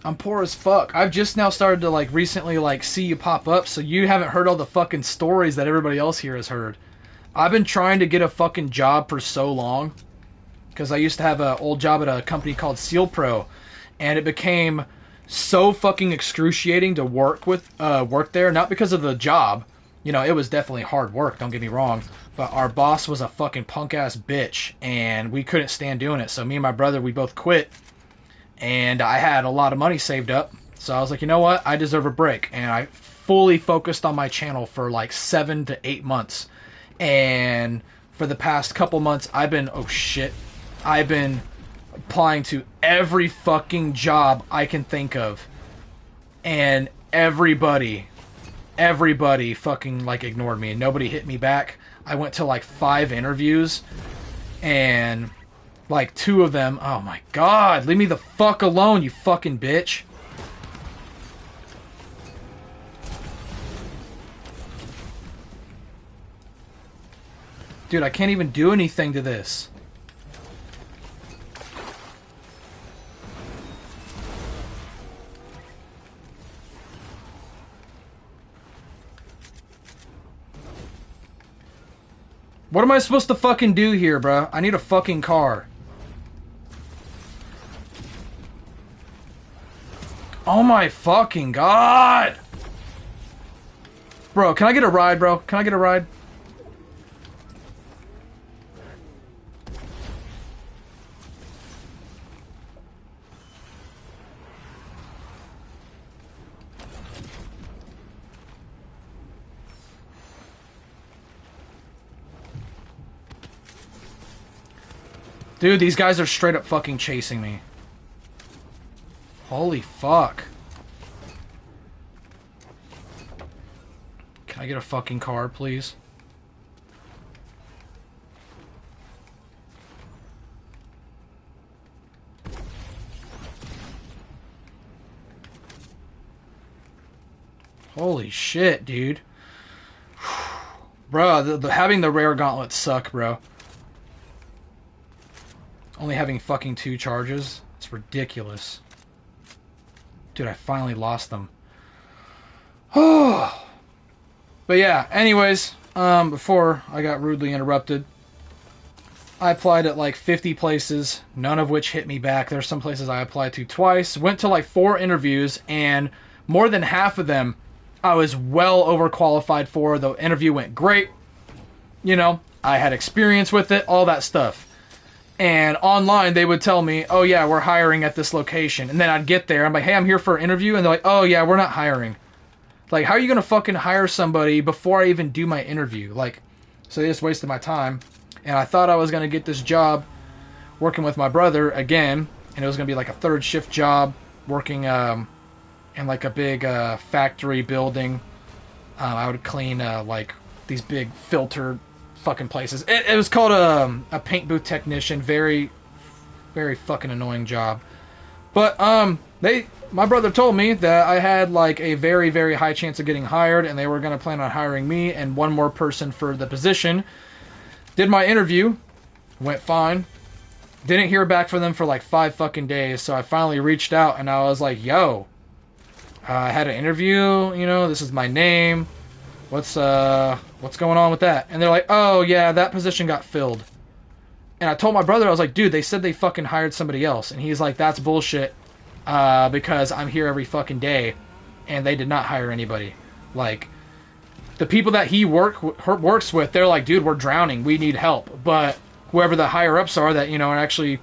[SPEAKER 2] I'm poor as fuck. I've just now started to, like, recently, like, see you pop up, so you haven't heard all the fucking stories that everybody else here has heard. I've been trying to get a fucking job for so long, because I used to have an old job at a company called Seal Pro, and it became so fucking excruciating to work there, not because of the job. You know, it was definitely hard work, don't get me wrong, but our boss was a fucking punk-ass bitch, and we couldn't stand doing it, so me and my brother, we both quit, and I had a lot of money saved up, so I was like, you know what, I deserve a break, and I fully focused on my channel for like 7 to 8 months, and for the past couple months, I've been applying to every fucking job I can think of, and everybody fucking, like, ignored me, and nobody hit me back. I went to, like, 5 interviews, and, like, 2 of them, oh my god, leave me the fuck alone, you fucking bitch. Dude, I can't even do anything to this. What am I supposed to fucking do here, bruh? I need a fucking car. Oh my fucking god! Bro, can I get a ride, bro? Can I get a ride? Dude, these guys are straight up fucking chasing me. Holy fuck. Can I get a fucking car, please? Holy shit, dude. Bro, having the rare gauntlets suck, bro. Only having fucking 2 charges? It's ridiculous. Dude, I finally lost them. Oh. But yeah, anyways, before I got rudely interrupted, I applied at like 50 places, none of which hit me back. There's some places I applied to twice, went to like 4 interviews, and more than half of them I was well overqualified for. The interview went great. You know, I had experience with it, all that stuff. And online, they would tell me, oh yeah, we're hiring at this location. And then I'd get there, I'm like, hey, I'm here for an interview. And they're like, oh yeah, we're not hiring. Like, how are you going to fucking hire somebody before I even do my interview? Like, so they just wasted my time. And I thought I was going to get this job working with my brother again. And it was going to be like a 3rd shift job working in like a big factory building. I would clean like these big filtered fucking places. It was called a paint booth technician. Very, very fucking annoying job. But my brother told me that I had like a very, very high chance of getting hired, and they were going to plan on hiring me and one more person for the position. Did my interview, went fine. Didn't hear back from them for like 5 fucking days, so I finally reached out and I was like, yo, I had an interview, you know, this is my name. What's going on with that? And they're like, oh yeah, that position got filled. And I told my brother, I was like, dude, they said they fucking hired somebody else. And he's like, that's bullshit, because I'm here every fucking day, and they did not hire anybody. Like, the people that he works with, they're like, dude, we're drowning, we need help. But whoever the higher ups are that, you know, are actually,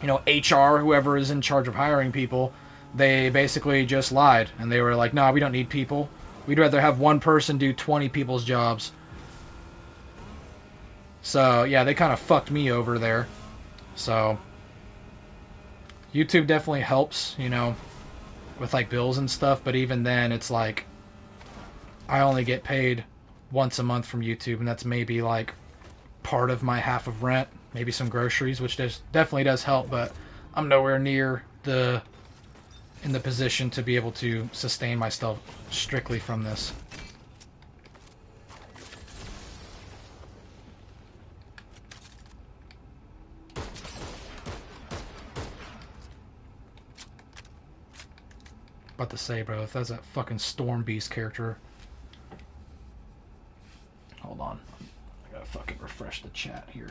[SPEAKER 2] you know, HR, whoever is in charge of hiring people, they basically just lied. And they were like, nah, we don't need people. We'd rather have one person do 20 people's jobs. So, yeah, they kind of fucked me over there. So, YouTube definitely helps, you know, with, like, bills and stuff. But even then, it's like, I only get paid once a month from YouTube. And that's maybe, like, part of my half of rent. Maybe some groceries, which definitely does help. But I'm nowhere near in the position to be able to sustain myself strictly from this. About to say, bro, if that's that fucking Storm Beast character. Hold on. I gotta fucking refresh the chat here.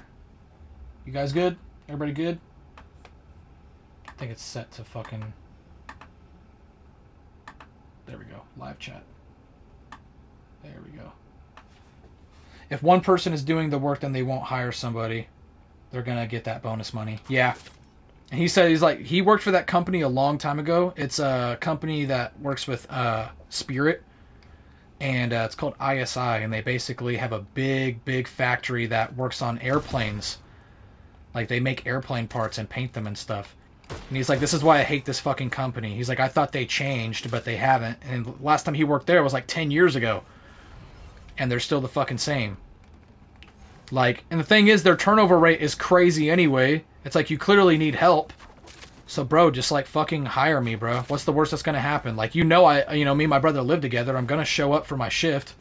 [SPEAKER 2] You guys good? Everybody good? I think it's set to fucking... There we go. Live chat. There we go. If one person is doing the work, then they won't hire somebody. They're gonna get that bonus money. Yeah. And he said he worked for that company a long time ago. It's a company that works with Spirit. And it's called ISI. And they basically have a big, big factory that works on airplanes. Like, they make airplane parts and paint them and stuff. And he's like, this is why I hate this fucking company. He's like, I thought they changed, but they haven't. And last time he worked there was like 10 years ago. And they're still the fucking same. Like, and the thing is, their turnover rate is crazy anyway. It's like, you clearly need help. So, bro, just like fucking hire me, bro. What's the worst that's gonna happen? Like, me and my brother live together. I'm gonna show up for my shift.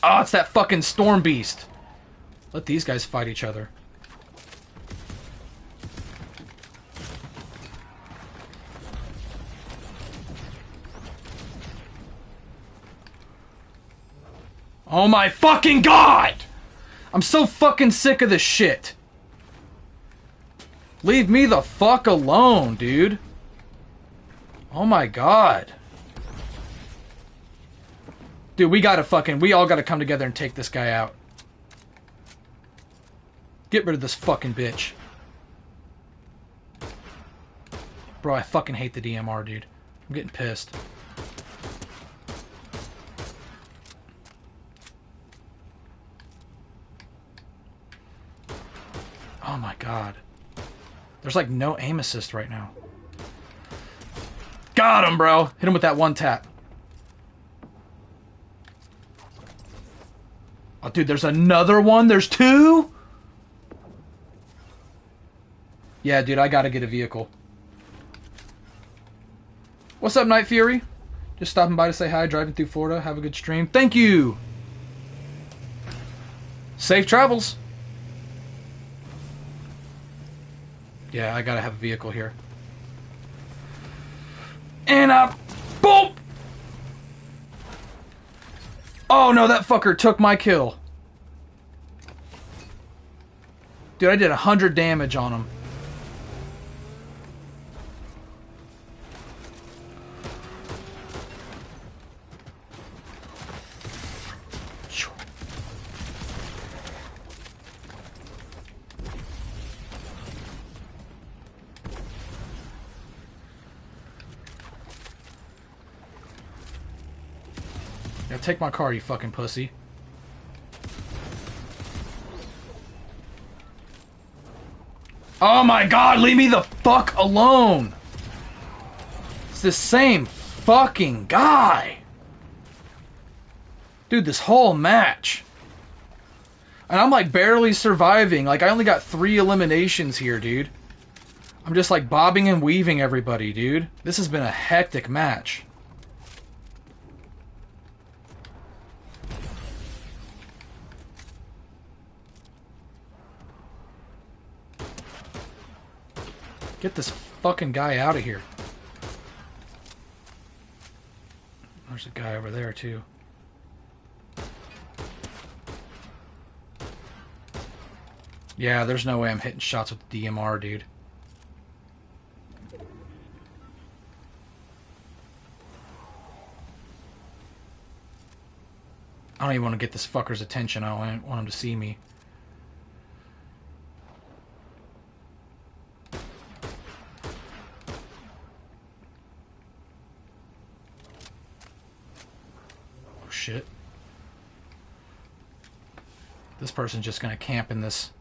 [SPEAKER 2] Oh, it's that fucking Storm Beast. Let these guys fight each other. Oh my fucking god! I'm so fucking sick of this shit. Leave me the fuck alone, dude. Oh my god. Dude, we all gotta come together and take this guy out. Get rid of this fucking bitch. Bro, I fucking hate the DMR, dude. I'm getting pissed. Oh my god. There's like no aim assist right now. Got him, bro! Hit him with that one tap. Oh, dude, there's another one? There's two? Yeah, dude, I gotta get a vehicle. What's up, Night Fury? Just stopping by to say hi, driving through Florida. Have a good stream. Thank you! Safe travels. Yeah, I gotta have a vehicle here. And boom! Oh no, that fucker took my kill. Dude, I did 100 damage on him. Yeah, take my car, you fucking pussy. Oh my god, leave me the fuck alone! It's the same fucking guy! Dude, this whole match. And I'm like barely surviving. Like, I only got 3 eliminations here, dude. I'm just like bobbing and weaving everybody, dude. This has been a hectic match. Get this fucking guy out of here. There's a guy over there, too. Yeah, there's no way I'm hitting shots with the DMR, dude. I don't even want to get this fucker's attention. I don't want him to see me. Shit. This person's just gonna camp in this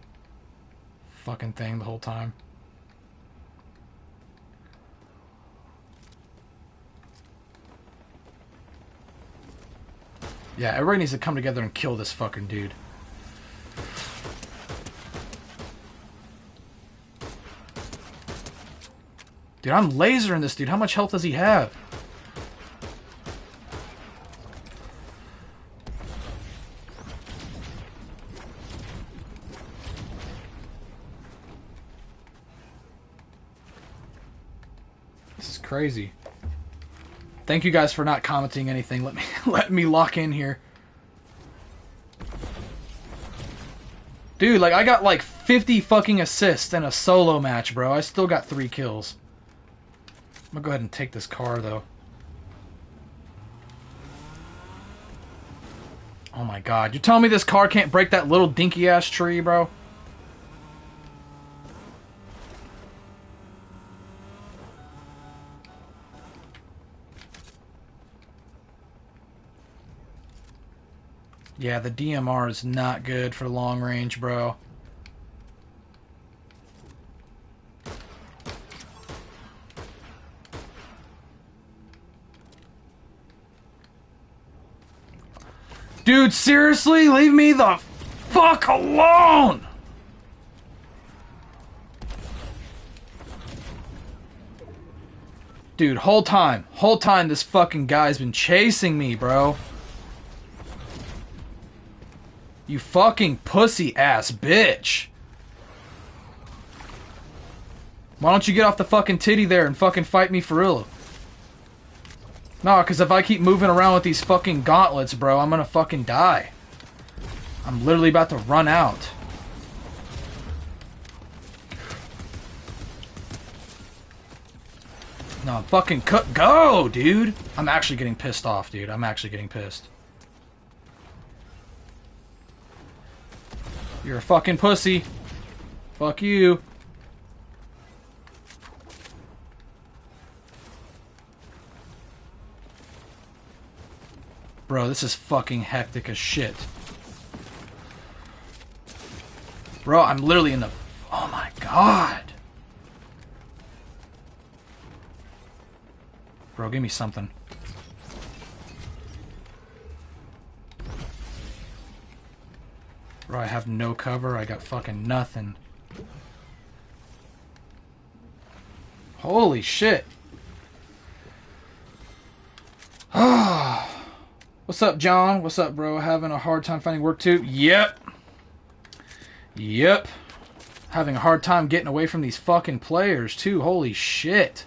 [SPEAKER 2] fucking thing the whole time. Yeah, everybody needs to come together and kill this fucking dude. Dude, I'm lasering this dude. How much health does he have? Crazy. Thank you guys for not commenting anything. Let me lock in here. Dude, like I got like 50 fucking assists in a solo match, bro. I still got 3 kills. I'm gonna go ahead and take this car though. Oh my god. You telling me this car can't break that little dinky ass tree, bro? Yeah, the DMR is not good for long range, bro. Dude, seriously? Leave me the fuck alone! Dude, whole time this fucking guy's been chasing me, bro. You fucking pussy ass bitch. Why don't you get off the fucking titty there and fucking fight me for real? No, because if I keep moving around with these fucking gauntlets, bro, I'm gonna fucking die. I'm literally about to run out. No, I'm fucking go, dude. I'm actually getting pissed off, dude. I'm actually getting pissed. You're a fucking pussy. Fuck you. Bro, this is fucking hectic as shit. Bro, I'm literally in the... Oh my god. Bro, give me something. Bro, I have no cover. I got fucking nothing. Holy shit. What's up, John? What's up, bro? Having a hard time finding work too? Yep. Yep. Having a hard time getting away from these fucking players too. Holy shit.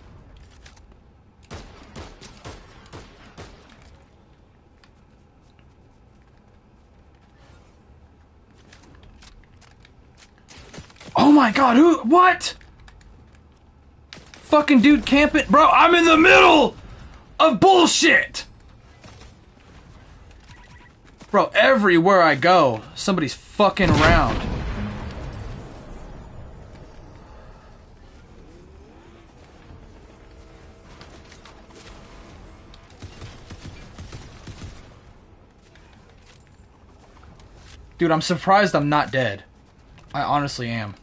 [SPEAKER 2] Oh my god, who? What? Fucking dude camping. Bro, I'm in the middle of bullshit. Bro, everywhere I go, somebody's fucking around. Dude, I'm surprised I'm not dead. I honestly am.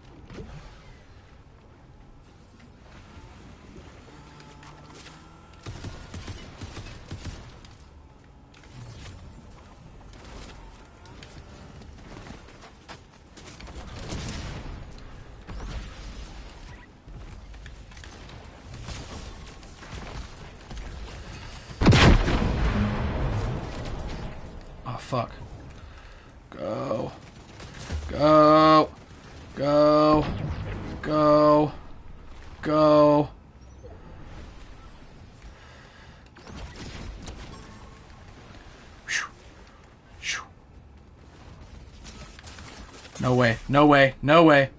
[SPEAKER 2] Oh, fuck. Go. Go. Go. Go. Go. No way. No way. No way.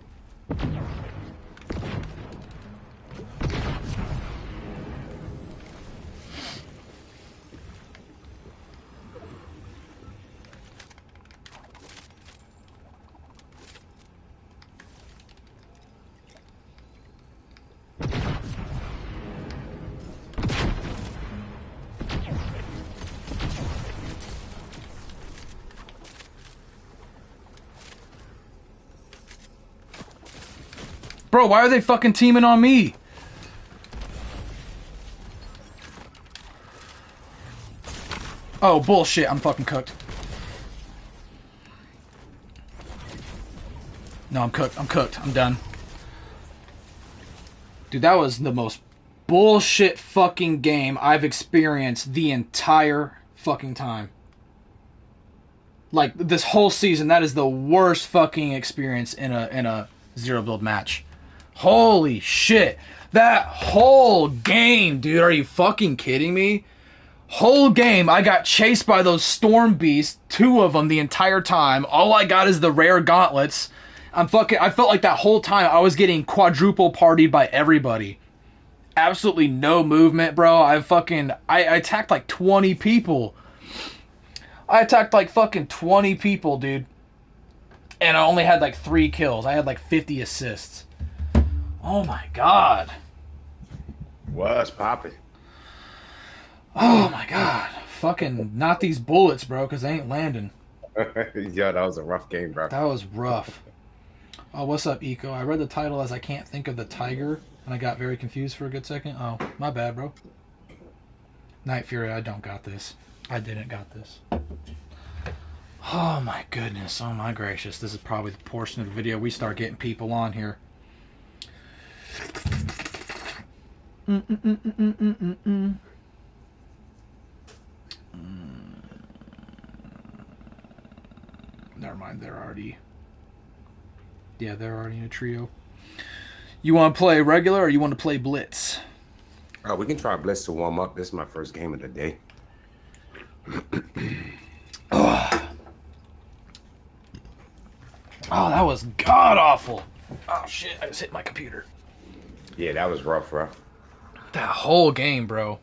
[SPEAKER 2] Bro, why are they fucking teaming on me? Oh, bullshit. I'm fucking cooked. No, I'm cooked. I'm cooked. I'm done. Dude, that was the most bullshit fucking game I've experienced the entire fucking time. Like, this whole season, that is the worst fucking experience in a zero build match. Holy shit. That whole game, dude, are you fucking kidding me? Whole game, I got chased by those storm beasts, 2 of them the entire time. All I got is the rare gauntlets. I felt like that whole time I was getting quadruple partied by everybody. Absolutely no movement, bro. I attacked like 20 people. I attacked like fucking 20 people, dude. And I only had like 3 kills. I had like 50 assists. Oh my god.
[SPEAKER 3] What's poppin'?
[SPEAKER 2] Oh my god. Fucking not these bullets, bro, because they ain't landing.
[SPEAKER 3] Yo, that was a rough game, bro.
[SPEAKER 2] That was rough. Oh, what's up, Eco? I read the title as I can't think of the tiger, and I got very confused for a good second. Oh, my bad, bro. Night Fury, I don't got this. I didn't got this. Oh my goodness. Oh my gracious. This is probably the portion of the video we start getting people on here. Never mind, they're already... Yeah, they're already in a trio. You want to play regular or you want to play Blitz?
[SPEAKER 3] We can try Blitz to warm up. This is my first game of the day.
[SPEAKER 2] Oh, that was god awful. Oh shit, I just hit my computer.
[SPEAKER 3] Yeah, that was rough, bro.
[SPEAKER 2] That whole game, bro.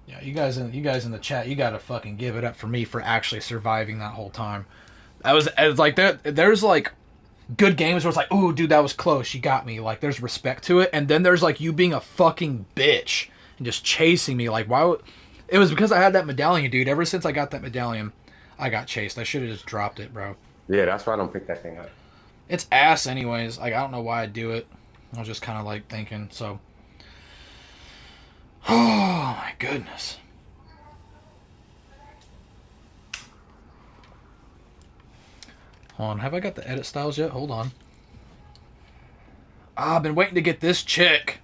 [SPEAKER 2] Yeah, you guys in the chat, you gotta fucking give it up for me for actually surviving that whole time. It was like there's like good games where it's like, ooh, dude, that was close. You got me. Like, there's respect to it. And then there's like you being a fucking bitch and just chasing me. Like, why would... It was because I had that medallion, dude. Ever since I got that medallion, I got chased. I should have just dropped it, bro.
[SPEAKER 3] Yeah, that's why I don't pick that thing up.
[SPEAKER 2] It's ass anyways. Like, I don't know why I do it. I was just kind of like thinking, so... Oh, my goodness. Hold on, have I got the edit styles yet? Hold on. Ah, I've been waiting to get this chick.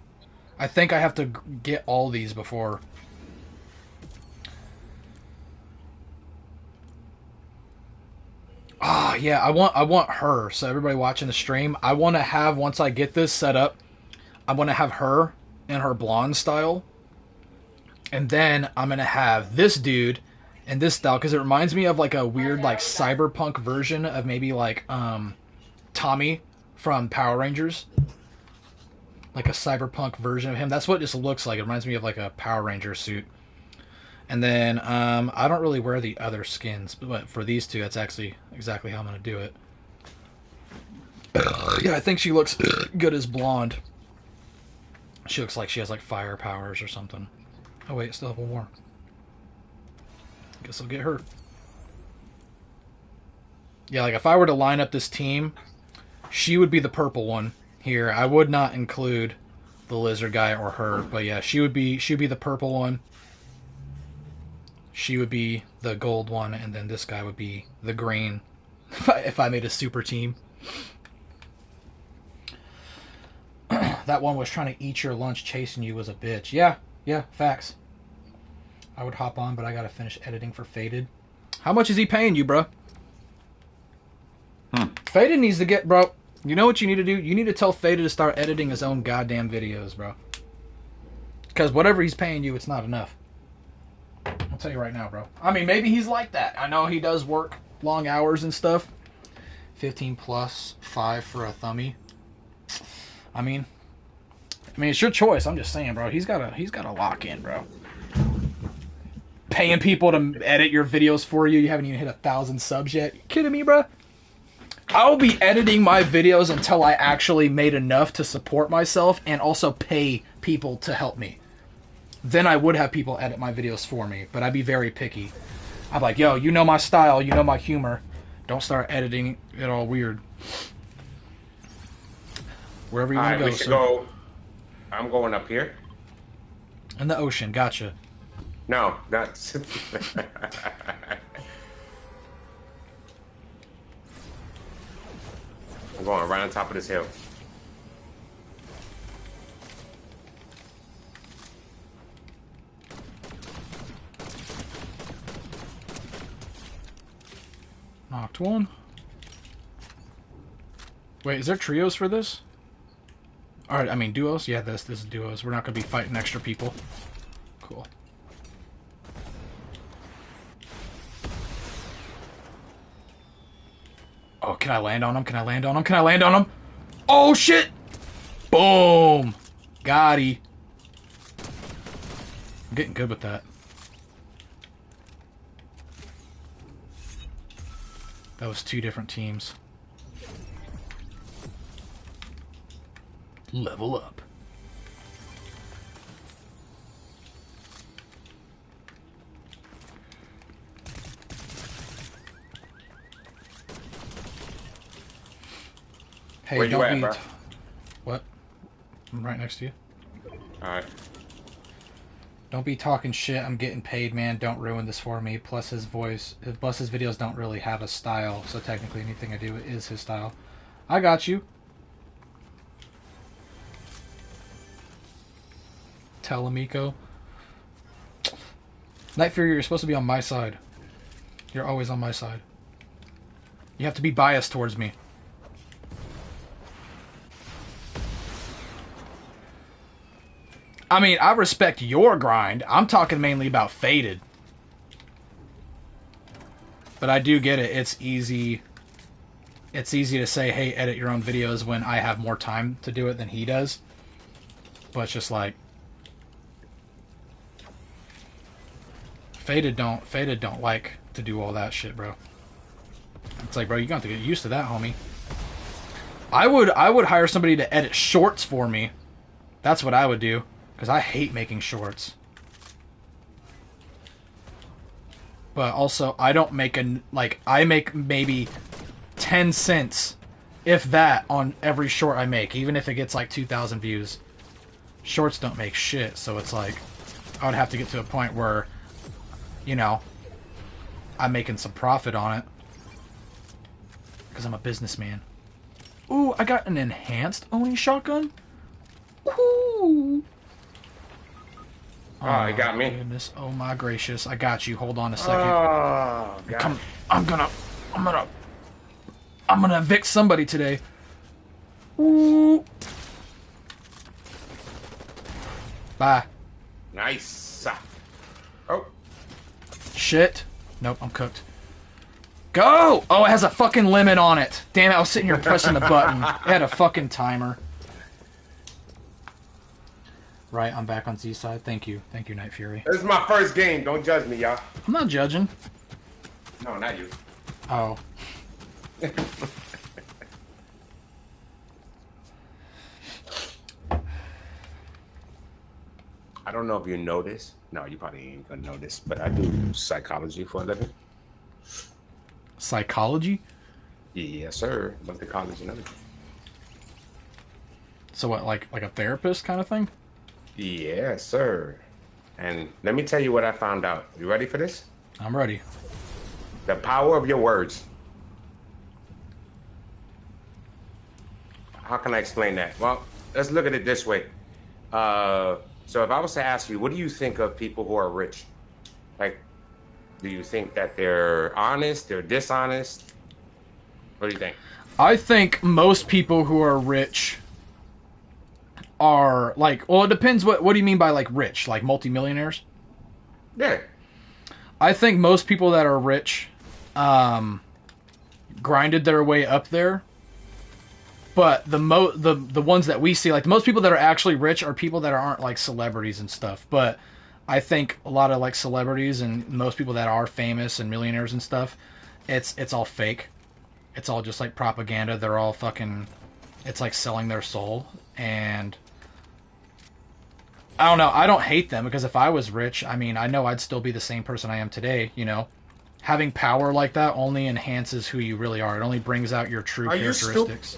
[SPEAKER 2] I think I have to get all these before. Ah, yeah, I want her. So everybody watching the stream, I want to have, once I get this set up, I want to have her in her blonde style. And then I'm going to have this dude in this style, because it reminds me of like a weird like cyberpunk version of maybe like Tommy from Power Rangers. Like a cyberpunk version of him. That's what this looks like. It reminds me of like a Power Ranger suit. And then I don't really wear the other skins, but for these two, that's actually exactly how I'm going to do it. Yeah, I think she looks good as blonde. She looks like she has like fire powers or something. Oh wait, still have one more. Guess I'll get her. Yeah, like if I were to line up this team, she would be the purple one here. I would not include the lizard guy or her, but yeah, she'd be the purple one. She would be the gold one, and then this guy would be the green. If I made a super team. That one was trying to eat your lunch, chasing you was a bitch. Yeah, facts. I would hop on, but I gotta finish editing for Faded. How much is he paying you, bro? Faded needs to get, bro. You know what you need to do? You need to tell Faded to start editing his own goddamn videos, bro. Because whatever he's paying you, it's not enough. I'll tell you right now, bro. I mean, maybe he's like that. I know he does work long hours and stuff. 15 plus 5 for a thumbie. I mean, it's your choice. I'm just saying, bro. He's gotta lock in, bro. Paying people to edit your videos for you. You haven't even hit 1,000 subs yet. You kidding me, bro? I'll be editing my videos until I actually made enough to support myself and also pay people to help me. Then I would have people edit my videos for me, but I'd be very picky. I'm like, yo, you know my style, you know my humor. Don't start editing it all weird. Wherever you want to go.
[SPEAKER 3] We should go. I'm going up here.
[SPEAKER 2] In the ocean, gotcha.
[SPEAKER 3] No, that's... I'm going right on top of this hill.
[SPEAKER 2] Knocked one. Wait, is there trios for this? Alright, I mean duos? Yeah, this is duos. We're not going to be fighting extra people. Cool. Oh, can I land on him? Can I land on him? Can I land on him? Oh, shit! Boom! Got he. I'm getting good with that. That was 2 different teams. Level up. Hey,
[SPEAKER 3] where you at, bro?
[SPEAKER 2] What? I'm right next to you.
[SPEAKER 3] Alright.
[SPEAKER 2] Don't be talking shit. I'm getting paid, man. Don't ruin this for me. Plus his videos don't really have a style, so technically anything I do is his style. I got you. Tell Amico. Night Fury, you're supposed to be on my side. You're always on my side. You have to be biased towards me. I mean, I respect your grind. I'm talking mainly about Faded. But I do get it. It's easy. It's easy to say, hey, edit your own videos when I have more time to do it than he does. But it's just like, Faded don't like to do all that shit, bro. It's like, bro, you got to get used to that, homie. I would hire somebody to edit shorts for me. That's what I would do, because I hate making shorts. But also, I don't make I make maybe 10 cents, if that, on every short I make, even if it gets like 2,000 views. Shorts don't make shit, so it's like, I would have to get to a point where, you know, I'm making some profit on it. Because I'm a businessman. Ooh, I got an enhanced Oni shotgun. Ooh.
[SPEAKER 3] Oh, you got me.
[SPEAKER 2] Goodness. Oh my gracious. I got you. Hold on a second.
[SPEAKER 3] Oh, God.
[SPEAKER 2] I'm gonna evict somebody today. Ooh. Bye.
[SPEAKER 3] Nice. Oh.
[SPEAKER 2] Shit. Nope, I'm cooked. Go! Oh, it has a fucking limit on it. Damn it, I was sitting here pressing the button. It had a fucking timer. Right, I'm back on Z side. Thank you. Thank you, Night Fury.
[SPEAKER 3] This is my first game. Don't judge me, y'all.
[SPEAKER 2] I'm not judging.
[SPEAKER 3] No, not you.
[SPEAKER 2] Oh.
[SPEAKER 3] I don't know if you know this. No, you probably ain't gonna know this, but I do psychology for a living.
[SPEAKER 2] Psychology?
[SPEAKER 3] Yes, sir. Went to college and everything.
[SPEAKER 2] So what, like a therapist kind of thing?
[SPEAKER 3] Yes, sir. And let me tell you what I found out. You ready for this?
[SPEAKER 2] I'm ready.
[SPEAKER 3] The power of your words. How can I explain that? Well, let's look at it this way. So if I was to ask you, what do you think of people who are rich? Like, do you think that they're honest, they're dishonest? What do you think?
[SPEAKER 2] I think most people who are rich are like, well, it depends. What do you mean by like rich? Like multimillionaires?
[SPEAKER 3] Yeah.
[SPEAKER 2] I think most people that are rich grinded their way up there. But the ones that we see, like the most people that are actually rich are people that aren't like celebrities and stuff. But I think a lot of like celebrities and most people that are famous and millionaires and stuff, it's all fake. It's all just like propaganda. They're all fucking, it's like selling their soul. And I don't know. I don't hate them because if I was rich, I mean, I know I'd still be the same person I am today, you know. Having power like that only enhances who you really are. It only brings out your true characteristics.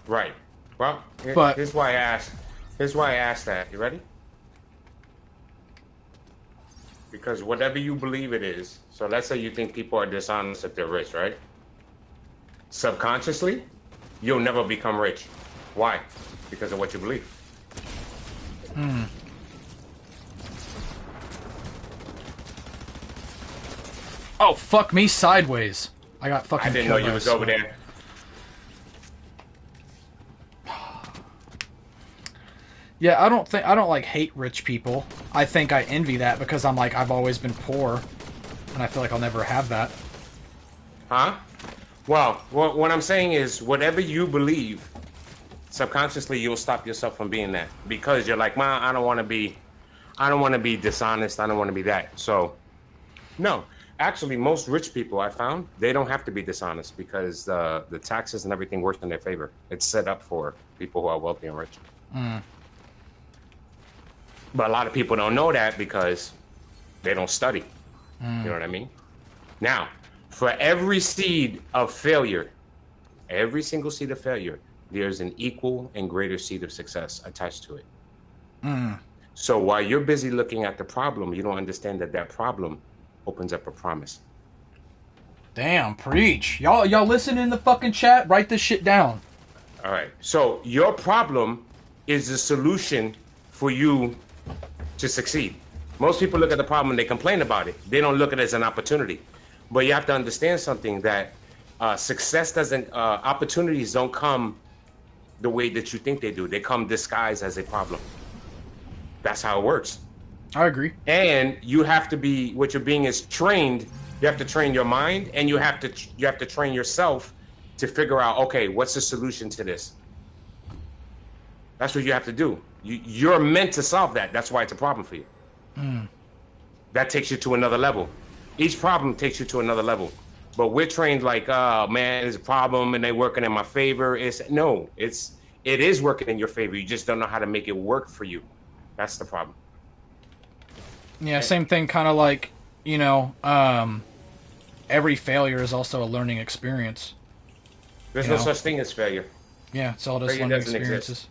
[SPEAKER 3] Right. Well,
[SPEAKER 2] But
[SPEAKER 3] here's why I asked. Here's why I asked that. You ready? Because whatever you believe it is, so let's say you think people are dishonest if they're rich, right? Subconsciously, you'll never become rich. Why? Because of what you believe.
[SPEAKER 2] Oh, fuck me sideways. I got fucking
[SPEAKER 3] I didn't know you was over there.
[SPEAKER 2] Yeah, I don't like hate rich people. I think I envy that because I'm like, I've always been poor and I feel like I'll never have that.
[SPEAKER 3] Huh? Well, what I'm saying is whatever you believe, subconsciously you'll stop yourself from being that because you're like, man, I don't want to be dishonest. I don't want to be that. So, no. Actually, most rich people I found, they don't have to be dishonest because the taxes and everything works in their favor. It's set up for people who are wealthy and rich. But a lot of people don't know that because they don't study. You know what I mean? Now, for every seed of failure, every single seed of failure, there's an equal and greater seed of success attached to it. So while you're busy looking at the problem, you don't understand that that problem opens up a promise.
[SPEAKER 2] Damn, preach. Y'all listen in the fucking chat? Write this shit down.
[SPEAKER 3] All right. So your problem is the solution for you to succeed. Most people look at the problem and they complain about it. They don't look at it as an opportunity. But you have to understand something that success doesn't, opportunities don't come the way that you think they do. They come disguised as a problem. That's how it works.
[SPEAKER 2] I agree.
[SPEAKER 3] And you have to be, what you're being is trained. You have to train your mind and you have to train yourself to figure out, okay, what's the solution to this? That's what you have to do. You're meant to solve that. That's why it's a problem for you. that takes you to another level. Each problem takes you to another level. But we're trained like, oh man, there's a problem and they're working in my favor. It is working in your favor. You just don't know how to make it work for you. That's the problem.
[SPEAKER 2] Yeah, same thing, kind of like, you know, every failure is also a learning experience.
[SPEAKER 3] There's no such thing as failure.
[SPEAKER 2] Yeah, it's all just
[SPEAKER 3] Failure
[SPEAKER 2] learning
[SPEAKER 3] doesn't
[SPEAKER 2] experiences.
[SPEAKER 3] exist.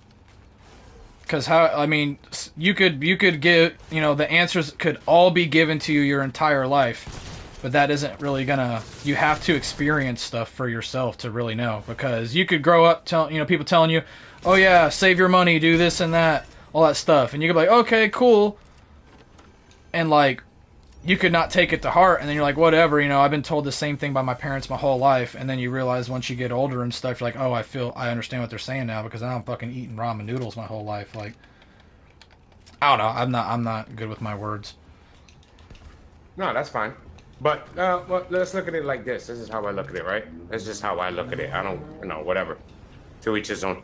[SPEAKER 2] Because how, I mean, you could give, you know, the answers could all be given to you your entire life, but that isn't really gonna. You have to experience stuff for yourself to really know. Because you could grow up, people telling you, oh yeah, save your money, do this and that, all that stuff, and you could be like, okay, cool, and like, you could not take it to heart, and then you're like, whatever, you know, I've been told the same thing by my parents my whole life, and then you realize once you get older and stuff, you're like, oh, I understand what they're saying now, because I'm fucking eating ramen noodles my whole life. Like, I don't know, I'm not good with my words.
[SPEAKER 3] No, that's fine. But well, let's look at it like this. This is how I look at it, right? That's just how I look at it. I don't, whatever. To each his own.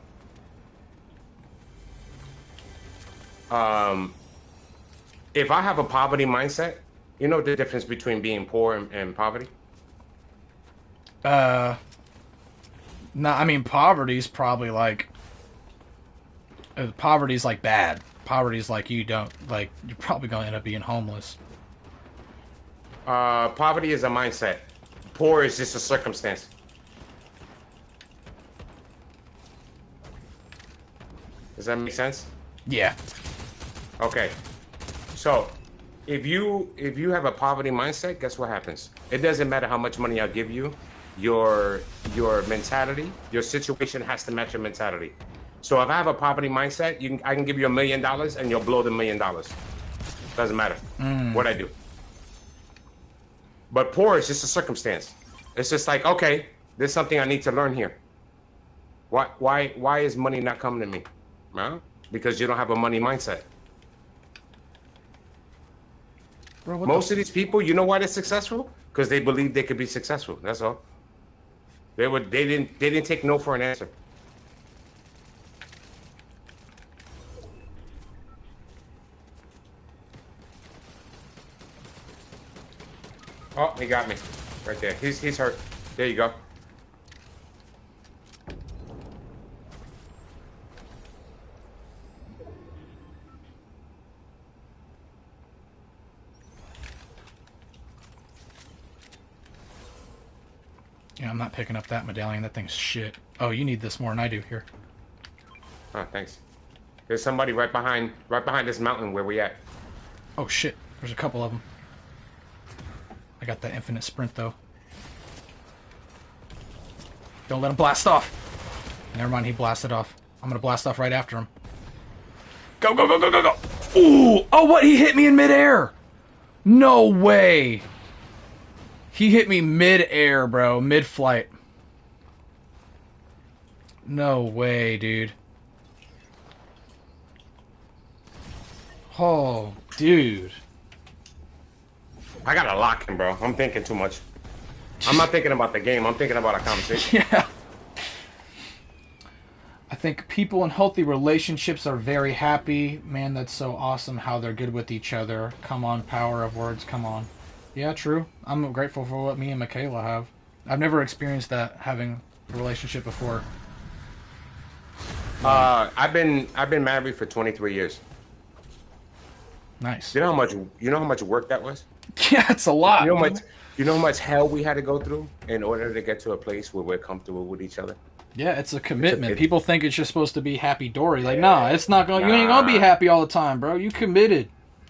[SPEAKER 3] If I have a poverty mindset, you know the difference between being poor and poverty?
[SPEAKER 2] No, I mean, poverty's probably like... poverty's like bad. Poverty's like you don't... Like, you're probably going to end up being homeless.
[SPEAKER 3] Poverty is a mindset. Poor is just a circumstance. Does that make sense?
[SPEAKER 2] Yeah.
[SPEAKER 3] Okay. So, if you have a poverty mindset, guess what happens? It doesn't matter how much money I give you. Your mentality, your situation has to match your mentality. So if I have a poverty mindset, I can give you $1 million and you'll blow the $1 million. Doesn't matter what I do. But poor is just a circumstance. It's just like, okay, there's something I need to learn here. Why is money not coming to me? Well, because you don't have a money mindset.
[SPEAKER 2] Bro,
[SPEAKER 3] Most of these people, you know why they're successful? Because they believe they could be successful. That's all. They didn't take no for an answer. Oh, he got me. Right there. He's hurt. There you go.
[SPEAKER 2] Yeah, I'm not picking up that medallion. That thing's shit. Oh, you need this more than I do here.
[SPEAKER 3] Oh, thanks. There's somebody right behind this mountain where we at.
[SPEAKER 2] Oh shit, there's a couple of them. I got that infinite sprint though. Don't let him blast off. Never mind, he blasted off. I'm gonna blast off right after him. Go, go, go, go, go, go! Ooh! Oh, what? He hit me in midair! No way! He hit me mid-air, bro. Mid-flight. No way, dude. Oh, dude.
[SPEAKER 3] I got to lock him, bro. I'm thinking too much. I'm not thinking about the game. I'm thinking about a conversation.
[SPEAKER 2] Yeah. I think people in healthy relationships are very happy. Man, that's so awesome how they're good with each other. Come on, power of words, come on. Yeah, true. I'm grateful for what me and Michaela have. I've never experienced that, having a relationship before.
[SPEAKER 3] I've been married for 23 years.
[SPEAKER 2] Nice.
[SPEAKER 3] You know how much work that was?
[SPEAKER 2] Yeah, it's a lot.
[SPEAKER 3] You know how much hell we had to go through in order to get to a place where we're comfortable with each other?
[SPEAKER 2] Yeah, it's a commitment. People think it's just supposed to be happy-dory. Like, nah, it's not going. You ain't gonna be happy all the time, bro. You committed.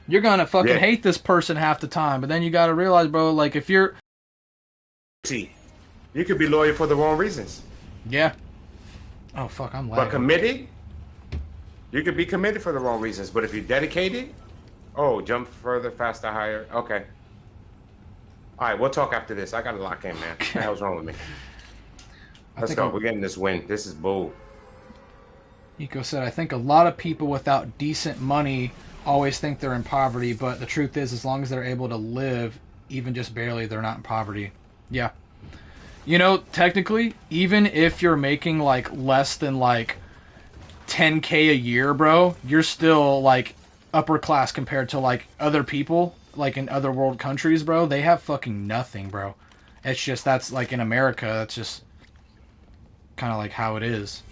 [SPEAKER 2] You're gonna fucking hate this person half the time, but then you gotta realize, bro, like if you're...
[SPEAKER 3] See, you could be loyal for the wrong reasons.
[SPEAKER 2] Yeah. Oh, fuck, I'm lagging.
[SPEAKER 3] But committed, you could be committed for the wrong reasons. But if you're dedicated, oh, jump further, faster, higher. Okay. All right, we'll talk after this. I gotta lock in, man. What the hell's wrong with me? Let's go. We're getting this win. This is bull.
[SPEAKER 2] Eco said, I think a lot of people without decent money always think they're in poverty, but the truth is, as long as they're able to live, even just barely, they're not in poverty. Yeah. You know, technically, even if you're making, like, less than, like, 10K a year, bro, you're still, like, upper class compared to, like, other people like in other world countries, bro, they have fucking nothing, bro. It's just that's like in America, that's just kind of like how it is.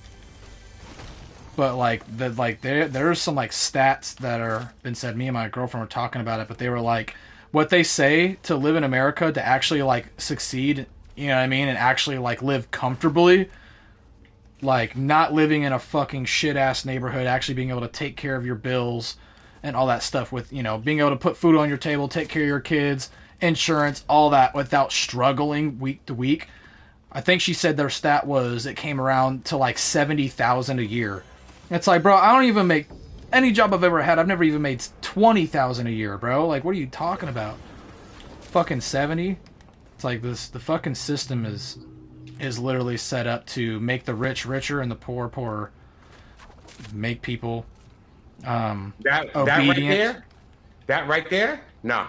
[SPEAKER 2] But like there's some like stats that are been said. Me and my girlfriend were talking about it, but they were like, what they say to live in America to actually like succeed, you know what I mean, and actually like live comfortably, like not living in a fucking shit ass neighborhood, actually being able to take care of your bills and all that stuff with, you know, being able to put food on your table, take care of your kids, insurance, all that without struggling week to week. I think she said their stat was it came around to like 70,000 a year. It's like, bro, I don't even make any job I've ever had. I've never even made 20,000 a year, bro. Like, what are you talking about? Fucking 70? It's like this. The fucking system is literally set up to make the rich richer and the poor poorer. Make people
[SPEAKER 3] That
[SPEAKER 2] obedient.
[SPEAKER 3] that right there, no,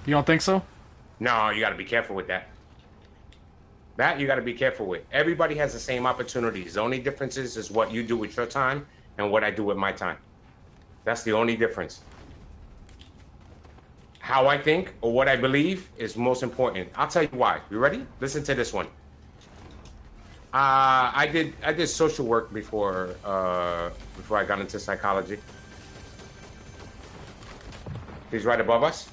[SPEAKER 2] You don't think so?
[SPEAKER 3] no, you got to be careful with that. That you got to be careful with. Everybody has the same opportunities. The only difference is what you do with your time and what I do with my time. That's the only difference. How I think or what I believe is most important. I'll tell you why. You ready? Listen to this one. I did social work before I got into psychology. He's right above us.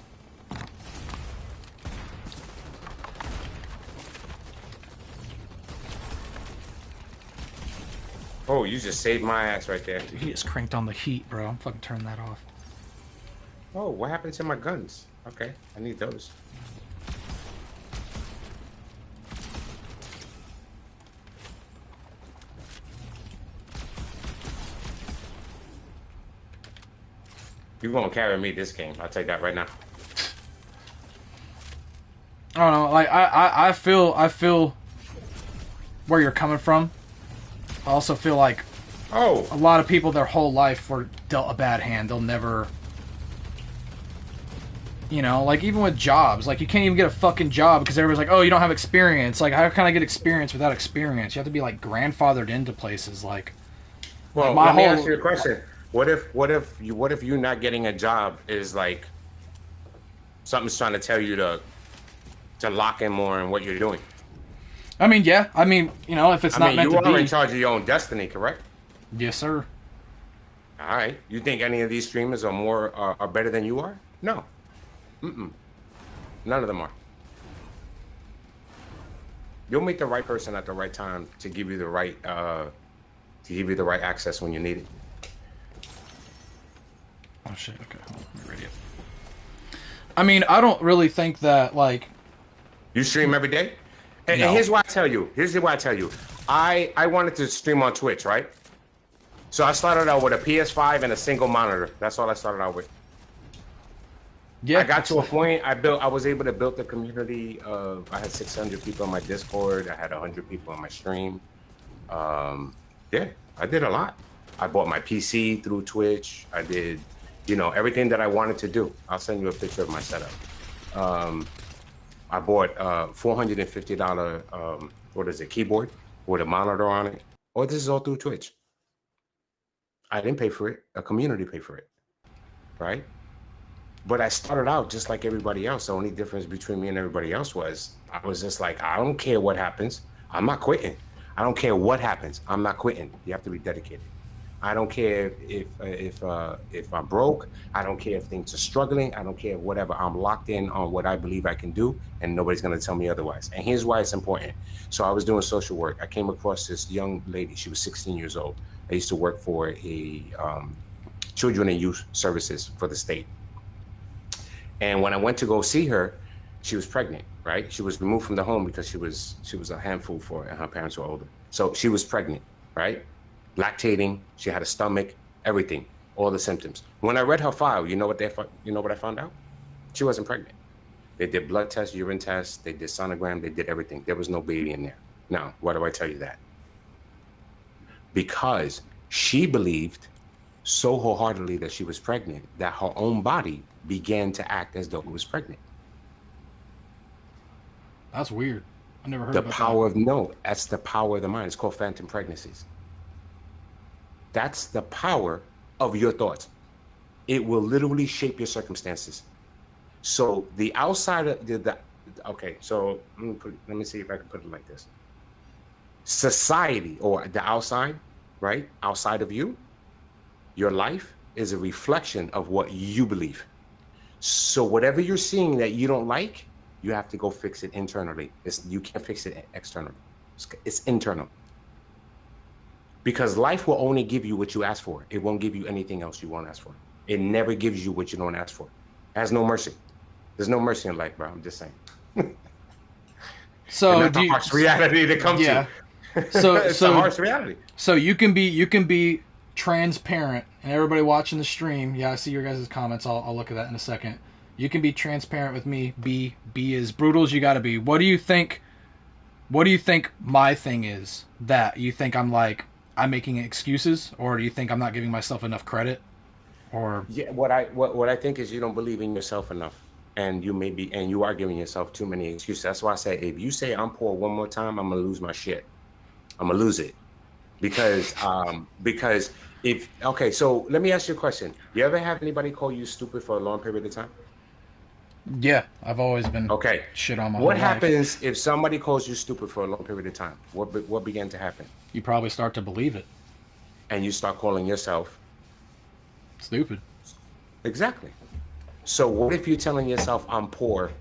[SPEAKER 3] Oh, you just saved my ass right there.
[SPEAKER 2] Dude, he just cranked on the heat, bro. I'm fucking turning that off.
[SPEAKER 3] Oh, what happened to my guns? Okay, I need those. You're gonna carry me this game. I'll take that right now.
[SPEAKER 2] I don't know. Like I feel where you're coming from. I also feel like
[SPEAKER 3] Oh,
[SPEAKER 2] a lot of people their whole life were dealt a bad hand. They'll never, you know, like even with jobs, like you can't even get a fucking job because everybody's like, oh, you don't have experience. Like how can I get experience without experience? You have to be like grandfathered into places.
[SPEAKER 3] well,
[SPEAKER 2] my
[SPEAKER 3] let me
[SPEAKER 2] whole
[SPEAKER 3] ask you a question. What if you not getting a job is like something's trying to tell you to lock in more in what you're doing?
[SPEAKER 2] I mean, yeah. I mean, you know, if it's
[SPEAKER 3] I
[SPEAKER 2] not
[SPEAKER 3] mean,
[SPEAKER 2] meant
[SPEAKER 3] you
[SPEAKER 2] to
[SPEAKER 3] are
[SPEAKER 2] be.
[SPEAKER 3] in charge of your own destiny, correct?
[SPEAKER 2] Yes, sir.
[SPEAKER 3] All right. You think any of these streamers are better than you are? No. Mm-mm. None of them are. You'll meet the right person at the right time to give you the right access when you need it.
[SPEAKER 2] Oh shit. Okay. Hold on. Let me ready up. I mean, I don't really think that like.
[SPEAKER 3] You stream every day? And
[SPEAKER 2] No.
[SPEAKER 3] here's why I tell you. Here's why I tell you. I wanted to stream on Twitch, right? So I started out with a PS5 and a single monitor. That's all I started out with.
[SPEAKER 2] Yeah.
[SPEAKER 3] I got to a point. I was able to build a community of. I had 600 people on my Discord. I had 100 people on my stream. Yeah, I did a lot. I bought my PC through Twitch. I did, everything that I wanted to do. I'll send you a picture of my setup. I bought $450 keyboard with a monitor on it. Oh, this is all through Twitch. I didn't pay for it. A community paid for it, right? But I started out just like everybody else. The only difference between me and everybody else was I was just like, I don't care what happens. I'm not quitting. I don't care what happens. I'm not quitting. You have to be dedicated. I don't care if I'm broke. I don't care if things are struggling. I don't care whatever. I'm locked in on what I believe I can do, and nobody's gonna tell me otherwise. And here's why it's important. So I was doing social work. I came across this young lady. She was 16 years old. I used to work for a children and youth services for the state. And when I went to go see her, she was pregnant, right? She was removed from the home because she was a handful for her, and her parents were older. So she was pregnant, right? Lactating, she had a stomach, everything, all the symptoms. When I read her file, you know what I found out? She wasn't pregnant. They did blood tests, urine tests, they did sonogram, they did everything. There was no baby in there. Now, why do I tell you that? Because she believed so wholeheartedly that she was pregnant that her own body began to act as though it was pregnant.
[SPEAKER 2] That's weird. I never heard
[SPEAKER 3] The
[SPEAKER 2] about
[SPEAKER 3] power
[SPEAKER 2] that.
[SPEAKER 3] of no, that's the power of the mind. It's called phantom pregnancies. That's the power of your thoughts. It will literally shape your circumstances. So the outside of the okay, so let me see if I can put it like this. Society or the outside, right? Outside of you, your life is a reflection of what you believe. So whatever you're seeing that you don't like, you have to go fix it internally. You can't fix it externally. It's internal. Because life will only give you what you ask for. It won't give you anything else you won't ask for. It never gives you what you don't ask for. It has no mercy. There's no mercy in life, bro. I'm just saying.
[SPEAKER 2] So
[SPEAKER 3] and that's a harsh reality to come to.
[SPEAKER 2] So
[SPEAKER 3] it's a harsh reality.
[SPEAKER 2] So you can be transparent, and everybody watching the stream. Yeah, I see your guys' comments. I'll look at that in a second. You can be transparent with me. Be as brutal as you got to be. What do you think? What do you think my thing is? That you think I'm making excuses, or do you think I'm not giving myself enough credit? Or
[SPEAKER 3] yeah, what I think is you don't believe in yourself enough, and you are giving yourself too many excuses. That's why I say if you say I'm poor one more time, I'm gonna lose my shit. I'm gonna lose it because if okay, so let me ask you a question. You ever have anybody call you stupid for a long period of time?
[SPEAKER 2] yeah, I've always been
[SPEAKER 3] okay.
[SPEAKER 2] Shit on my
[SPEAKER 3] What
[SPEAKER 2] whole
[SPEAKER 3] happens
[SPEAKER 2] life.
[SPEAKER 3] if somebody calls you stupid for a long period of time? What began to happen?
[SPEAKER 2] You probably start to believe it.
[SPEAKER 3] And you start calling yourself
[SPEAKER 2] stupid.
[SPEAKER 3] Exactly. So what if you're telling yourself I'm poor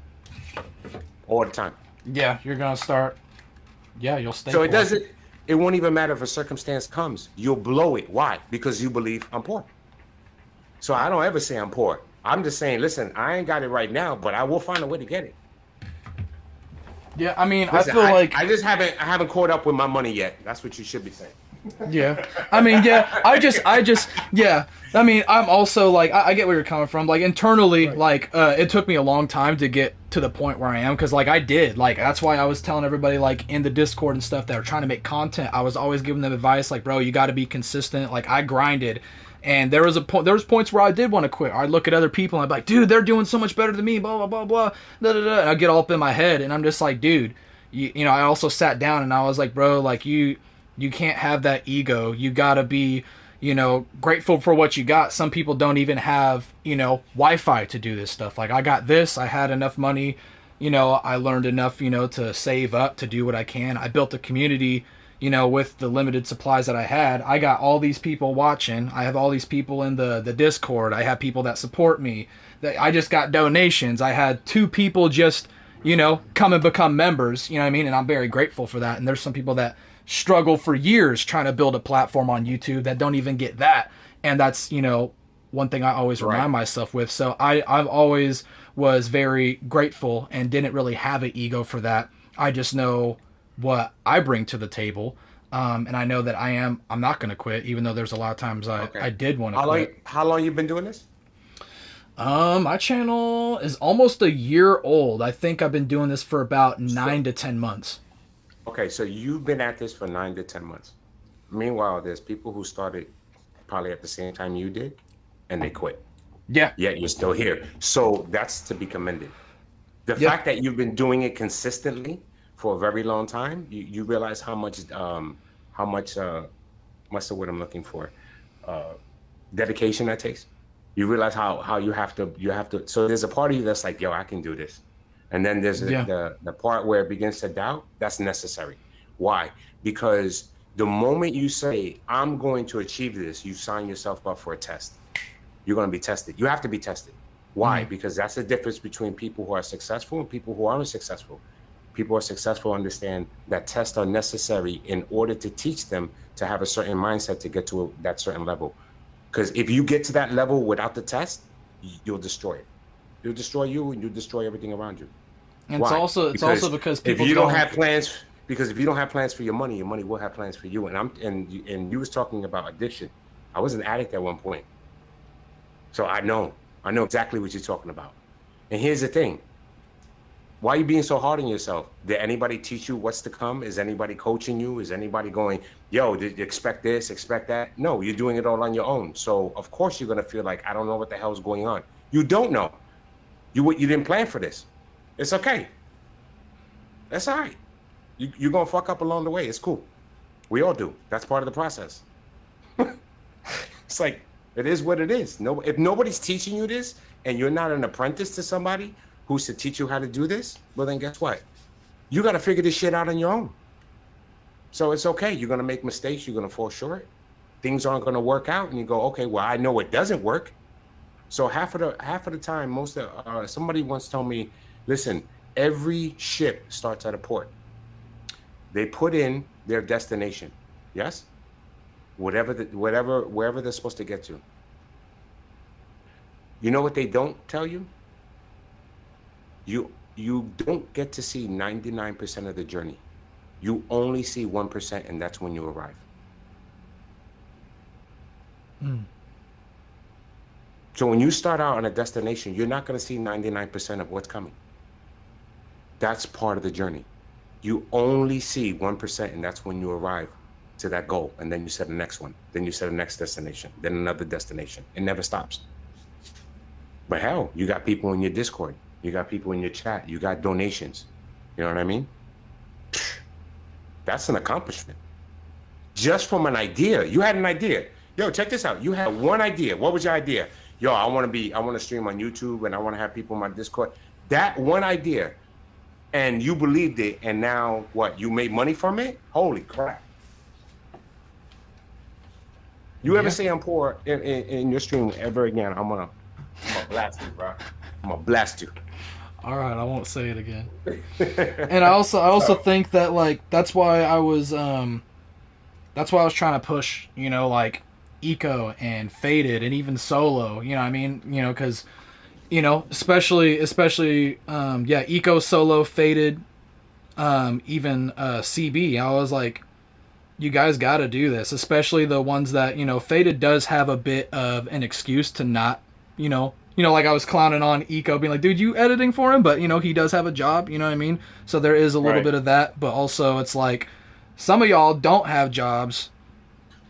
[SPEAKER 3] all the time?
[SPEAKER 2] Yeah, you're gonna start. Yeah, you'll stay.
[SPEAKER 3] So it won't even matter if a circumstance comes. You'll blow it. Why? Because you believe I'm poor. So I don't ever say I'm poor. I'm just saying, listen, I ain't got it right now, but I will find a way to get it.
[SPEAKER 2] Yeah, I mean, listen, I
[SPEAKER 3] just haven't caught up with my money yet. That's what you should be saying.
[SPEAKER 2] Yeah, I mean, yeah, I just, yeah. I mean, I'm also like, I get where you're coming from. Like internally, right. Like it took me a long time to get to the point where I am, because like I did, like that's why I was telling everybody like in the Discord and stuff that were trying to make content. I was always giving them advice like, bro, you got to be consistent. Like I grinded. And there was points where I did want to quit. I'd look at other people and I'd be like, dude, they're doing so much better than me, blah, blah, blah, blah, da, da, da. And I'd get all up in my head, and I'm just like, dude, you know, I also sat down and I was like, bro, like you can't have that ego. You gotta be, you know, grateful for what you got. Some people don't even have, you know, Wi-Fi to do this stuff. Like I got this, I had enough money, you know, I learned enough, you know, to save up, to do what I can. I built a community, you know, with the limited supplies that I had. I got all these people watching. I have all these people in the Discord. I have people that support me. I just got donations. I had 2 people just, you know, come and become members, you know what I mean? And I'm very grateful for that. And there's some people that struggle for years trying to build a platform on YouTube that don't even get that. And that's, you know, one thing I always remind myself with. So I've always was very grateful and didn't really have an ego for that. I just know what I bring to the table. And I know that I'm not going to quit, even though there's a lot of times I did want to quit.
[SPEAKER 3] How long you been doing this?
[SPEAKER 2] My channel is almost a year old. I think I've been doing this for about 9 to 10 months.
[SPEAKER 3] Okay, so you've been at this for 9 to 10 months. Meanwhile, there's people who started probably at the same time you did, and they quit.
[SPEAKER 2] Yeah.
[SPEAKER 3] Yet you're still here. So that's to be commended. The fact that you've been doing it consistently for a very long time, you realize how much what's the word I'm looking for? Dedication that takes. You realize how you have to. So there's a part of you that's like, yo, I can do this. And then there's the part where it begins to doubt. That's necessary. Why? Because the moment you say, I'm going to achieve this, you sign yourself up for a test. You're going to be tested. You have to be tested. Why? Because that's the difference between people who are successful and people who aren't successful. People who are successful understand that tests are necessary in order to teach them to have a certain mindset to get to that certain level. Because if you get to that level without the test, you'll destroy it. You'll destroy you, and you'll destroy everything around you.
[SPEAKER 2] And it's also because people
[SPEAKER 3] if you don't have plans, because if you don't have plans for your money will have plans for you. And you was talking about addiction. I was an addict at one point, so I know exactly what you're talking about. And here's the thing: why are you being so hard on yourself? Did anybody teach you what's to come? Is anybody coaching you? Is anybody going, yo, did you expect this, expect that? No, you're doing it all on your own. So of course you're gonna feel like I don't know what the hell's going on. You don't know. You didn't plan for this. It's okay. That's all right. You're going to fuck up along the way. It's cool. We all do. That's part of the process. It's like It is what it is. No, if nobody's teaching you this and you're not an apprentice to somebody who's to teach you how to do this, well, then guess what? You got to figure this shit out on your own. So it's okay. You're going to make mistakes. You're going to fall short. Things aren't going to work out. And you go, okay, well, I know it doesn't work. So half of the time, somebody once told me, listen, every ship starts at a port. They put in their destination. Yes? Wherever they're supposed to get to. You know what they don't tell you? You don't get to see 99% of the journey. You only see 1%, and that's when you arrive. So when you start out on a destination, you're not going to see 99% of what's coming. That's part of the journey. You only see 1%, and that's when you arrive to that goal. And then you set the next one. Then you set the next destination. Then another destination. It never stops. But hell, you got people in your Discord. You got people in your chat. You got donations. You know what I mean? That's an accomplishment. Just from an idea. You had an idea. Yo, check this out. You had one idea. What was your idea? Yo, I want to stream on YouTube and I want to have people in my Discord. That one idea. And you believed it. And now what? You made money from it? Holy crap. You ever say I'm poor in your stream ever again, I'm gonna blast you, bro. I'm gonna blast you.
[SPEAKER 2] All right, I won't say it again. And I also think that like that's why I was trying to push, you know, like Eco and Faded and even Solo, you know what I mean? You know, because, you know, especially Eco, Solo, Faded, even CB. I was like, you guys got to do this, especially the ones that, you know, Faded does have a bit of an excuse to not, you know, like I was clowning on Eco, being like, dude, you editing for him? But, you know, he does have a job, you know what I mean? So there is a little bit of that, but also it's like, some of y'all don't have jobs,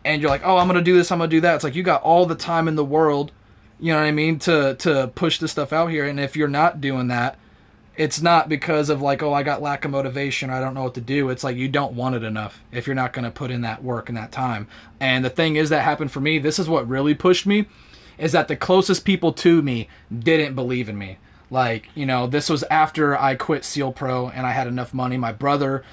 [SPEAKER 2] and you're like, oh, I'm going to do this, I'm going to do that. It's like, you got all the time in the world, you know what I mean, to push this stuff out here, and if you're not doing that, it's not because of like, oh, I got lack of motivation, or I don't know what to do. It's like you don't want it enough if you're not going to put in that work and that time. And the thing is that happened for me. This is what really pushed me, is that the closest people to me didn't believe in me. Like, you know, this was after I quit Seal Pro and I had enough money. My brother,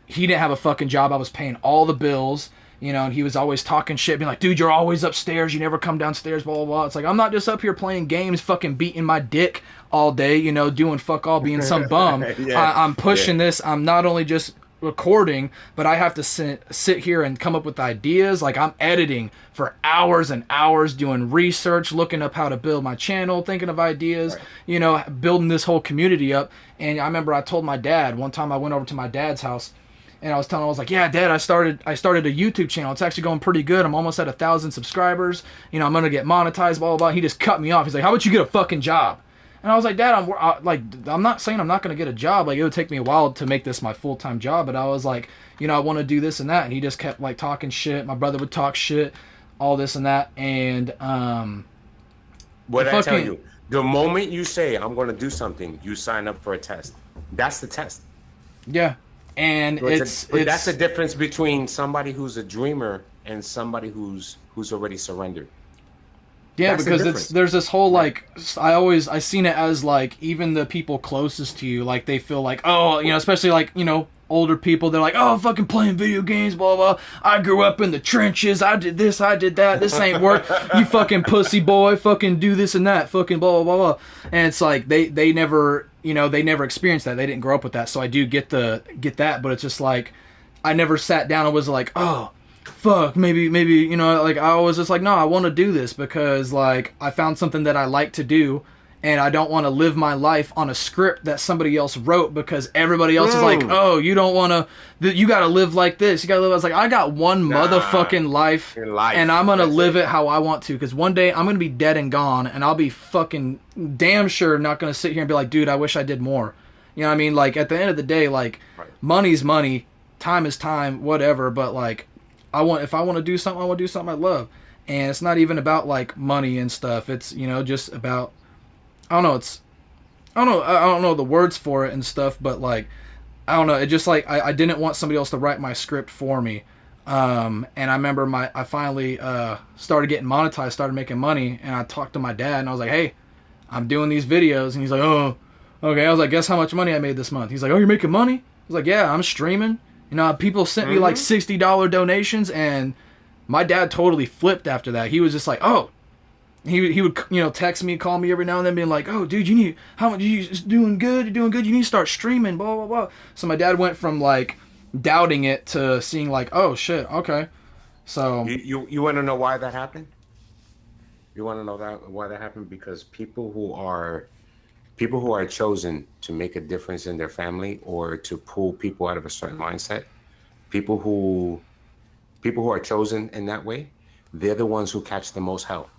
[SPEAKER 2] he didn't have a fucking job. I was paying all the bills. You know, and he was always talking shit, being like, dude, you're always upstairs, you never come downstairs, blah, blah, blah. It's like, I'm not just up here playing games, fucking beating my dick all day, you know, doing fuck all, being some bum. I'm pushing this. I'm not only just recording, but I have to sit here and come up with ideas. Like, I'm editing for hours and hours, doing research, looking up how to build my channel, thinking of ideas, you know, building this whole community up. And I remember I told my dad, one time I went over to my dad's house, and I was like, yeah, Dad, I started a YouTube channel. It's actually going pretty good. I'm almost at 1,000 subscribers. You know, I'm going to get monetized, blah, blah, blah. He just cut me off. He's like, how about you get a fucking job? And I was like, Dad, I'm not saying I'm not going to get a job. Like, it would take me a while to make this my full-time job. But I was like, you know, I want to do this and that. And he just kept, like, talking shit. My brother would talk shit, all this and that. And,
[SPEAKER 3] what I tell you, the moment you say, I'm going to do something, you sign up for a test. That's the test.
[SPEAKER 2] Yeah. And
[SPEAKER 3] so that's the difference between somebody who's a dreamer and somebody who's already surrendered.
[SPEAKER 2] Yeah, that's because there's this whole like, I seen it as like, even the people closest to you, like they feel like, oh, you know, especially like, you know, older people, they're like, oh, fucking playing video games, blah, blah. I grew up in the trenches. I did this, I did that. This ain't work. You fucking pussy boy, fucking do this and that, fucking blah, blah, blah, blah. And it's like, they never, you know, they never experienced that. They didn't grow up with that. So I do get that, but it's just like, I never sat down and was like, oh, fuck, maybe, you know, like I was just like, no, I want to do this because like I found something that I like to do. And I don't want to live my life on a script that somebody else wrote because everybody else is like, oh, you don't want to, you got to live like this. You got to live. I was like, I got one motherfucking life, and I'm going to live it how I want to. Because one day I'm going to be dead and gone, and I'll be fucking damn sure not going to sit here and be like, dude, I wish I did more. You know what I mean? Like, at the end of the day, like, money's money, time is time, whatever. But, like, if I want to do something, I want to do something I love. And it's not even about, like, money and stuff. It's, you know, just about... I don't know the words for it and stuff, but like, I don't know, it just like, I didn't want somebody else to write my script for me. And I remember I finally started getting monetized, started making money, and I talked to my dad, and I was like, hey, I'm doing these videos, and he's like, oh, okay. I was like, guess how much money I made this month? He's like, oh, you're making money? I was like, yeah, I'm streaming. You know, people sent me like $60 donations, and my dad totally flipped after that. He was just like, oh. He would, you know, text me, call me every now and then, being like, oh, dude, you need, how much, you doing good, you're doing good, you need to start streaming, blah, blah, blah. So my dad went from, like, doubting it to seeing, like, oh, shit, okay. So
[SPEAKER 3] You want to know why that happened? You want to know why that happened? Because people who are chosen to make a difference in their family or to pull people out of a certain mindset, people who people who are chosen in that way, they're the ones who catch the most hell.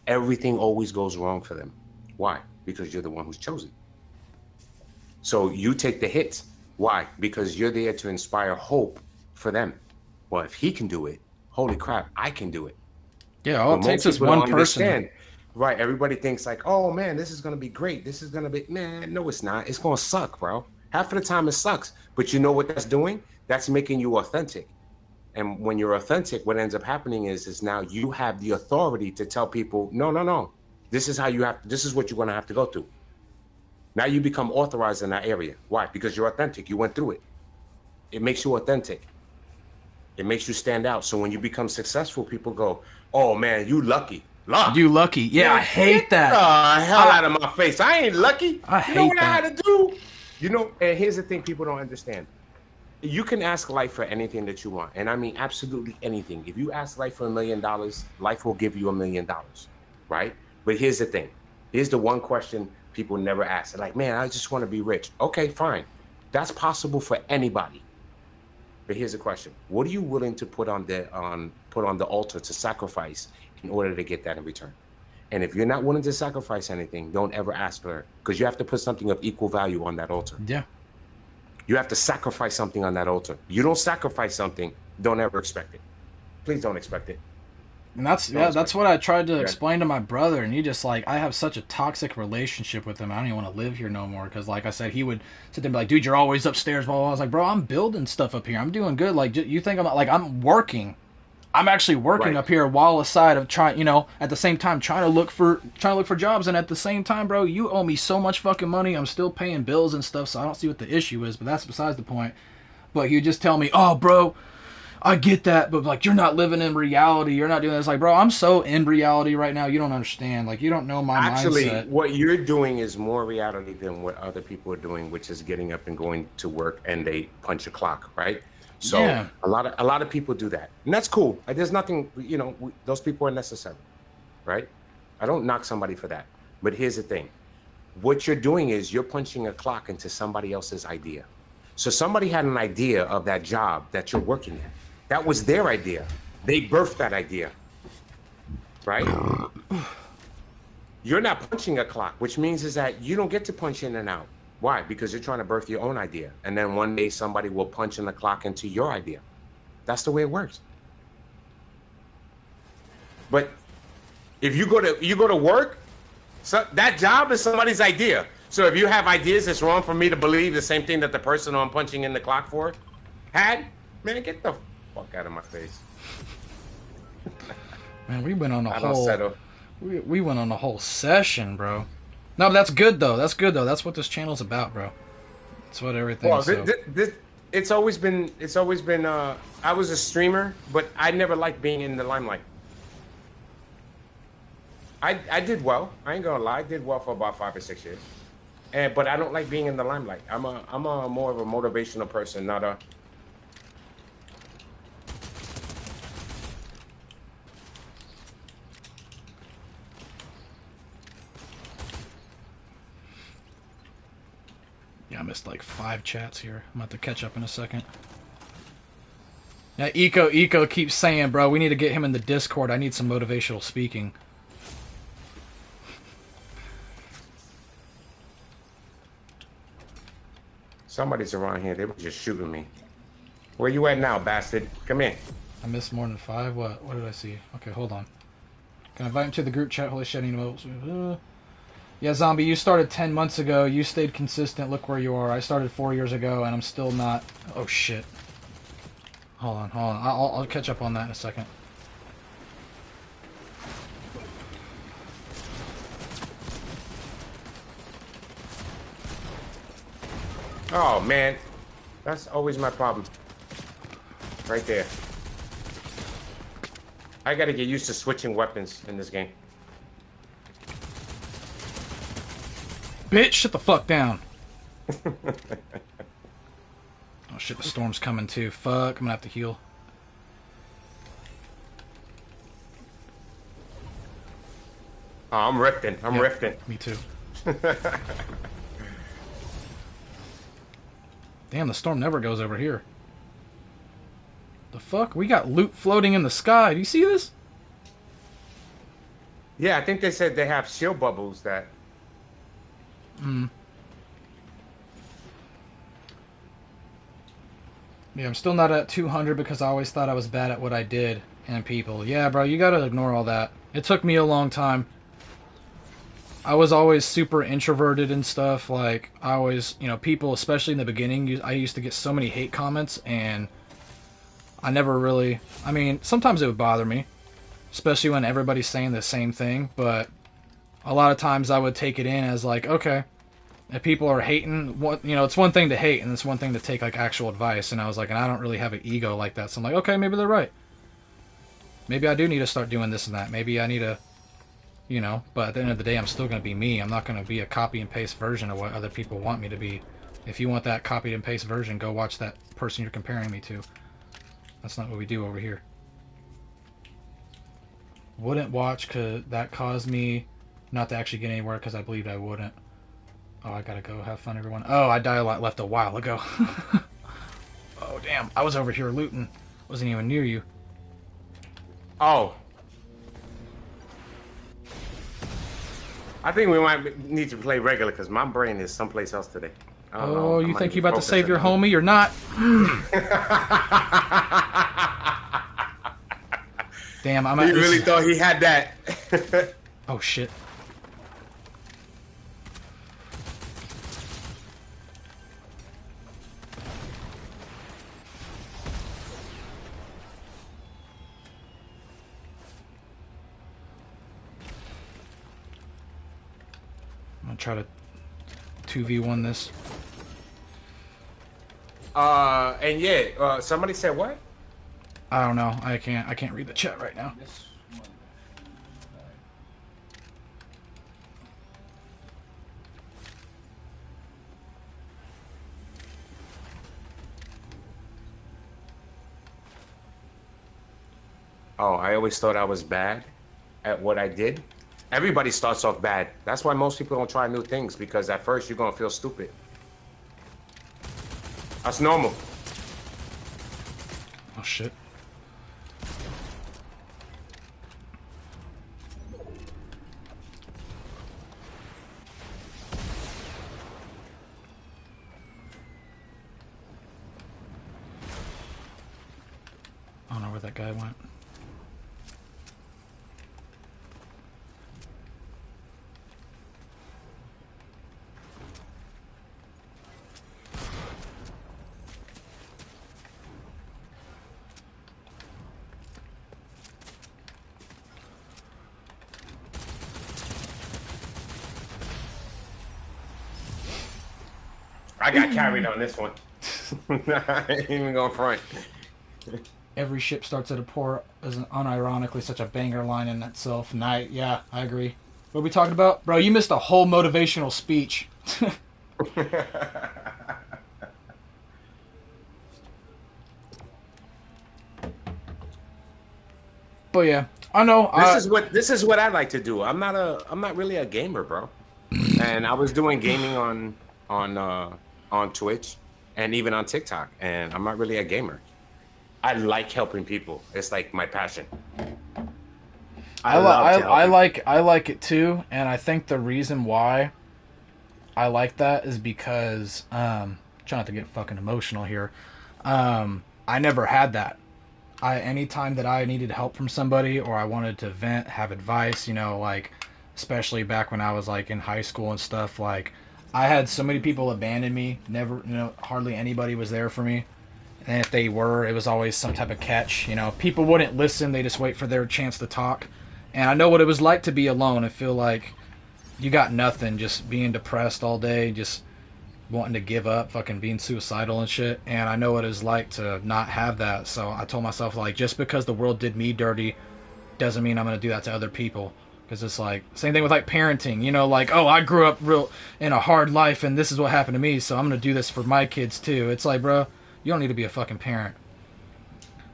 [SPEAKER 3] Everything always goes wrong for them. Why? Because you're the one who's chosen. So you take the hits. Why? Because you're there to inspire hope for them. Well, if he can do it, holy crap, I can do it.
[SPEAKER 2] yeah, all
[SPEAKER 3] But
[SPEAKER 2] it takes
[SPEAKER 3] most
[SPEAKER 2] is
[SPEAKER 3] people
[SPEAKER 2] one
[SPEAKER 3] don't
[SPEAKER 2] person.
[SPEAKER 3] understand. Right. Everybody thinks like, oh man, this is gonna be great. This is gonna be, man, no, it's not. It's gonna suck, bro. Half of the time it sucks. But you know what that's doing? That's making you authentic. And when you're authentic, what ends up happening is now you have the authority to tell people, no, no, no. This is how you have, this is what you're gonna have to go through. Now you become authorized in that area. Why? Because you're authentic. You went through it. It makes you authentic. It makes you stand out. So when you become successful, people go, oh man, you lucky. Luck.
[SPEAKER 2] You lucky. Yeah, I hate that.
[SPEAKER 3] Get the hell out of my face. I ain't lucky.
[SPEAKER 2] I
[SPEAKER 3] You know
[SPEAKER 2] hate
[SPEAKER 3] what I
[SPEAKER 2] that.
[SPEAKER 3] had to do? You know, and here's the thing people don't understand. You can ask life for anything that you want. And I mean, absolutely anything. If you ask life for $1 million, life will give you $1 million, right? But here's the thing. Here's the one question people never ask. They're like, man, I just want to be rich. Okay, fine. That's possible for anybody. But here's the question. What are you willing to put on the altar to sacrifice in order to get that in return? And if you're not willing to sacrifice anything, don't ever ask for it, because you have to put something of equal value on that altar.
[SPEAKER 2] Yeah.
[SPEAKER 3] You have to sacrifice something on that altar. You don't sacrifice something, don't ever expect it. Please don't expect it.
[SPEAKER 2] And that's
[SPEAKER 3] Don't
[SPEAKER 2] yeah,
[SPEAKER 3] expect
[SPEAKER 2] that's what I tried to
[SPEAKER 3] Yeah.
[SPEAKER 2] explain to my brother, and he just like, I have such a toxic relationship with him. I don't even want to live here no more, because like I said, he would sit there and be like, dude, you're always upstairs, blah, blah, blah. I was like, bro, I'm building stuff up here. I'm doing good. Like, you think I'm like, I'm working. I'm actually working
[SPEAKER 3] Right.
[SPEAKER 2] up here while aside of trying, you know, at the same time trying to look for jobs, and at the same time, bro, you owe me so much fucking money. I'm still paying bills and stuff, so I don't see what the issue is, but that's besides the point. But he would just tell me, oh, bro, I get that, but like, you're not living in reality. You're not doing this. Like, bro, I'm so in reality right now. You don't understand. Like, you don't know my
[SPEAKER 3] Actually,
[SPEAKER 2] mindset.
[SPEAKER 3] what you're doing is more reality than what other people are doing, which is getting up and going to work and they punch a clock, right? So
[SPEAKER 2] Yeah.
[SPEAKER 3] a lot of people do that, and that's cool. There's nothing, you know, those people are necessary, right? I don't knock somebody for that, but here's the thing: what you're doing is you're punching a clock into somebody else's idea. So somebody had an idea of that job that you're working at. That was their idea. They birthed that idea, right? You're not punching a clock, which means is that you don't get to punch in and out. Why? Because you're trying to birth your own idea. And then one day somebody will punch in the clock into your idea. That's the way it works. But if you go to work, so that job is somebody's idea. So if you have ideas, it's wrong for me to believe the same thing that the person I'm punching in the clock for had. Man, get the fuck out of my face.
[SPEAKER 2] Man, we went on a
[SPEAKER 3] I don't
[SPEAKER 2] whole
[SPEAKER 3] settle.
[SPEAKER 2] we went on a whole session, bro. No, but that's good though. That's good though. That's what this channel's about, bro. That's what everything
[SPEAKER 3] Well,
[SPEAKER 2] is. So.
[SPEAKER 3] it's always been. I was a streamer, but I never liked being in the limelight. I did well. I ain't gonna lie. I did well for about 5 or 6 years, but I don't like being in the limelight. I'm a more of a motivational person, not a.
[SPEAKER 2] Yeah, I missed like 5 chats here. I'm about to catch up in a second. Yeah, Eco keeps saying, bro, we need to get him in the Discord. I need some motivational speaking.
[SPEAKER 3] Somebody's around here. They were just shooting me. Where you at now, bastard? Come in.
[SPEAKER 2] I missed more than 5. What did I see? Okay, hold on. Can I invite him to the group chat? Holy shit, yeah, Zombie, you started 10 months ago. You stayed consistent. Look where you are. I started 4 years ago, and I'm still not. Oh, shit. Hold on, hold on. I'll catch up on that in a second.
[SPEAKER 3] Oh man, that's always my problem. Right there. I gotta get used to switching weapons in this game.
[SPEAKER 2] Bitch, shut the fuck down. Oh shit, the storm's coming too. Fuck, I'm gonna have to heal.
[SPEAKER 3] Oh, I'm rifting. I'm rifting.
[SPEAKER 2] Me too. Damn, the storm never goes over here. The fuck? We got loot floating in the sky. Do you see this?
[SPEAKER 3] Yeah, I think they said they have shield bubbles that.
[SPEAKER 2] Yeah, I'm still not at 200 because I always thought I was bad at what I did. And people. Yeah, bro, you gotta ignore all that. It took me a long time. I was always super introverted and stuff. Like, I always, people, especially in the beginning, I used to get so many hate comments, and I never really, sometimes it would bother me, especially when everybody's saying the same thing, but a lot of times I would take it in as like, okay, if people are hating, it's one thing to hate, and it's one thing to take, like, actual advice, and I was like, and I don't really have an ego like that, so I'm like, okay, maybe they're right. Maybe I do need to start doing this and that. Maybe I need to, but at the end of the day, I'm still going to be me. I'm not going to be a copy and paste version of what other people want me to be. If you want that copied and paste version, go watch that person you're comparing me to. That's not what we do over here. Wouldn't watch, because that caused me not to actually get anywhere because I believed I wouldn't. Oh, I gotta go. Have fun, everyone. Oh, I left a while ago. Oh, damn. I was over here looting. Wasn't even near you.
[SPEAKER 3] Oh. I think we might need to play regular because my brain is someplace else today.
[SPEAKER 2] Oh, you think you're about to save your homie? You're not. Damn, I'm at
[SPEAKER 3] He really thought he had that.
[SPEAKER 2] Oh, shit. I'm gonna try to 2v1 this.
[SPEAKER 3] And yeah, somebody said what?
[SPEAKER 2] I don't know. I can't read the chat right now.
[SPEAKER 3] Oh, I always thought I was bad at what I did. Everybody starts off bad. That's why most people don't try new things, because at first you're gonna feel stupid. That's normal.
[SPEAKER 2] Oh, shit. I don't know where that guy went.
[SPEAKER 3] I got carried on this one. I ain't even going front.
[SPEAKER 2] Every ship starts at a port is unironically such a banger line in itself. Yeah, I agree. What are we talking about? Bro, you missed a whole motivational speech. But yeah, I know.
[SPEAKER 3] This is what I like to do. I'm not really a gamer, bro. And I was doing gaming on Twitch and even on TikTok, and I'm not really a gamer. I like helping people. It's like my passion.
[SPEAKER 2] I like it too, and I think the reason why I like that is because trying not to get fucking emotional here. I never had that. Anytime that I needed help from somebody or I wanted to vent, have advice, like especially back when I was like in high school and stuff, like I had so many people abandon me. Never, hardly anybody was there for me. And if they were, it was always some type of catch. You know, people wouldn't listen. They just wait for their chance to talk. And I know what it was like to be alone. I feel like you got nothing, just being depressed all day, just wanting to give up, fucking being suicidal and shit. And I know what it was like to not have that. So I told myself, like, just because the world did me dirty doesn't mean I'm going to do that to other people. Because it's like, same thing with like parenting, you know, like, oh, I grew up real in a hard life and this is what happened to me, so I'm going to do this for my kids too. It's like, bro, you don't need to be a fucking parent.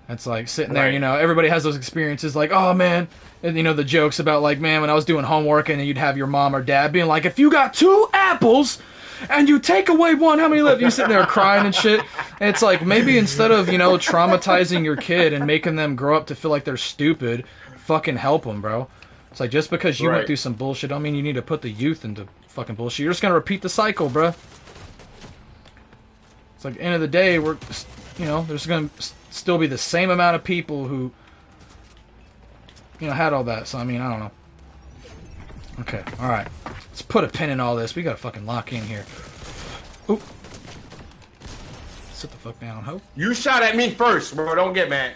[SPEAKER 2] It's like sitting there, you know, everybody has those experiences like, oh man, and you know, the jokes about like, man, when I was doing homework and you'd have your mom or dad being like, if you got 2 apples and you take away one, how many left? You sitting there crying and shit. And it's like, maybe instead of, you know, traumatizing your kid and making them grow up to feel like they're stupid, fucking help them, bro. It's like, just because you went through some bullshit don't mean you need to put the youth into fucking bullshit. You're just gonna repeat the cycle, bro. It's like, end of the day, we're, you know, there's gonna still be the same amount of people who, you know, had all that. So I mean, I don't know. Okay, all right. Let's put a pin in all this. We gotta fucking lock in here. Oop. Sit the fuck down, ho.
[SPEAKER 3] You shot at me first, bro. Don't get mad.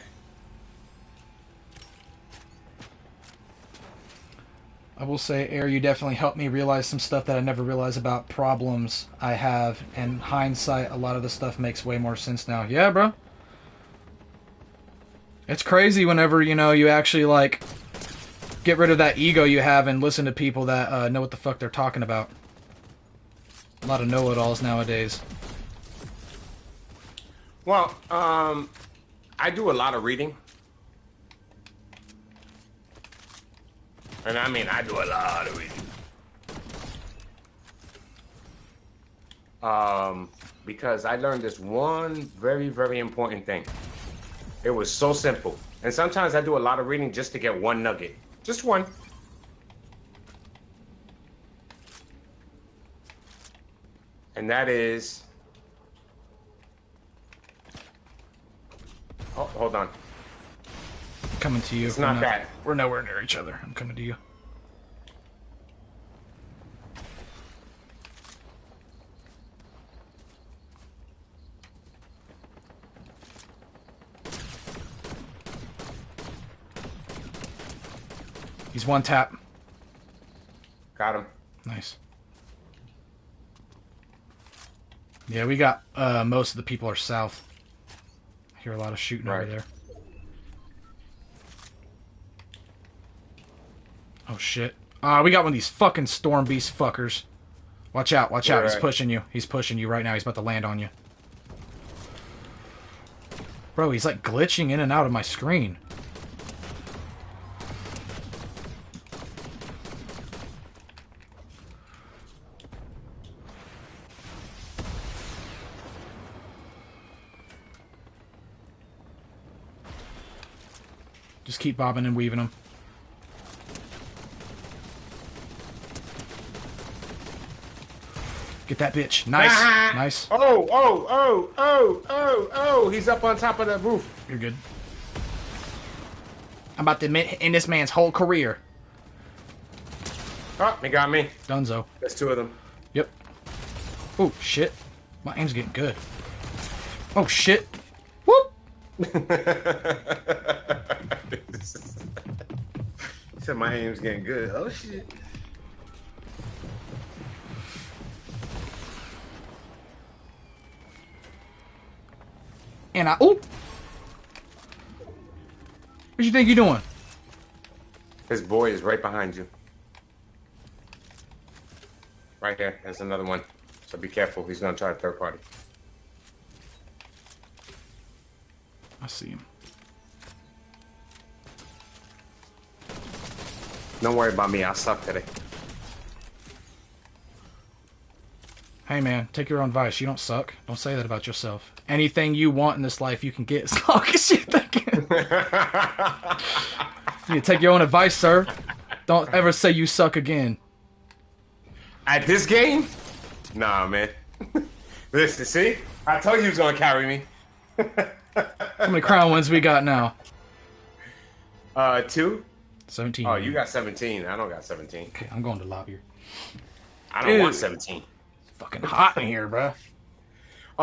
[SPEAKER 2] I will say, Air, you definitely helped me realize some stuff that I never realized about problems I have. And hindsight, a lot of the stuff makes way more sense now. Yeah, bro. It's crazy whenever, you know, you actually, like, get rid of that ego you have and listen to people that know what the fuck they're talking about. A lot of know-it-alls nowadays.
[SPEAKER 3] Well, I do a lot of reading. And I mean, I do a lot of reading. Because I learned this one very, very important thing. It was so simple. And sometimes I do a lot of reading just to get one nugget. Just one. And that is... Oh, hold on.
[SPEAKER 2] Coming to you.
[SPEAKER 3] It's not that.
[SPEAKER 2] We're nowhere near each other. I'm coming to you. He's one tap.
[SPEAKER 3] Got him.
[SPEAKER 2] Nice. Yeah, we got most of the people are south. I hear a lot of shooting over there. Oh shit. We got one of these fucking storm beast fuckers. Watch out, watch out. He's pushing you. He's pushing you right now. He's about to land on you. Bro, he's like glitching in and out of my screen. Just keep bobbing and weaving them. Get that bitch. Nice. Nice.
[SPEAKER 3] Oh. He's up on top of the roof.
[SPEAKER 2] You're good. I'm about to end this man's whole career.
[SPEAKER 3] Oh, they got me.
[SPEAKER 2] Dunzo.
[SPEAKER 3] There's 2 of them.
[SPEAKER 2] Yep. Oh, shit. My aim's getting good. Oh, shit. Whoop!
[SPEAKER 3] He said my aim's getting good. Oh, shit.
[SPEAKER 2] And I... Oh! What you think you're doing?
[SPEAKER 3] His boy is right behind you. Right there. There's another one. So be careful. He's going to try a third party.
[SPEAKER 2] I see him.
[SPEAKER 3] Don't worry about me. I suck today.
[SPEAKER 2] Hey man, take your own advice. You don't suck. Don't say that about yourself. Anything you want in this life, you can get as long as you think. You take your own advice, sir. Don't ever say you suck again.
[SPEAKER 3] At this game? Nah, man. Listen, see? I told you he was going to carry me.
[SPEAKER 2] How many crown wins we got now?
[SPEAKER 3] 2?
[SPEAKER 2] 17.
[SPEAKER 3] Oh, you got 17. I don't got 17.
[SPEAKER 2] Okay, I'm going to lobby.
[SPEAKER 3] I don't want 17.
[SPEAKER 2] Fucking hot in here, bro.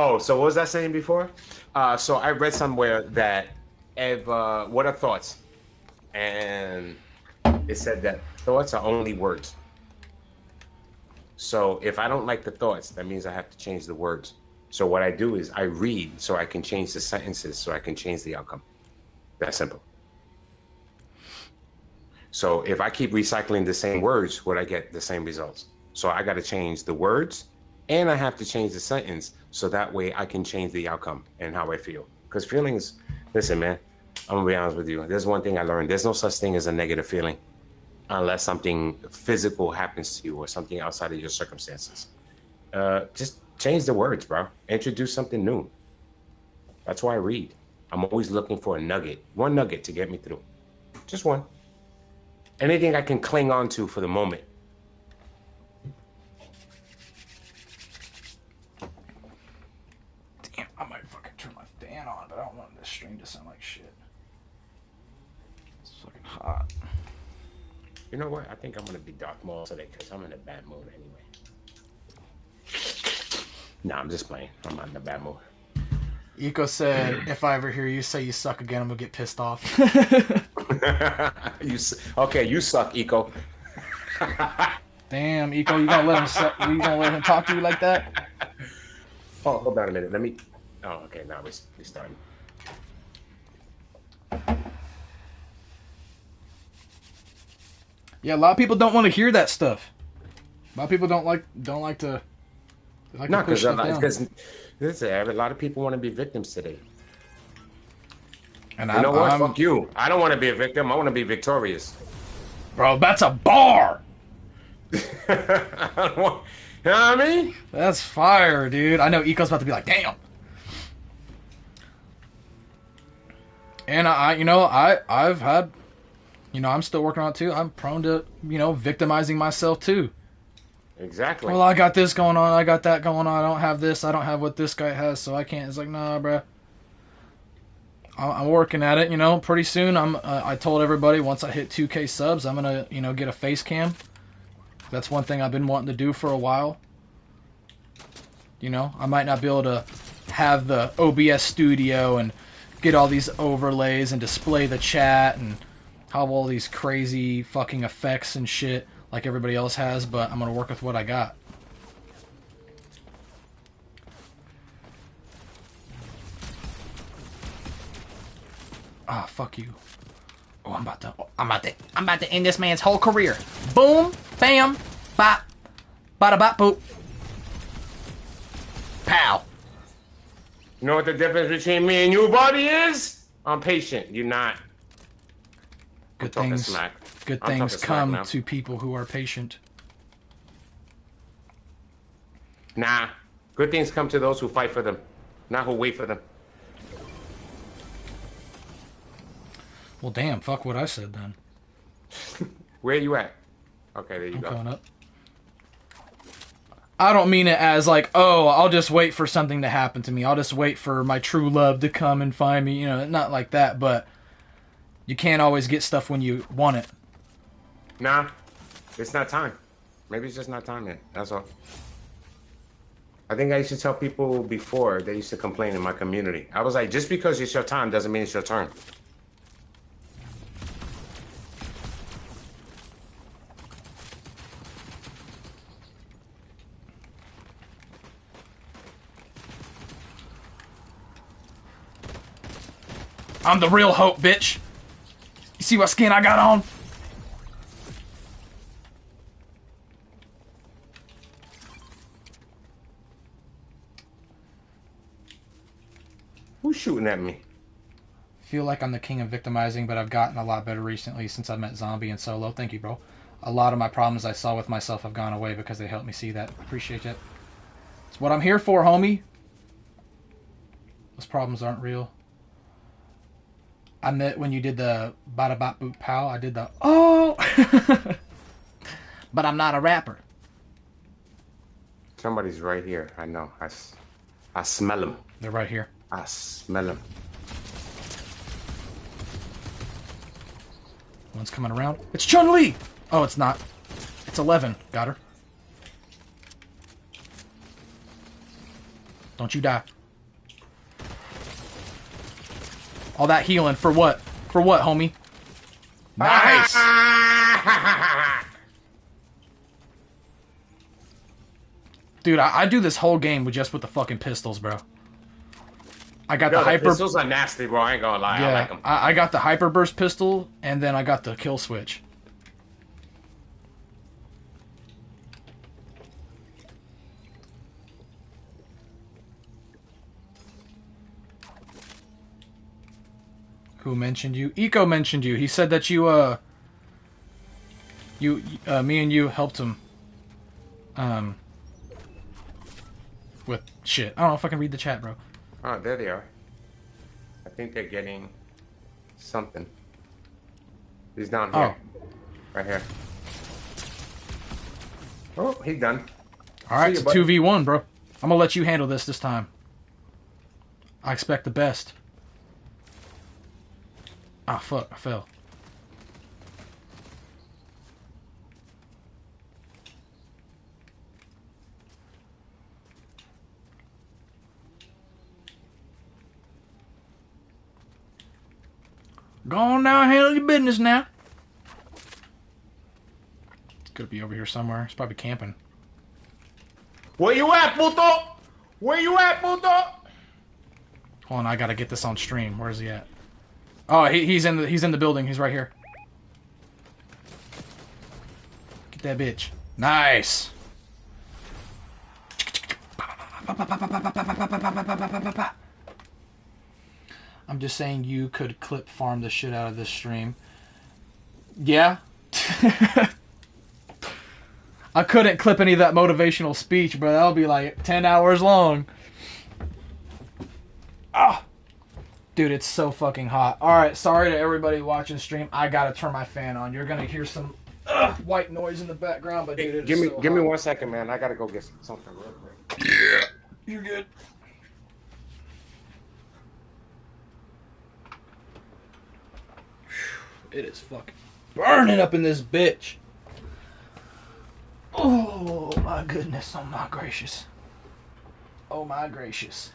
[SPEAKER 3] Oh, so what was I saying before? So I read somewhere that if what are thoughts? And it said that thoughts are only words. So if I don't like the thoughts, that means I have to change the words. So what I do is I read so I can change the sentences so I can change the outcome. That's simple. So if I keep recycling the same words, would I get the same results? So I got to change the words and I have to change the sentence so that way I can change the outcome and how I feel. Because feelings, listen, man, I'm gonna be honest with you. There's one thing I learned. There's no such thing as a negative feeling unless something physical happens to you or something outside of your circumstances. Just change the words, bro. Introduce something new. That's why I read. I'm always looking for a nugget, one nugget to get me through. Just one. Anything I can cling on to for the moment.
[SPEAKER 2] Damn, I might fucking turn my fan on, but I don't want this stream to sound like shit. It's fucking hot.
[SPEAKER 3] You know what? I think I'm gonna be dark mode today because I'm in a bad mood anyway. Nah, I'm just playing. I'm not in a bad mood.
[SPEAKER 2] Eco said, if I ever hear you say you suck again, I'm gonna get pissed off.
[SPEAKER 3] Okay, you suck, Eco.
[SPEAKER 2] Damn, Eco, you gonna let him talk to you like that?
[SPEAKER 3] Oh, hold on a minute. Let me. Oh, okay. Now we're starting.
[SPEAKER 2] Yeah, a lot of people don't want to hear that stuff. A lot of people don't like to. They like
[SPEAKER 3] No,
[SPEAKER 2] to push stuff down.
[SPEAKER 3] because a lot of people want to be victims today.
[SPEAKER 2] And
[SPEAKER 3] you know what? Fuck you. I don't want to be a victim. I want to be victorious.
[SPEAKER 2] Bro, that's a bar.
[SPEAKER 3] You know what I mean?
[SPEAKER 2] That's fire, dude. I know Eco's about to be like, damn. And I've had, I'm still working on it too. I'm prone to, victimizing myself too.
[SPEAKER 3] Exactly.
[SPEAKER 2] Well, I got this going on. I got that going on. I don't have this. I don't have what this guy has, so I can't. It's like, nah, bro. I'm working at it. Pretty soon, I told everybody once I hit 2K subs, I'm gonna, get a face cam. That's one thing I've been wanting to do for a while. I might not be able to have the OBS studio and get all these overlays and display the chat and have all these crazy fucking effects and shit like everybody else has, but I'm gonna work with what I got. Ah, fuck you. Oh, I'm about to end this man's whole career. Boom, bam, bop, bada bop, boop. Pow.
[SPEAKER 3] You know what the difference between me and you, buddy, is? I'm patient. You're not.
[SPEAKER 2] Good things come to people who are patient.
[SPEAKER 3] Nah. Good things come to those who fight for them, not who wait for them.
[SPEAKER 2] Well, damn, fuck what I said then.
[SPEAKER 3] Where are you at? Okay, there you go.
[SPEAKER 2] I'm going up. I don't mean it as like, oh, I'll just wait for something to happen to me. I'll just wait for my true love to come and find me. Not like that, but you can't always get stuff when you want it.
[SPEAKER 3] Nah, it's not time. Maybe it's just not time yet. That's all. I think I used to tell people before, they used to complain in my community. I was like, just because it's your time doesn't mean it's your turn.
[SPEAKER 2] I'm the real hope, bitch. You see what skin I got on?
[SPEAKER 3] Who's shooting at me?
[SPEAKER 2] Feel like I'm the king of victimizing, but I've gotten a lot better recently since I met Zombie and Solo. Thank you, bro. A lot of my problems I saw with myself have gone away because they helped me see that. Appreciate it. It's what I'm here for, homie. Those problems aren't real. I met when you did the bada bop boop pow. I did the oh, but I'm not a rapper.
[SPEAKER 3] Somebody's right here. I know. I smell them.
[SPEAKER 2] They're right here.
[SPEAKER 3] I smell them.
[SPEAKER 2] One's coming around. It's Chun-Li. Oh, it's not. It's 11. Got her. Don't you die. All that healing for what? For what, homie? Nice. Dude, I do this whole game with just with the fucking pistols, bro. I got the hyper.
[SPEAKER 3] Pistols are nasty, bro. I ain't gonna lie.
[SPEAKER 2] Yeah,
[SPEAKER 3] I like them.
[SPEAKER 2] I got the hyper burst pistol, and then I got the kill switch. Who mentioned you? Eco mentioned you. He said that me and you helped him. With shit. I don't know if I can read the chat, bro.
[SPEAKER 3] Oh, there they are. I think they're getting something. He's down here.
[SPEAKER 2] Oh.
[SPEAKER 3] Right here. Oh, he's done.
[SPEAKER 2] Alright, it's 2v1, bro. I'm gonna let you handle this time. I expect the best. Ah, fuck. I fell. Go on now, handle your business now. It's gonna be over here somewhere. It's probably camping.
[SPEAKER 3] Where you at, puto? Where you at, puto?
[SPEAKER 2] Hold on, I gotta get this on stream. Where is he at? Oh, he's in the building. He's right here. Get that bitch. Nice. I'm just saying you could clip farm the shit out of this stream. Yeah. I couldn't clip any of that motivational speech, bro. That'll be like 10 hours long. Ah. Dude, it's so fucking hot. Alright, sorry to everybody watching the stream. I gotta turn my fan on. You're gonna hear some white noise in the background, but dude,
[SPEAKER 3] give me 1 second, man. I gotta go get something real quick.
[SPEAKER 2] Yeah. You're good. It is fucking burning up in this bitch. Oh my goodness. Oh my gracious. Oh my gracious.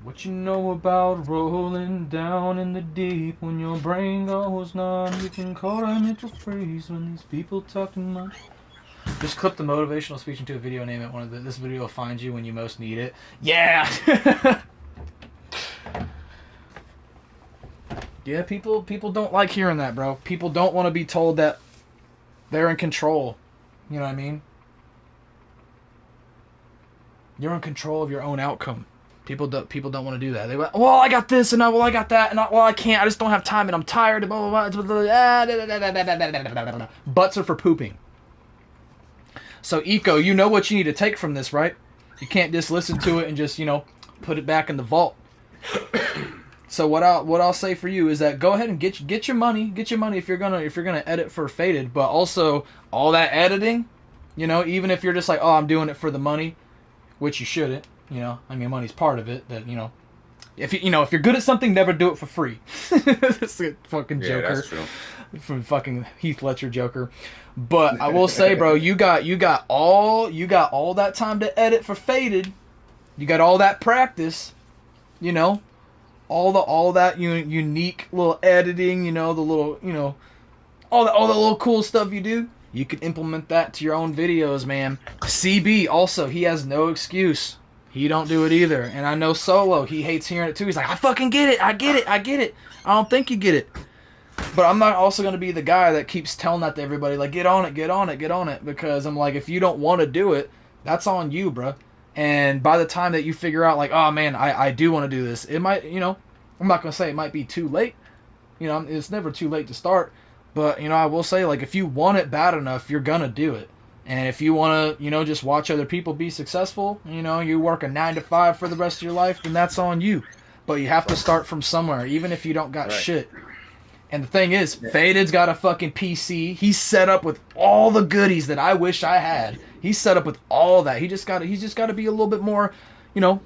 [SPEAKER 2] What you know about rolling down in the deep? When your brain goes numb, you can call a mental freeze when these people talk too much. Just clip the motivational speech into a video, name it one of the. This video will find you when you most need it. Yeah. Yeah, people don't like hearing that, bro. People don't want to be told that they're in control. You know what I mean? You're in control of your own outcome. People don't want to do that. They go, well, I got this, and I got that, and I can't. I just don't have time, and I'm tired. And blah, blah, blah. Butts are for pooping. So, Eco, you know what you need to take from this, right? You can't just listen to it and just, put it back in the vault. So what I'll say for you is that go ahead and get your money. Get your money if you're gonna edit for Faded, but also all that editing, even if you're just like, oh, I'm doing it for the money, which you shouldn't. Money's part of it. That if you're good at something, never do it for free. That's a fucking Joker.
[SPEAKER 3] Yeah, that's true.
[SPEAKER 2] From fucking Heath Ledger Joker. But I will say, bro, you got all that time to edit for Faded. You got all that practice. All that unique little editing. The little all the little cool stuff you do. You can implement that to your own videos, man. CB also, he has no excuse. He don't do it either. And I know Solo, he hates hearing it too. He's like, I fucking get it. I get it. I don't think you get it. But I'm not also going to be the guy that keeps telling that to everybody, like, get on it. Because I'm like, if you don't want to do it, that's on you, bro. And by the time that you figure out, like, oh, man, I do want to do this, it might, I'm not going to say it might be too late. It's never too late to start. But, I will say, like, if you want it bad enough, you're going to do it. And if you want to, just watch other people be successful, you work a 9 to 5 for the rest of your life, then that's on you. But you have to start from somewhere, even if you don't got shit. And the thing is, Faded's got a fucking PC. He's set up with all the goodies that I wish I had. He's set up with all that. He's just got to be a little bit more,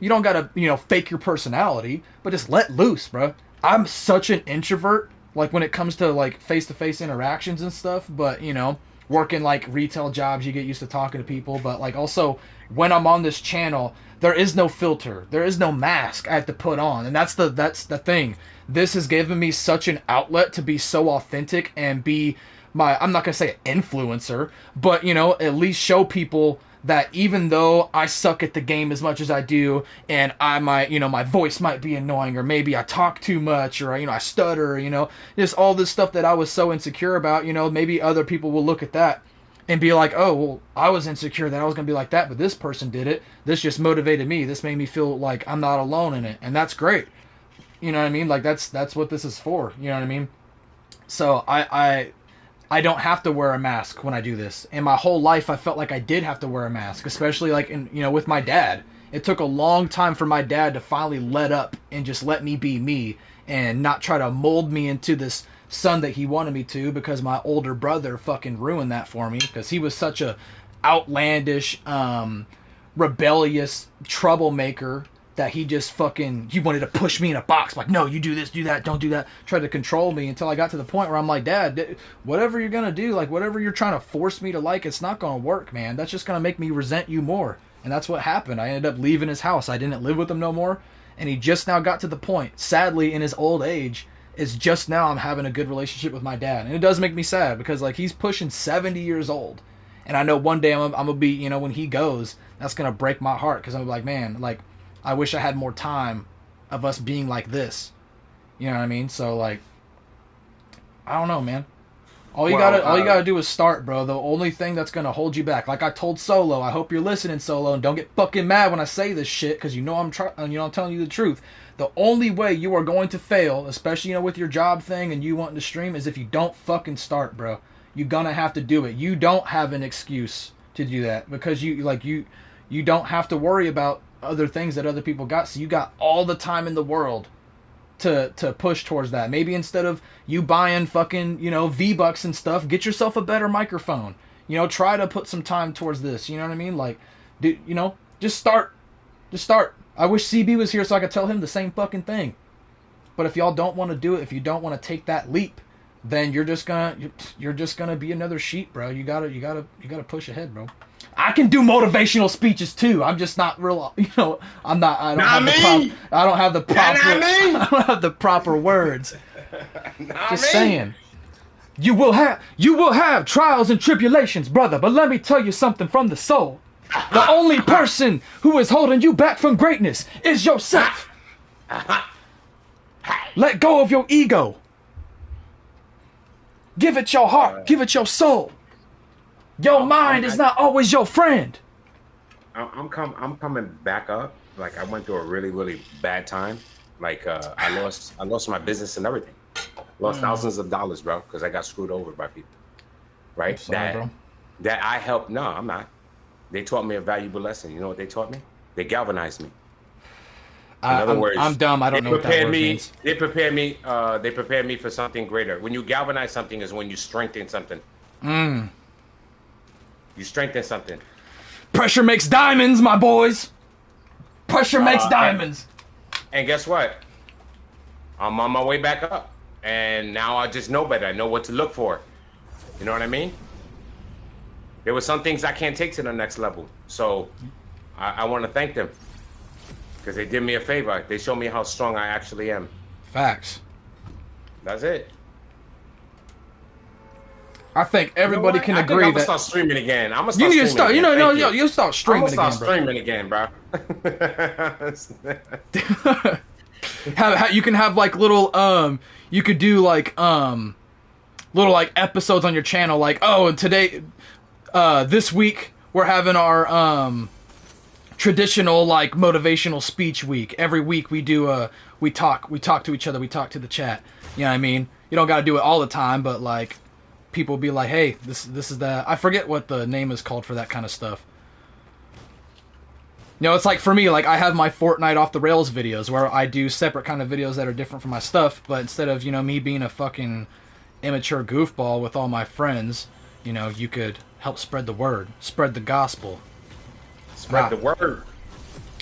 [SPEAKER 2] you don't gotta, fake your personality, but just let loose, bro. I'm such an introvert, like when it comes to like face-to-face interactions and stuff, but working like retail jobs, you get used to talking to people, but like also when I'm on this channel, there is no filter, there is no mask I have to put on, and that's the thing. This has given me such an outlet to be so authentic and be I'm not gonna say an influencer, but at least show people that even though I suck at the game as much as I do, and I might, my voice might be annoying, or maybe I talk too much, or, I stutter, just all this stuff that I was so insecure about, maybe other people will look at that and be like, oh, well, I was insecure that I was going to be like that, but this person did it. This just motivated me. This made me feel like I'm not alone in it. And that's great. You know what I mean? Like, that's what this is for. You know what I mean? So I don't have to wear a mask when I do this. And my whole life, I felt like I did have to wear a mask, especially like with my dad. It took a long time for my dad to finally let up and just let me be me and not try to mold me into this son that he wanted me to, because my older brother fucking ruined that for me, because he was such a outlandish, rebellious troublemaker that he wanted to push me in a box, like, no, you do this, do that, don't do that, tried to control me until I got to the point where I'm like, Dad, whatever you're gonna do, like whatever you're trying to force me to like, it's not gonna work, man. That's just gonna make me resent you more. And that's what happened. I ended up leaving his house. I didn't live with him no more, and he just now got to the point, sadly in his old age, is just now I'm having a good relationship with my dad. And it does make me sad, because like he's pushing 70 years old, and I know one day I'm gonna be, when he goes, that's gonna break my heart, because I'm like, man, like, I wish I had more time of us being like this. You know what I mean? So like, I don't know, man. All you gotta do is start, bro. The only thing that's gonna hold you back, like I told Solo, I hope you're listening, Solo, and don't get fucking mad when I say this shit, because I'm telling you the truth. The only way you are going to fail, especially with your job thing and you wanting to stream, is if you don't fucking start, bro. You're gonna have to do it. You don't have an excuse to do that, because you don't have to worry about other things that other people got, so you got all the time in the world to push towards that. Maybe instead of you buying fucking V-Bucks and stuff, get yourself a better microphone. Try to put some time towards this. You know what I mean? Like, just start. I wish CB was here so I could tell him the same fucking thing. But if y'all don't want to do it, if you don't want to take that leap, then you're just gonna be another sheep, bro. You gotta push ahead, bro. I can do motivational speeches too. I'm just not real, I don't have the proper words. Just saying. You will have trials and tribulations, brother, but let me tell you something from the soul. The only person who is holding you back from greatness is yourself. Let go of your ego. Give it your heart. Give it your soul. Your mind is not always your friend.
[SPEAKER 3] I'm coming back up. Like, I went through a really, really bad time. Like, I lost my business and everything. Lost thousands of dollars, bro, because I got screwed over by people. Right?
[SPEAKER 2] Sorry, bro.
[SPEAKER 3] That I helped. No, I'm not. They taught me a valuable lesson. You know what they taught me? They galvanized me. In other words,
[SPEAKER 2] I'm dumb. I don't know what that word means.
[SPEAKER 3] They prepared me. They prepared me for something greater. When you galvanize something, is when you strengthen something. You strengthen something.
[SPEAKER 2] Pressure makes diamonds, my boys. Pressure makes diamonds.
[SPEAKER 3] And guess what? I'm on my way back up. And now I just know better. I know what to look for. You know what I mean? There were some things I can't take to the next level. So I want to thank them. Because they did me a favor. They showed me how strong I actually am.
[SPEAKER 2] Facts.
[SPEAKER 3] That's it.
[SPEAKER 2] I think everybody can agree
[SPEAKER 3] I'm
[SPEAKER 2] that.
[SPEAKER 3] I'm gonna start streaming again. I'm gonna
[SPEAKER 2] start
[SPEAKER 3] streaming again.
[SPEAKER 2] You start streaming again.
[SPEAKER 3] I'm streaming again, bro.
[SPEAKER 2] You can have like little you could do like little like episodes on your channel, like, oh, and today this week we're having our traditional like motivational speech week. Every week we do we talk to each other, we talk to the chat. You know what I mean? You don't got to do it all the time, but like people be like, hey, this is the, I forget what the name is called for that kind of stuff. It's like for me, like I have my Fortnite off the rails videos where I do separate kind of videos that are different from my stuff, but instead of, me being a fucking immature goofball with all my friends, you could help spread the word, spread the gospel.
[SPEAKER 3] Spread the word.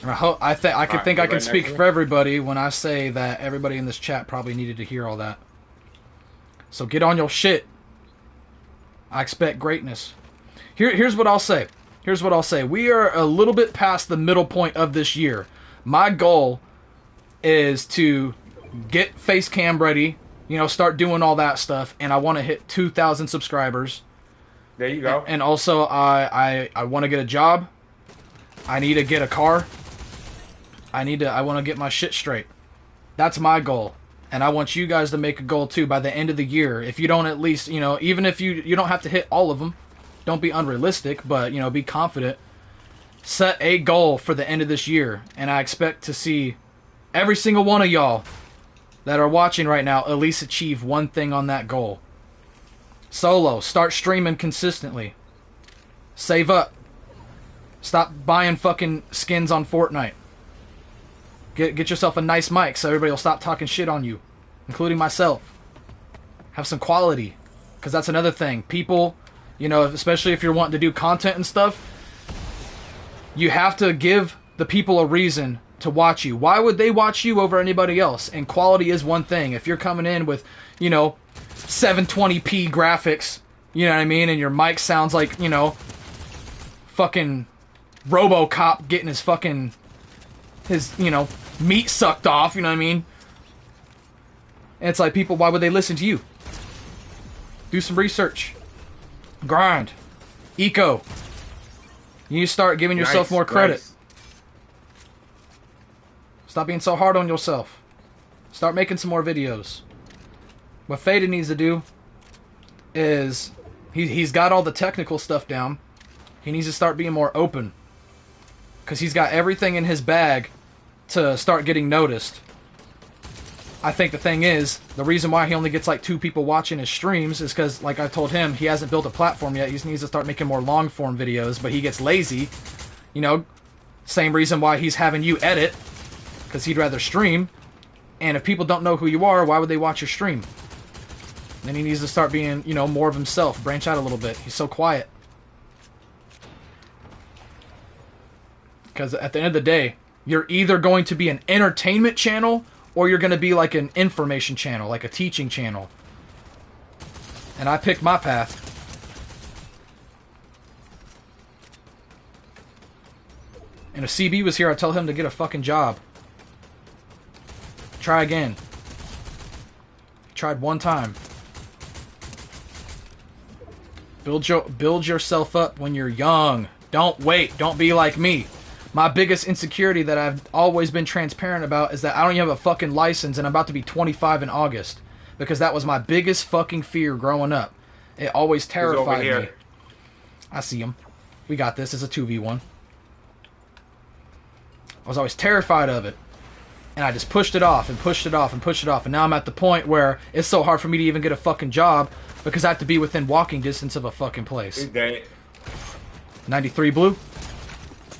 [SPEAKER 2] I think I
[SPEAKER 3] Alright,
[SPEAKER 2] think I
[SPEAKER 3] right
[SPEAKER 2] can
[SPEAKER 3] next
[SPEAKER 2] speak
[SPEAKER 3] to me.
[SPEAKER 2] for everybody when I say that everybody in this chat probably needed to hear all that. So get on your shit. I expect greatness. Here's what I'll say. Here's what I'll say. We are a little bit past the middle point of this year. My goal is to get face cam ready, start doing all that stuff, and I want to hit 2,000 subscribers.
[SPEAKER 3] There you go.
[SPEAKER 2] And also, I want to get a job. I need to get a car. I want to get my shit straight. That's my goal. And I want you guys to make a goal too by the end of the year. If you don't at least, even if you don't have to hit all of them, don't be unrealistic, but, be confident. Set a goal for the end of this year. And I expect to see every single one of y'all that are watching right now at least achieve one thing on that goal. Solo, start streaming consistently. Save up. Stop buying fucking skins on Fortnite. Get yourself a nice mic so everybody will stop talking shit on you, including myself. Have some quality, because that's another thing. People, especially if you're wanting to do content and stuff, you have to give the people a reason to watch you. Why would they watch you over anybody else? And quality is one thing. If you're coming in with, 720p graphics, you know what I mean, and your mic sounds like, fucking RoboCop getting his meat sucked off, you know what I mean? And it's like, people, why would they listen to you? Do some research. Grind. Eco. You need to start giving yourself more credit.
[SPEAKER 3] Nice.
[SPEAKER 2] Stop being so hard on yourself. Start making some more videos. What Fada needs to do is, he's got all the technical stuff down. He needs to start being more open. Because he's got everything in his bag to start getting noticed. I think the thing is, the reason why he only gets like 2 people watching his streams is because, like I told him, he hasn't built a platform yet. He just needs to start making more long form videos, but he gets lazy. Same reason why he's having you edit, because he'd rather stream. And if people don't know who you are, why would they watch your stream? Then he needs to start being, more of himself. Branch out a little bit. He's so quiet. Because at the end of the day, you're either going to be an entertainment channel or you're going to be like an information channel, like a teaching channel. And I picked my path. And if CB was here, I'd tell him to get a fucking job. Try again. Tried one time. Build yourself up when you're young. Don't wait. Don't be like me. My biggest insecurity that I've always been transparent about is that I don't even have a fucking license and I'm about to be 25 in August. Because that was my biggest fucking fear growing up. It always terrified me. I see him. We got this. It's a 2v1. I was always terrified of it. And I just pushed it off and pushed it off and pushed it off. And now I'm at the point where it's so hard for me to even get a fucking job because I have to be within walking distance of a fucking place.
[SPEAKER 3] He's dead.
[SPEAKER 2] 93 blue.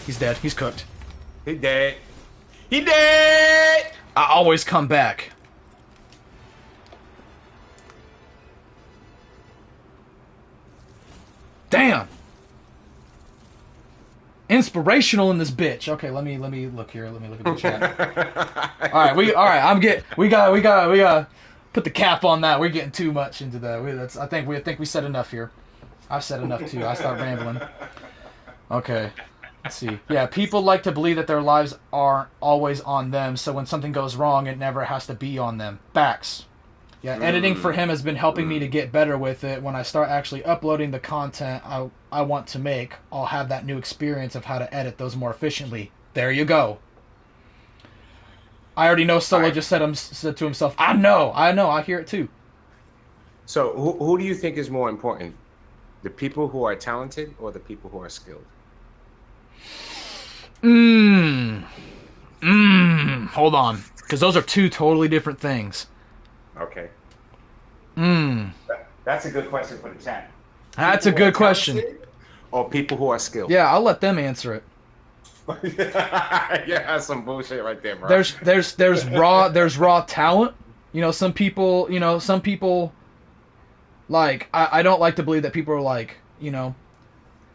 [SPEAKER 2] He's dead. He's cooked.
[SPEAKER 3] He dead. He dead!
[SPEAKER 2] I always come back. Damn. Inspirational in this bitch. Okay, let me look here. Let me look at the chat. all right, we got put the cap on that. We're getting too much into that. I think we said enough here. I've said enough too. I start rambling. Okay. Let's see. Yeah, people like to believe that their lives aren't always on them, so when something goes wrong, it never has to be on them. Facts. Yeah, editing for him has been helping me to get better with it. When I start actually uploading the content I want to make, I'll have that new experience of how to edit those more efficiently. There you go. I already know Solo just said to himself, I know, I hear it too.
[SPEAKER 3] So who do you think is more important? The people who are talented or the people who are skilled?
[SPEAKER 2] Hold on. Because those are 2 totally different things.
[SPEAKER 3] Okay. That's a good question for the chat.
[SPEAKER 2] That's a good question.
[SPEAKER 3] Or people who are skilled.
[SPEAKER 2] Yeah, I'll let them answer it.
[SPEAKER 3] Yeah, that's some bullshit right there, bro.
[SPEAKER 2] There's raw talent. Some people, like I don't like to believe that people are like,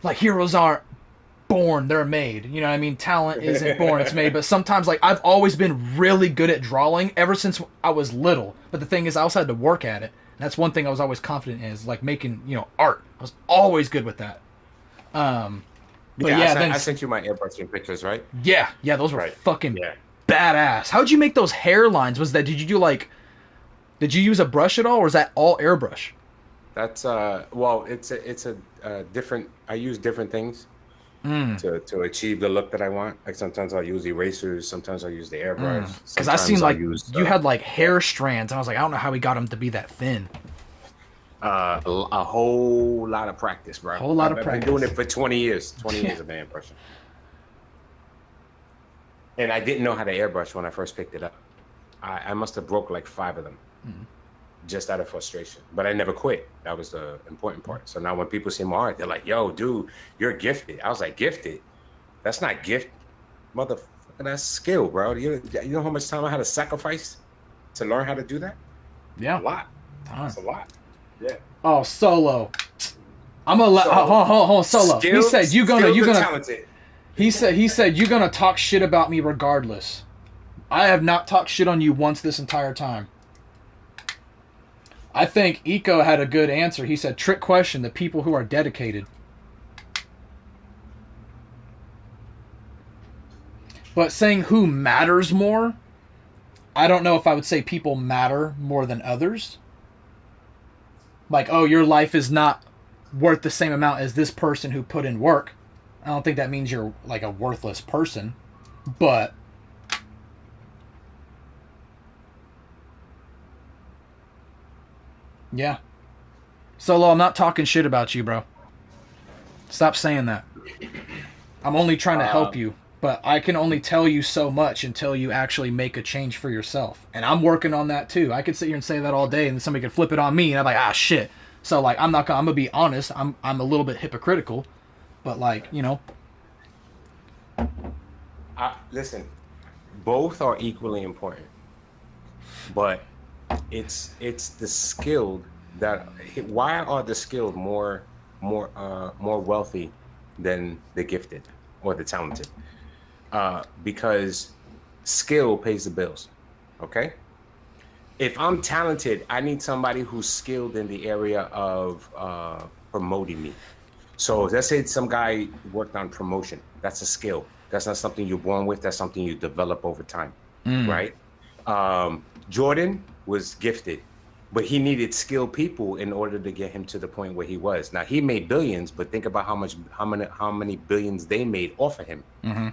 [SPEAKER 2] like heroes aren't born, they're made. You know what I mean? Talent isn't born, it's made. But sometimes, like, I've always been really good at drawing ever since I was little. But the thing is, I also had to work at it. And that's one thing I was always confident in, is like making, you know, art. I was always good with that. But
[SPEAKER 3] Yeah,
[SPEAKER 2] yeah,
[SPEAKER 3] I sent you my airbrushing pictures, right?
[SPEAKER 2] yeah, those were
[SPEAKER 3] Right.
[SPEAKER 2] fucking
[SPEAKER 3] Yeah.
[SPEAKER 2] badass. How'd you make those hairlines? Did you do like, did you use a brush at all, or is that all airbrush?
[SPEAKER 3] That's well, it's a different. I use different things to achieve the look that I want. Like sometimes I'll use erasers, sometimes I'll use the airbrush,
[SPEAKER 2] Because I seen
[SPEAKER 3] sometimes I'll
[SPEAKER 2] like
[SPEAKER 3] use
[SPEAKER 2] you had like hair strands, and I was like, I don't know how he got them to be that thin.
[SPEAKER 3] a whole lot of practice, bro.
[SPEAKER 2] Whole lot of
[SPEAKER 3] I've been doing
[SPEAKER 2] practice.
[SPEAKER 3] it for 20 years. 20 years of airbrushing. And I didn't know how to airbrush when I first picked it up. I must have broke like 5 of them just out of frustration. But I never quit. That was the important part. So now when people see my art, they're like, yo, dude, you're gifted. I was like, gifted? That's not gift. Motherfucker, that's skill, bro. You know how much time I had to sacrifice to learn how to do that?
[SPEAKER 2] Yeah,
[SPEAKER 3] A lot. That's a lot. Yeah.
[SPEAKER 2] Oh, Solo. I'm gonna let hold on, Solo. He said you gonna
[SPEAKER 3] talented.
[SPEAKER 2] He said you're gonna talk shit about me regardless. I have not talked shit on you once this entire time. I think Eco had a good answer. He said, trick question, the people who are dedicated. But saying who matters more, I don't know if I would say people matter more than others. Like, oh, your life is not worth the same amount as this person who put in work. I don't think that means you're like a worthless person. But yeah. Solo, I'm not talking shit about you, bro. Stop saying that. I'm only trying to help you, but I can only tell you so much until you actually make a change for yourself. And I'm working on that too. I could sit here and say that all day, and somebody could flip it on me, and I'm like, ah, shit. So like, I'm gonna be honest. I'm a little bit hypocritical, but like, you know.
[SPEAKER 3] Listen, both are equally important, but it's the skilled that. Why are the skilled more wealthy than the gifted or the talented? Because skill pays the bills. Okay. If I'm talented, I need somebody who's skilled in the area of promoting me. So let's say some guy worked on promotion. That's a skill. That's not something you're born with. That's something you develop over time, right? Jordan was gifted, but he needed skilled people in order to get him to the point where he was. Now he made billions, but think about how many billions they made off of him.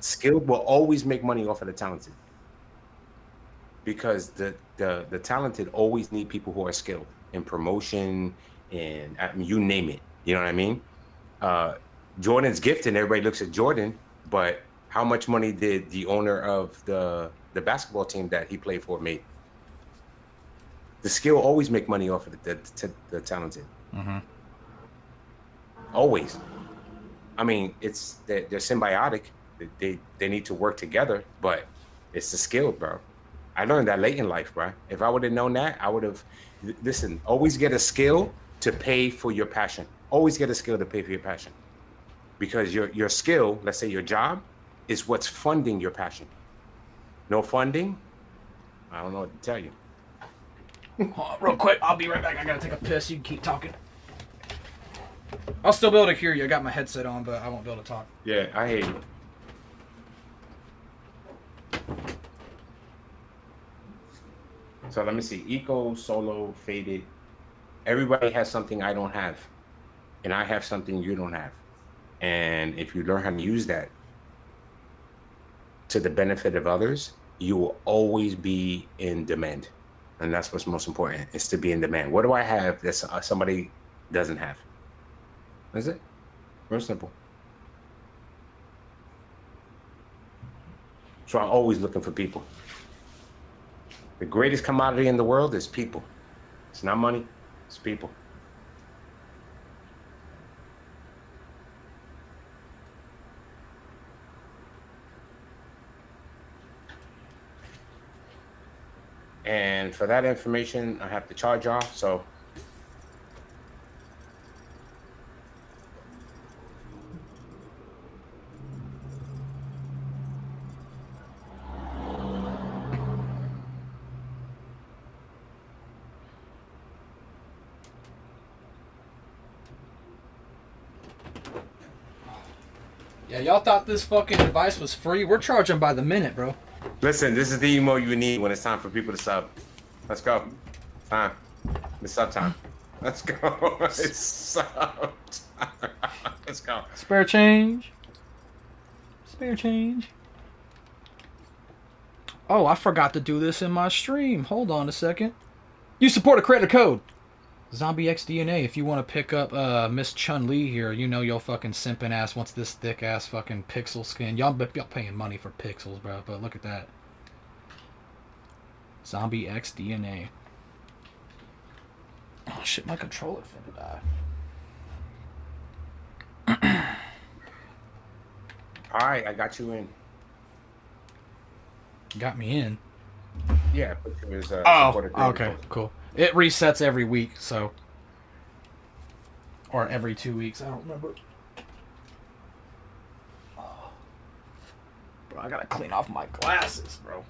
[SPEAKER 3] Skilled will always make money off of the talented, because the talented always need people who are skilled in promotion and you name it. You know what I mean? Jordan's gifted, and everybody looks at Jordan, but how much money did the owner of the basketball team that he played for make? The skill always make money off of the talented. Always. I mean, they're symbiotic. They need to work together, but it's the skill, bro. I learned that late in life, bro. If I would have known that, I would have. Listen, always get a skill to pay for your passion. Always get a skill to pay for your passion, because your skill, let's say your job, is what's funding your passion. No funding, I don't know what to tell you.
[SPEAKER 2] Hold on, real quick, I'll be right back. I gotta take a piss. You can keep talking. I'll still be able to hear you. I got my headset on, but I won't be able to talk.
[SPEAKER 3] Yeah, I hear you. So let me see. Eco, Solo, Faded. Everybody has something I don't have, and I have something you don't have. And if you learn how to use that to the benefit of others, you will always be in demand. And that's what's most important, is to be in demand. What do I have that somebody doesn't have? That's it. Real simple. So I'm always looking for people. The greatest commodity in the world is people. It's not money, it's people. And for that information, I have to charge y'all. So
[SPEAKER 2] Yeah, y'all thought this fucking advice was free? We're charging by the minute, bro.
[SPEAKER 3] Listen, this is the emo you need when it's time for people to sub. Let's go. Time. It's sub time. Let's go. It's sub time. Let's go.
[SPEAKER 2] Spare change. Spare change. Oh, I forgot to do this in my stream. Hold on a second. You support a credit code. ZombiexD.N.A. If you want to pick up Miss Chun-Li here, you know your fucking simping ass wants this thick ass fucking pixel skin. Y'all paying money for pixels, bro. But look at that. ZombiexD.N.A. Oh shit, my controller finna die.
[SPEAKER 3] Alright, I got you in.
[SPEAKER 2] Got me in.
[SPEAKER 3] Yeah, but it was
[SPEAKER 2] okay, cool. It resets every week, so. Or every 2 weeks, I don't remember. Oh. Bro, I gotta clean off my glasses, bro.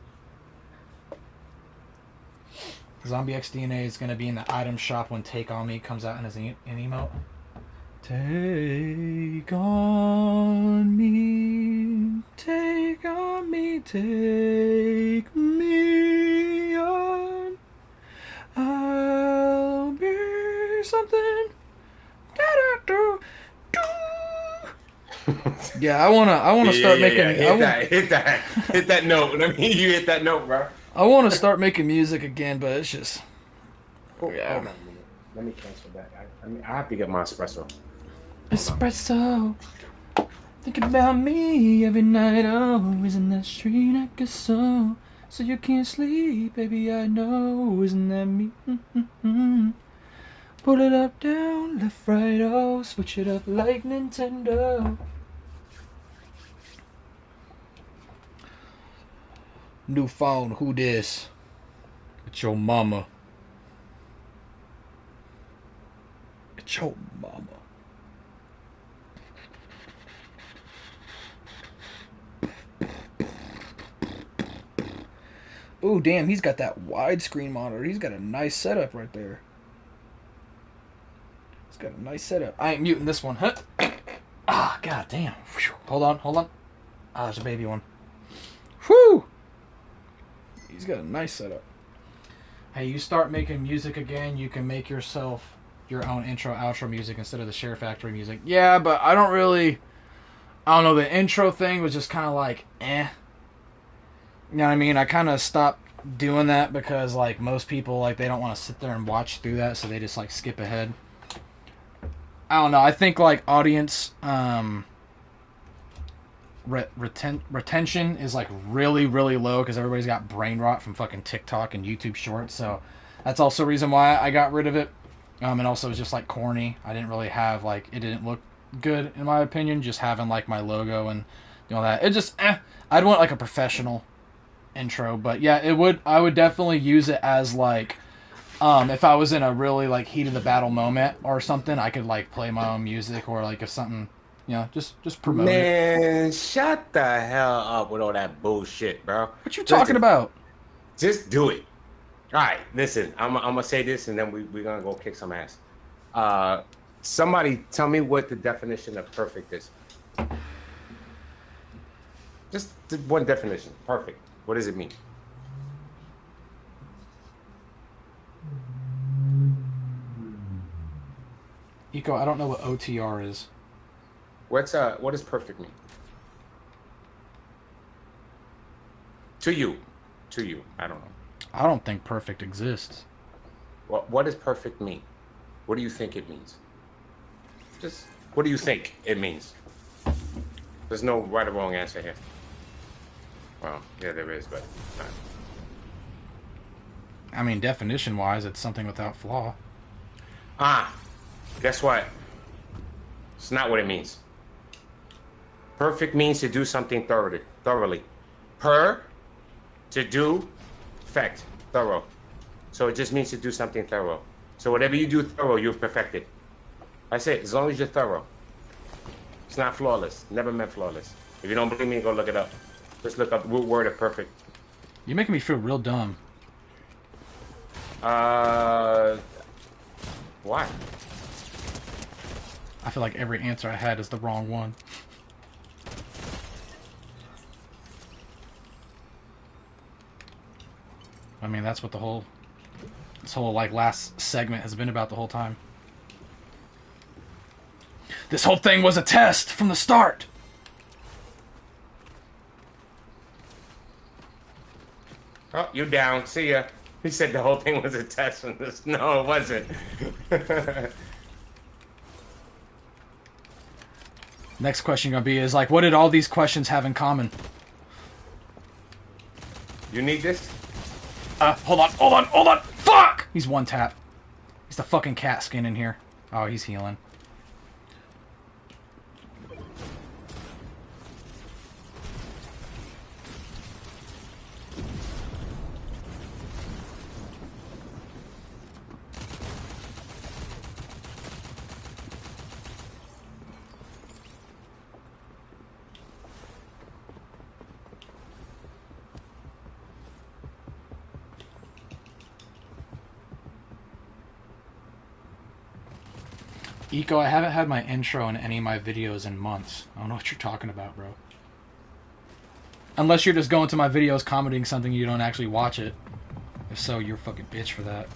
[SPEAKER 2] ZombiexD.N.A. is gonna be in the item shop when Take On Me comes out in his an emote. Take on me, take on me, take me on. I'll be something. Yeah, I wanna start making.
[SPEAKER 3] Hit that note. I mean, you hit that note, bro.
[SPEAKER 2] I want to start making music again, but it's just.
[SPEAKER 3] Yeah. Hold on a minute. Let me cancel that. I have to get my espresso.
[SPEAKER 2] Espresso. Thinking about me every night. Oh, isn't that street like a song? So you can't sleep, baby. I know, isn't that me? Pull it up, down, left, right, oh, switch it up like Nintendo. New phone, who this? It's your mama. It's your mama. Ooh, damn, he's got that widescreen monitor. He's got a nice setup right there. He's got a nice setup. I ain't muting this one, huh? Ah, god damn. Hold on. Ah, there's a baby one. Whew! He's got a nice setup. Hey, you start making music again, you can make yourself your own intro, outro music instead of the Share Factory music. Yeah, but I don't know, the intro thing was just kind of like, eh. You know what I mean? I kind of stopped doing that because, like, most people, like, they don't want to sit there and watch through that, so they just, like, skip ahead. I don't know. I think, like, audience retention is, like, really, really low because everybody's got brain rot from fucking TikTok and YouTube Shorts, so that's also a reason why I got rid of it. And also, it was just, like, corny. I didn't really have, like, it didn't look good, in my opinion, just having, like, my logo and all that. It just, I'd want, like, a professional intro, but yeah, I would definitely use it as, like, if I was in a really, like, heat of the battle moment or something, I could, like, play my own music, or, like, if something, you know, just promote it.
[SPEAKER 3] Man, shut the hell up with all that bullshit, bro.
[SPEAKER 2] What you talking about?
[SPEAKER 3] Just do it. All right, listen, I'm gonna say this, and then we're gonna go kick some ass. Somebody tell me what the definition of perfect is. Just one definition. Perfect. What does it mean?
[SPEAKER 2] Eco, I don't know what OTR is.
[SPEAKER 3] What does perfect mean? To you, I don't know.
[SPEAKER 2] I don't think perfect exists.
[SPEAKER 3] What does perfect mean? What do you think it means? Just what do you think it means? There's no right or wrong answer here. Well, yeah, there is, but
[SPEAKER 2] I mean, definition-wise, it's something without flaw.
[SPEAKER 3] Guess what? It's not what it means. Perfect means to do something thoroughly. To do, effect, thorough. So it just means to do something thorough. So whatever you do thorough, you've perfected. That's it. As long as you're thorough. It's not flawless. Never meant flawless. If you don't believe me, go look it up. Just look up the root word of perfect.
[SPEAKER 2] You're making me feel real dumb.
[SPEAKER 3] Why?
[SPEAKER 2] I feel like every answer I had is the wrong one. I mean, that's what this whole like last segment has been about the whole time. This whole thing was a test from the start.
[SPEAKER 3] Oh, you down. See ya. He said the whole thing was a test from this. No, it wasn't.
[SPEAKER 2] Next question gonna be is like, what did all these questions have in common?
[SPEAKER 3] You need this?
[SPEAKER 2] Hold on. Fuck! He's one tap. He's the fucking cat skin in here. Oh, he's healing. Eco, I haven't had my intro in any of my videos in months. I don't know what you're talking about, bro. Unless you're just going to my videos commenting something you don't actually watch it. If so, you're a fucking bitch for that.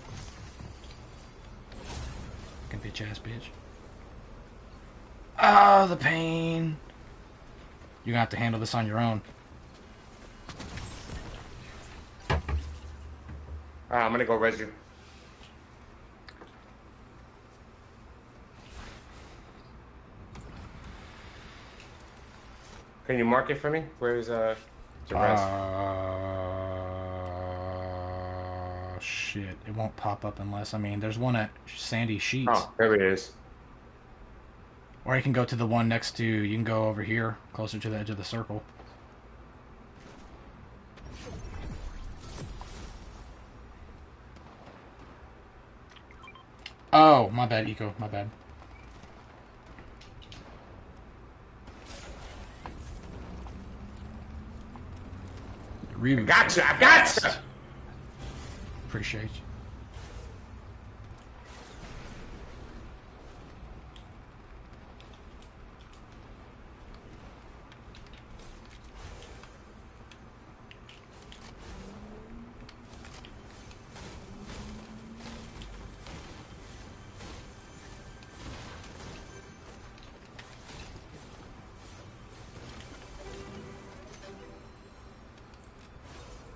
[SPEAKER 2] Fucking bitch ass bitch. Ah, the pain. You're gonna have to handle this on your own.
[SPEAKER 3] I'm gonna go res you. Can you mark it for me? Where's the res?
[SPEAKER 2] Shit. It won't pop up unless, I mean, there's one at Sandy Sheets.
[SPEAKER 3] Oh, there it is.
[SPEAKER 2] Or you can go to the one next to, you can go over here, closer to the edge of the circle. Oh, my bad, Eco, my bad.
[SPEAKER 3] I gotcha!
[SPEAKER 2] Appreciate you.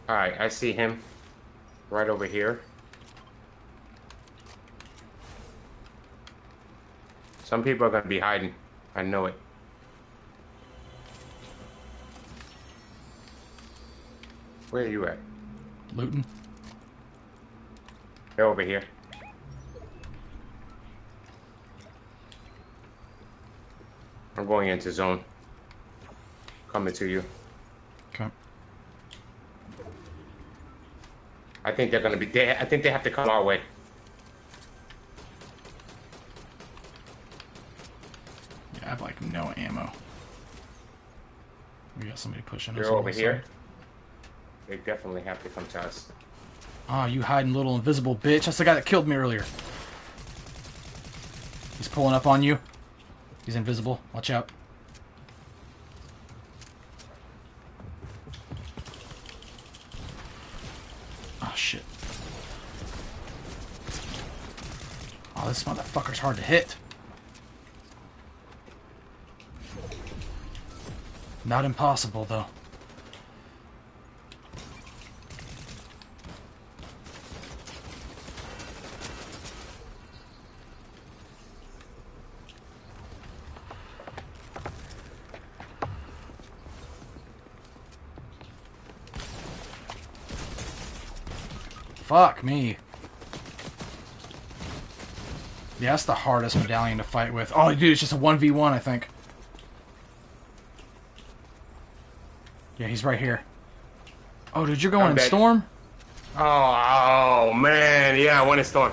[SPEAKER 3] Alright, I see him. Right over here. Some people are gonna be hiding. I know it. Where are you at?
[SPEAKER 2] Looting.
[SPEAKER 3] They're over here. I'm going into zone. Coming to you.
[SPEAKER 2] Okay.
[SPEAKER 3] I think they're gonna be there. I think they have to come our way.
[SPEAKER 2] Yeah, I have like no ammo. We got somebody pushing us.
[SPEAKER 3] They're over here. They definitely have to come to us.
[SPEAKER 2] Oh, you hiding little invisible bitch. That's the guy that killed me earlier. He's pulling up on you. He's invisible. Watch out. Oh, shit. Oh, this motherfucker's hard to hit. Not impossible, though. Fuck me. Yeah, that's the hardest medallion to fight with. Oh, dude, it's just a 1v1, I think. Yeah, he's right here. Oh, dude, you're going in Storm?
[SPEAKER 3] Oh, man. Yeah, I went in Storm.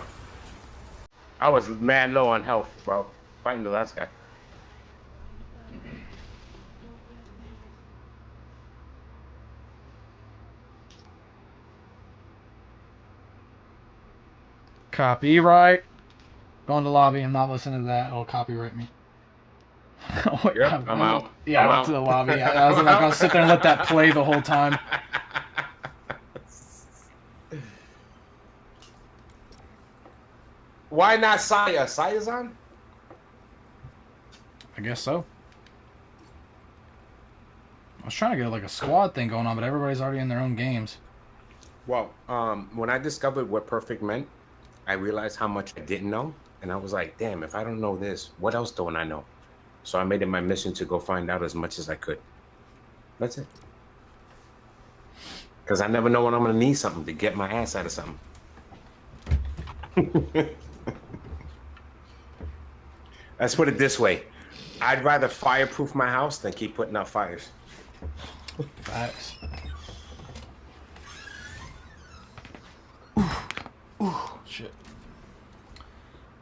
[SPEAKER 3] I was mad low on health, bro. Fighting the last guy.
[SPEAKER 2] Copyright. Going to lobby. I'm not listening to that. It'll copyright me.
[SPEAKER 3] Yep, I'm out.
[SPEAKER 2] Yeah, I went to the lobby. I was not going to sit there and let that play the whole time.
[SPEAKER 3] Why not Saya? Saya's on?
[SPEAKER 2] I guess so. I was trying to get like a squad thing going on, but everybody's already in their own games.
[SPEAKER 3] Well, when I discovered what perfect meant, I realized how much I didn't know. And I was like, damn, if I don't know this, what else don't I know? So I made it my mission to go find out as much as I could. That's it. Because I never know when I'm going to need something to get my ass out of something. Let's put it this way. I'd rather fireproof my house than keep putting out fires.
[SPEAKER 2] Facts. Ooh, shit.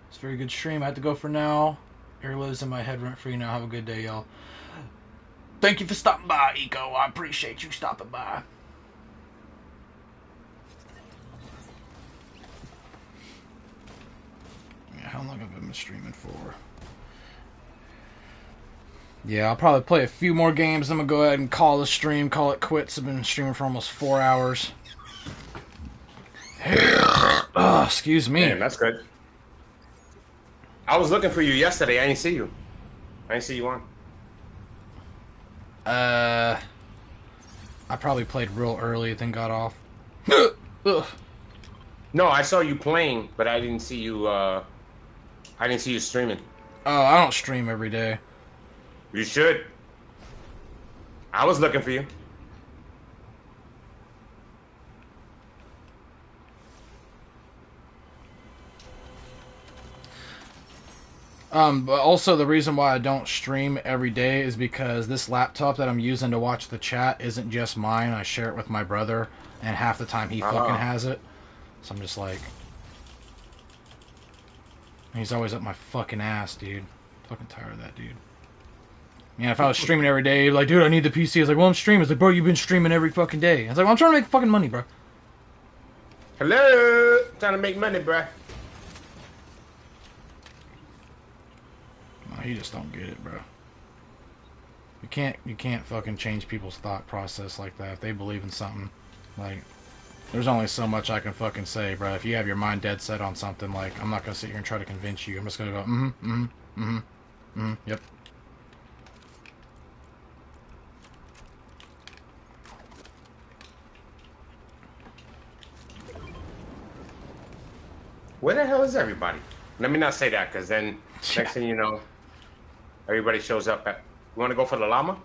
[SPEAKER 2] It's a very good stream. I have to go for now. Air lives in my head rent free now. Have a good day, y'all. Thank you for stopping by, Eco. I appreciate you stopping by. Yeah, how long have I been streaming for? Yeah, I'll probably play a few more games. I'm gonna go ahead and call the stream, call it quits. I've been streaming for almost 4 hours. Oh, excuse me.
[SPEAKER 3] Damn, that's good. I was looking for you yesterday. I didn't see you. I didn't see you on.
[SPEAKER 2] I probably played real early, then got off.
[SPEAKER 3] No, I saw you playing, but I didn't see you. I didn't see you streaming.
[SPEAKER 2] Oh, I don't stream every day.
[SPEAKER 3] You should. I was looking for you.
[SPEAKER 2] But also the reason why I don't stream every day is because this laptop that I'm using to watch the chat isn't just mine. I share it with my brother, and half the time he fucking has it. So I'm just like... He's always up my fucking ass, dude. Fucking tired of that, dude. Man, if I was streaming every day, like, dude, I need the PC. I was like, well, I'm streaming. It's like, bro, you've been streaming every fucking day. I was like, well, I'm trying to make fucking money, bro.
[SPEAKER 3] Hello, trying to make money, bruh.
[SPEAKER 2] No, you just don't get it, bro. You can't fucking change people's thought process like that. If they believe in something, like, there's only so much I can fucking say, bro. If you have your mind dead set on something, like, I'm not gonna sit here and try to convince you. I'm just gonna go, yep.
[SPEAKER 3] Where the hell is everybody? Let me not say that, because then next thing you know, everybody shows up at... You want to go for the llama?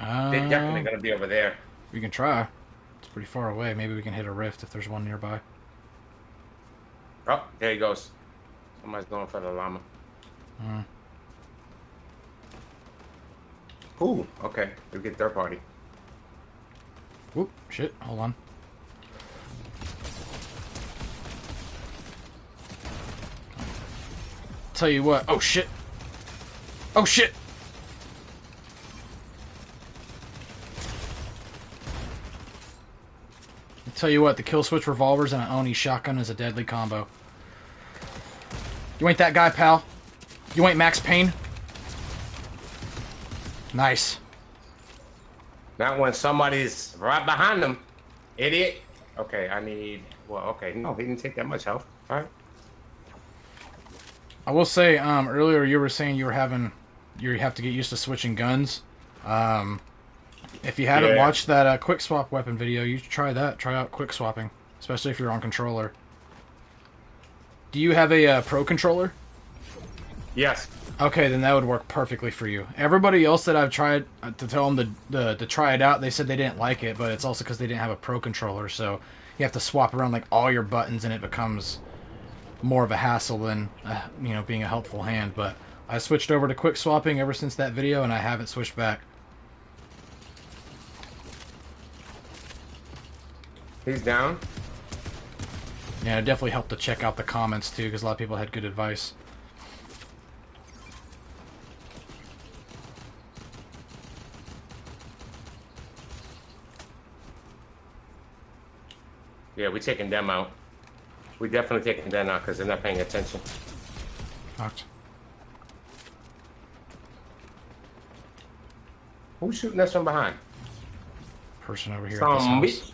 [SPEAKER 3] They're definitely going to be over there.
[SPEAKER 2] We can try. It's pretty far away. Maybe we can hit a rift if there's one nearby.
[SPEAKER 3] Oh, there he goes. Somebody's going for the llama. Ooh, okay. We'll get their party.
[SPEAKER 2] Whoop, shit, hold on. Tell you what. Oh shit. Oh shit. I'll tell you what, the kill switch revolvers and an Oni shotgun is a deadly combo. You ain't that guy, pal. You ain't Max Payne. Nice.
[SPEAKER 3] Not when somebody's right behind them. Idiot. Okay, I need... Well, okay. No, he didn't take that much health. All right.
[SPEAKER 2] I will say, earlier you were saying you have to get used to switching guns. If you haven't watched that quick swap weapon video, you should try that. Try out quick swapping, especially if you're on controller. Do you have a pro controller?
[SPEAKER 3] Yes.
[SPEAKER 2] Okay, then that would work perfectly for you. Everybody else that I've tried to tell them to try it out, they said they didn't like it, but it's also because they didn't have a pro controller, so you have to swap around like all your buttons, and it becomes more of a hassle than being a helpful hand. But I switched over to quick swapping ever since that video, and I haven't switched back.
[SPEAKER 3] He's down.
[SPEAKER 2] Yeah, it definitely helped to check out the comments too, because a lot of people had good advice.
[SPEAKER 3] Yeah, we're taking them out. We're definitely taking them out because they're not paying attention.
[SPEAKER 2] Fucked.
[SPEAKER 3] Who's shooting us from behind?
[SPEAKER 2] Person over here
[SPEAKER 3] Zombie.
[SPEAKER 2] at this house.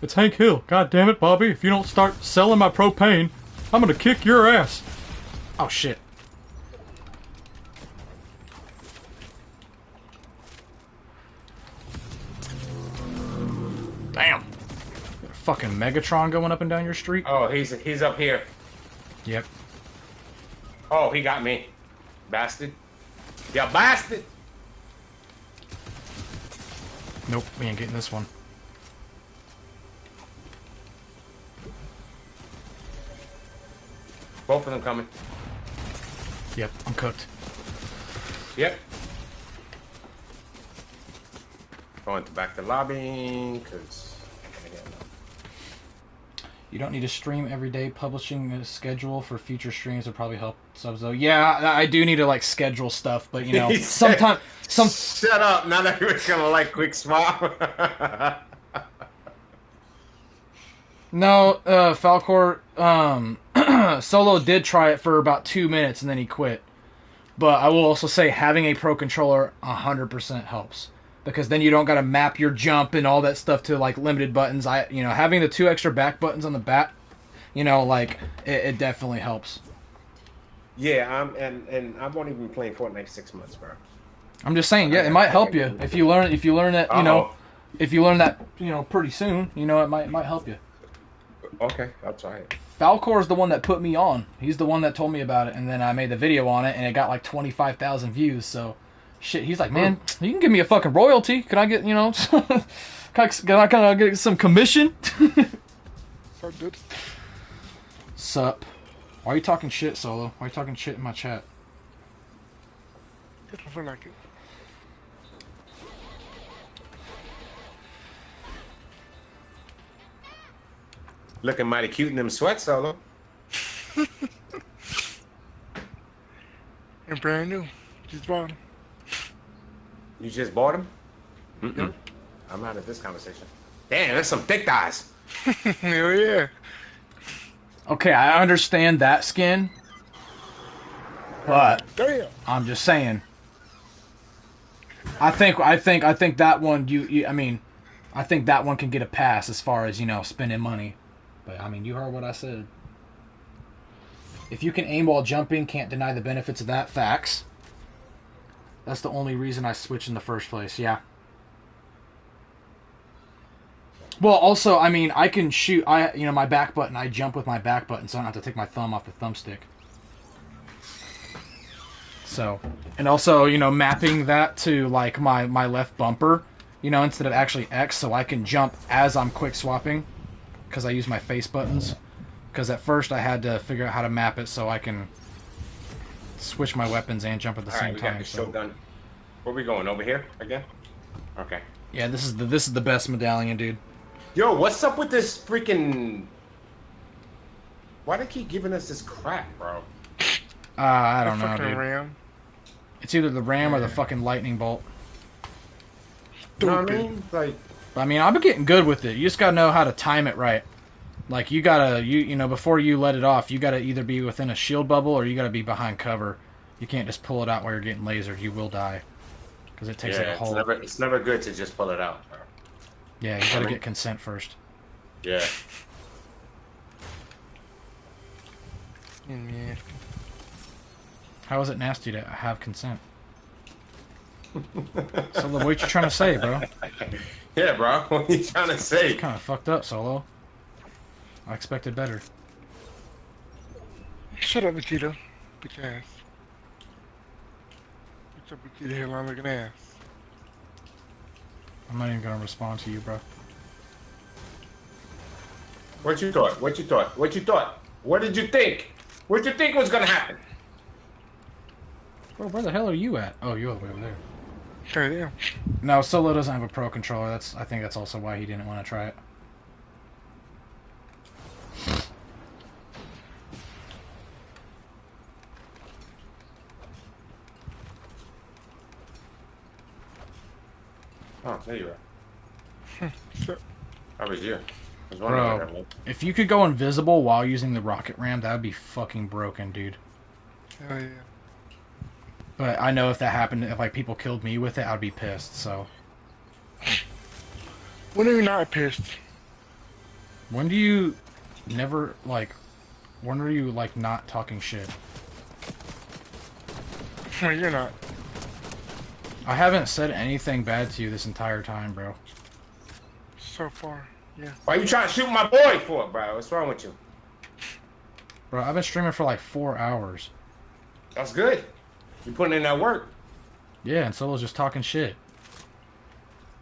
[SPEAKER 1] It's Hank Hill. God damn it, Bobby. If you don't start selling my propane, I'm gonna kick your ass.
[SPEAKER 2] Oh, shit. Damn. Fucking Megatron going up and down your street?
[SPEAKER 3] Oh, he's up here.
[SPEAKER 2] Yep.
[SPEAKER 3] Oh, he got me. Bastard. Yeah, bastard.
[SPEAKER 2] Nope, we ain't getting this one.
[SPEAKER 3] Both of them coming.
[SPEAKER 2] Yep, I'm cooked.
[SPEAKER 3] Yep. Going back to lobbying, because...
[SPEAKER 2] You don't need to stream every day. Publishing a schedule for future streams would probably help subs though. Yeah, I do need to like schedule stuff, but you know, sometimes
[SPEAKER 3] Shut up! Not everyone's gonna like quick swap.
[SPEAKER 2] No, Falcor Solo did try it for about 2 minutes and then he quit. But I will also say having a pro controller 100% helps. Because then you don't got to map your jump and all that stuff to like limited buttons. Having the 2 extra back buttons on the back, like it definitely helps.
[SPEAKER 3] Yeah, and I've only been playing Fortnite 6 months, bro.
[SPEAKER 2] I'm just saying, yeah, it might help you if you learn that, if you learn that, pretty soon, it might help you.
[SPEAKER 3] Okay, I'll try it.
[SPEAKER 2] Falcor is the one that put me on. He's the one that told me about it, and then I made the video on it, and it got like 25,000 views. So, shit, he's like, man, you can give me a fucking royalty. Can I get, can I get some commission? Sup? Why are you talking shit, Solo? Why are you talking shit in my chat?
[SPEAKER 4] I feel like it.
[SPEAKER 3] Looking mighty cute in them sweats, Solo.
[SPEAKER 4] And brand new. Just bought them.
[SPEAKER 3] You just bought them?
[SPEAKER 4] Yep.
[SPEAKER 3] I'm out of this conversation. Damn, that's some thick thighs.
[SPEAKER 4] Hell yeah.
[SPEAKER 2] Okay, I understand that skin, but
[SPEAKER 4] Damn.
[SPEAKER 2] I'm just saying. I think that one I think that one can get a pass as far as, spending money. But I mean, you heard what I said. If you can aim while jumping, can't deny the benefits of that. Facts. That's the only reason I switched in the first place. Yeah. Well, also, I mean, I can shoot. My back button. I jump with my back button, so I don't have to take my thumb off the thumbstick. So, and also, mapping that to like my left bumper, instead of actually X, so I can jump as I'm quick swapping, because I use my face buttons. Because at first I had to figure out how to map it so I can switch my weapons and jump at the same
[SPEAKER 3] we
[SPEAKER 2] time.
[SPEAKER 3] got the shotgun. Where we going? Over here again? Okay.
[SPEAKER 2] Yeah, this is the best medallion, dude.
[SPEAKER 3] Yo, what's up with this freaking? Why they keep giving us this crap, bro?
[SPEAKER 2] I don't know, dude.
[SPEAKER 4] Ram.
[SPEAKER 2] It's either the RAM or the fucking lightning bolt.
[SPEAKER 3] You know what I mean? Like,
[SPEAKER 2] I've been getting good with it. You just gotta know how to time it right. Like, you gotta, before you let it off, you gotta either be within a shield bubble or you gotta be behind cover. You can't just pull it out while you're getting lasered. You will die. Because it takes like a whole...
[SPEAKER 3] It's never good to just pull it out, bro.
[SPEAKER 2] Yeah, you gotta get consent first.
[SPEAKER 3] Yeah.
[SPEAKER 4] Yeah.
[SPEAKER 2] How is it nasty to have consent? Solo, what you trying to say, bro?
[SPEAKER 3] Yeah, bro. What are you trying to say?
[SPEAKER 2] Kind of fucked up, Solo. I expected better.
[SPEAKER 4] Shut up, Vegeta. Bitch ass. Bitch up, Vegeta, headline looking ass.
[SPEAKER 2] I'm not even gonna respond to you, bro.
[SPEAKER 3] What you thought? What you thought? What you thought? What did you think? What did you think was gonna happen?
[SPEAKER 2] Bro, where the hell are you at? Oh, you're all the way over there.
[SPEAKER 4] Hey, yeah.
[SPEAKER 2] No, Solo doesn't have a pro controller. I think that's also why he didn't want to try it.
[SPEAKER 3] Oh, there you are. That was you. I was wondering where that
[SPEAKER 2] Bro,
[SPEAKER 3] was.
[SPEAKER 2] if you could go invisible while using the rocket ram, that would be fucking broken, dude.
[SPEAKER 4] Hell yeah.
[SPEAKER 2] But I know if that happened, if like people killed me with it, I'd be pissed. So
[SPEAKER 4] When are you not pissed?
[SPEAKER 2] When do you never, like, when are you, like, not talking shit?
[SPEAKER 4] You're not.
[SPEAKER 2] I haven't said anything bad to you this entire time, bro.
[SPEAKER 4] So far, yeah.
[SPEAKER 3] Why you trying to shoot my boy for, bro? What's wrong with you?
[SPEAKER 2] Bro, I've been streaming for like 4 hours.
[SPEAKER 3] That's good. You putting in that work.
[SPEAKER 2] Yeah, and Solo's just talking shit.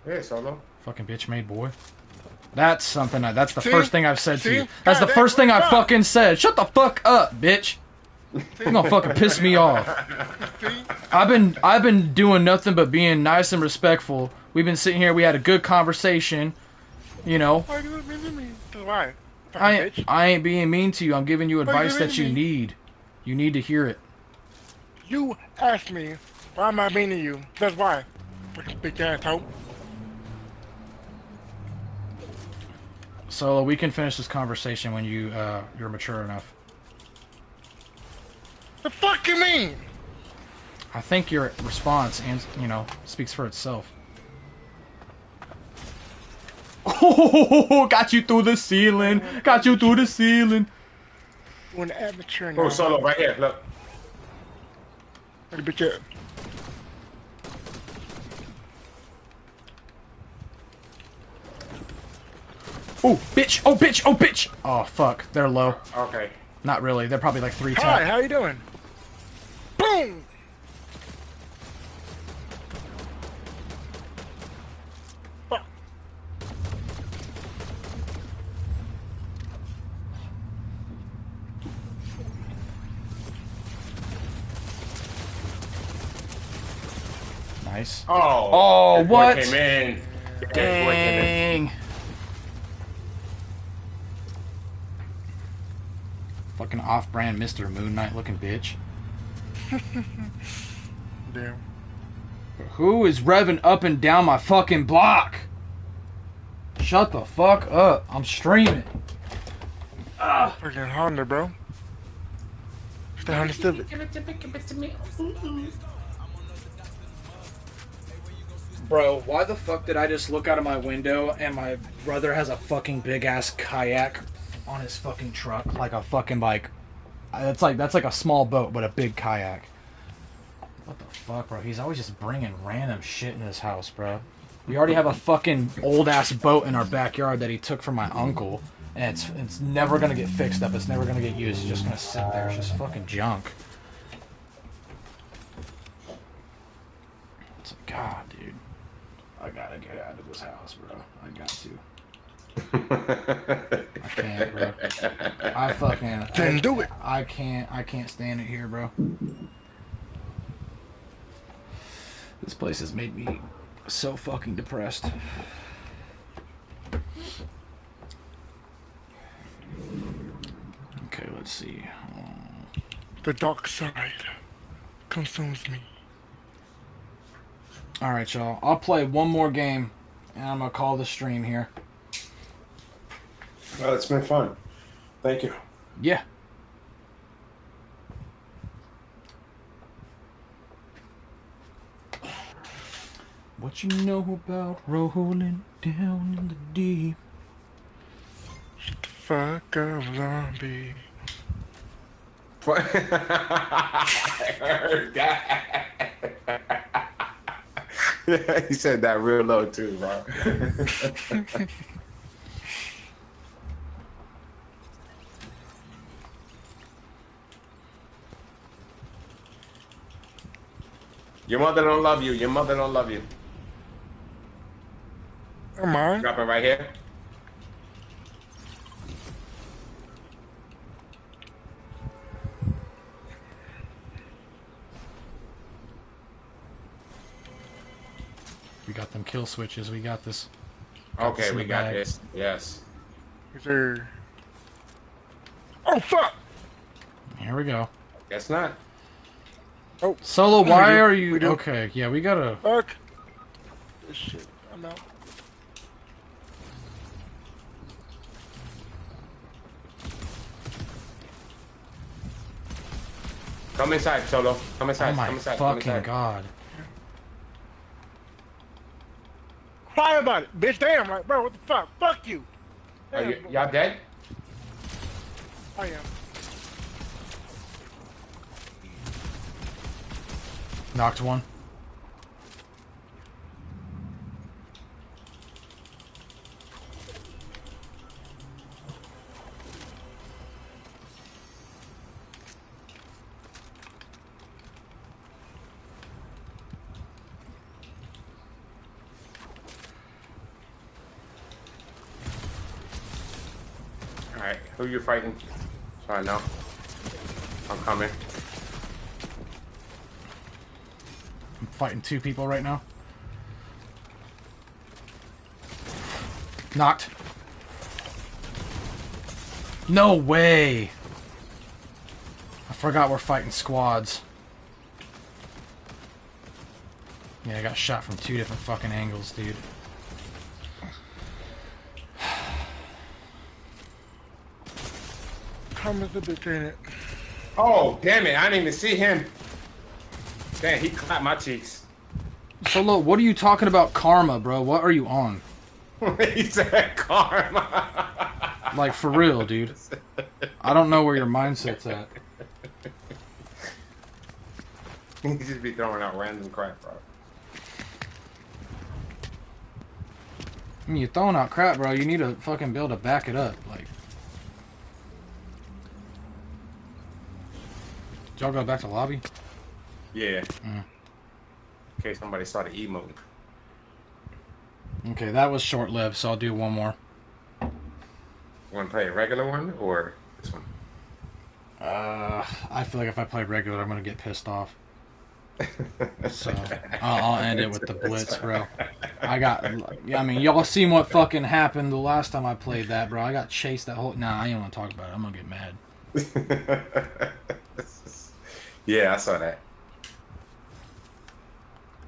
[SPEAKER 3] Yeah, Solo.
[SPEAKER 2] Fucking bitch made boy. That's something, that's the
[SPEAKER 4] See?
[SPEAKER 2] first thing I've said to
[SPEAKER 4] See?
[SPEAKER 2] you. That's the
[SPEAKER 4] God,
[SPEAKER 2] first thing I
[SPEAKER 4] fuck.
[SPEAKER 2] fucking said. Shut the fuck up, bitch. You're gonna fucking piss me off.
[SPEAKER 4] See?
[SPEAKER 2] I've been doing nothing but being nice and respectful. We've been sitting here, we had a good conversation. You know.
[SPEAKER 4] Why do you mean to me? Why? Fucking bitch.
[SPEAKER 2] I ain't being mean to you. I'm giving you advice
[SPEAKER 4] you
[SPEAKER 2] that
[SPEAKER 4] mean
[SPEAKER 2] you
[SPEAKER 4] to me?
[SPEAKER 2] need. You need to hear it.
[SPEAKER 4] You asked me why am I mean to you. That's why. Fucking bitch ass hoe.
[SPEAKER 2] So we can finish this conversation when you're mature enough.
[SPEAKER 4] The fuck you mean?
[SPEAKER 2] I think your response and speaks for itself. Oh, got you through the ceiling. Got you through the ceiling.
[SPEAKER 4] We're an amateur now.
[SPEAKER 3] Oh, Solo, right here. Look.
[SPEAKER 4] Hey, bitch ass.
[SPEAKER 2] Oh, bitch. Oh, bitch. Oh, bitch. Oh, fuck. They're low.
[SPEAKER 3] Okay.
[SPEAKER 2] Not really. They're probably like 3
[SPEAKER 4] Hi,
[SPEAKER 2] tap.
[SPEAKER 4] how you doing? Boom! Fuck.
[SPEAKER 2] Nice.
[SPEAKER 3] Oh.
[SPEAKER 2] Oh,
[SPEAKER 3] that boy
[SPEAKER 2] what?
[SPEAKER 3] Came in. That boy came in.
[SPEAKER 2] Dang. Fucking off-brand Mr. Moon Knight looking bitch.
[SPEAKER 4] Damn.
[SPEAKER 2] Who is revving up and down my fucking block? Shut the fuck up. I'm streaming.
[SPEAKER 4] Fucking Honda, bro. It's the Honda Civic.
[SPEAKER 2] Bro, why the fuck did I just look out of my window and my brother has a fucking big ass kayak on his fucking truck? Like a fucking that's like a small boat but a big kayak. What the fuck, bro? He's always just bringing random shit in his house, bro. We already have a fucking old ass boat in our backyard that he took from my uncle, and it's never gonna get fixed up. It's never gonna get used. It's just gonna sit there. It's just fucking junk. It's like, God, dude. I gotta get out of this house, bro. I got to. I can't, bro. I fucking
[SPEAKER 4] Then do it.
[SPEAKER 2] I can't stand it here, bro. This place has made me so fucking depressed. Okay, let's see.
[SPEAKER 4] The dark side consumes me.
[SPEAKER 2] Alright, y'all. I'll play one more game, and I'm gonna call the stream here.
[SPEAKER 3] Well, it's been fun. Thank you.
[SPEAKER 2] Yeah. What you know about rolling down in the deep?
[SPEAKER 4] Shut the fuck up, zombie.
[SPEAKER 3] I heard that. He said that real low too, bro. Your mother don't love you. Your mother don't love you.
[SPEAKER 4] Am I?
[SPEAKER 3] Drop it right here.
[SPEAKER 2] We got them kill switches. We got this.
[SPEAKER 3] Okay,
[SPEAKER 2] in
[SPEAKER 3] we
[SPEAKER 2] the
[SPEAKER 3] got
[SPEAKER 2] bag.
[SPEAKER 3] this. Yes.
[SPEAKER 4] Is there... Oh, fuck!
[SPEAKER 2] Here we go.
[SPEAKER 3] Guess not.
[SPEAKER 4] Oh,
[SPEAKER 2] Solo,
[SPEAKER 4] we
[SPEAKER 2] why
[SPEAKER 4] do.
[SPEAKER 2] are you...
[SPEAKER 4] We do.
[SPEAKER 2] Okay, yeah, we gotta...
[SPEAKER 4] Fuck. This shit. I'm out.
[SPEAKER 3] Come inside, Solo. Come inside.
[SPEAKER 2] Oh my
[SPEAKER 3] come inside. Come
[SPEAKER 2] fucking
[SPEAKER 3] inside.
[SPEAKER 2] god.
[SPEAKER 4] Cry about it, bitch. Damn, like, bro, what the fuck? Fuck you.
[SPEAKER 3] Are
[SPEAKER 4] Yeah,
[SPEAKER 3] y'all dead?
[SPEAKER 4] I am.
[SPEAKER 2] Knocked one.
[SPEAKER 3] Alright, who you fighting? So I know. I'm coming.
[SPEAKER 2] I'm fighting 2 people right now. Knocked. No way! I forgot we're fighting squads. Yeah, I got shot from 2 different fucking angles, dude.
[SPEAKER 4] Karma's a bitch, ain't it?
[SPEAKER 3] Oh, damn it. I didn't even see him. Damn, he clapped my cheeks.
[SPEAKER 2] So look, what are you talking about karma, bro? What are you on?
[SPEAKER 3] He said karma.
[SPEAKER 2] Like, for real, dude. I don't know where your mindset's at.
[SPEAKER 3] He just be throwing out random crap, bro.
[SPEAKER 2] I mean, you're throwing out crap, bro. You need to fucking be able to back it up. Like, did y'all go back to lobby?
[SPEAKER 3] Yeah. In case somebody started emoting.
[SPEAKER 2] Okay, that was short-lived, so I'll do one more.
[SPEAKER 3] Want to play a regular one or this one?
[SPEAKER 2] I feel like if I play regular, I'm gonna get pissed off. So I'll end it with the Blitz, bro. I mean, y'all seen what fucking happened the last time I played that, bro. I got chased that whole. Nah, I ain't want to talk about it. I'm gonna get mad.
[SPEAKER 3] Yeah, I saw that.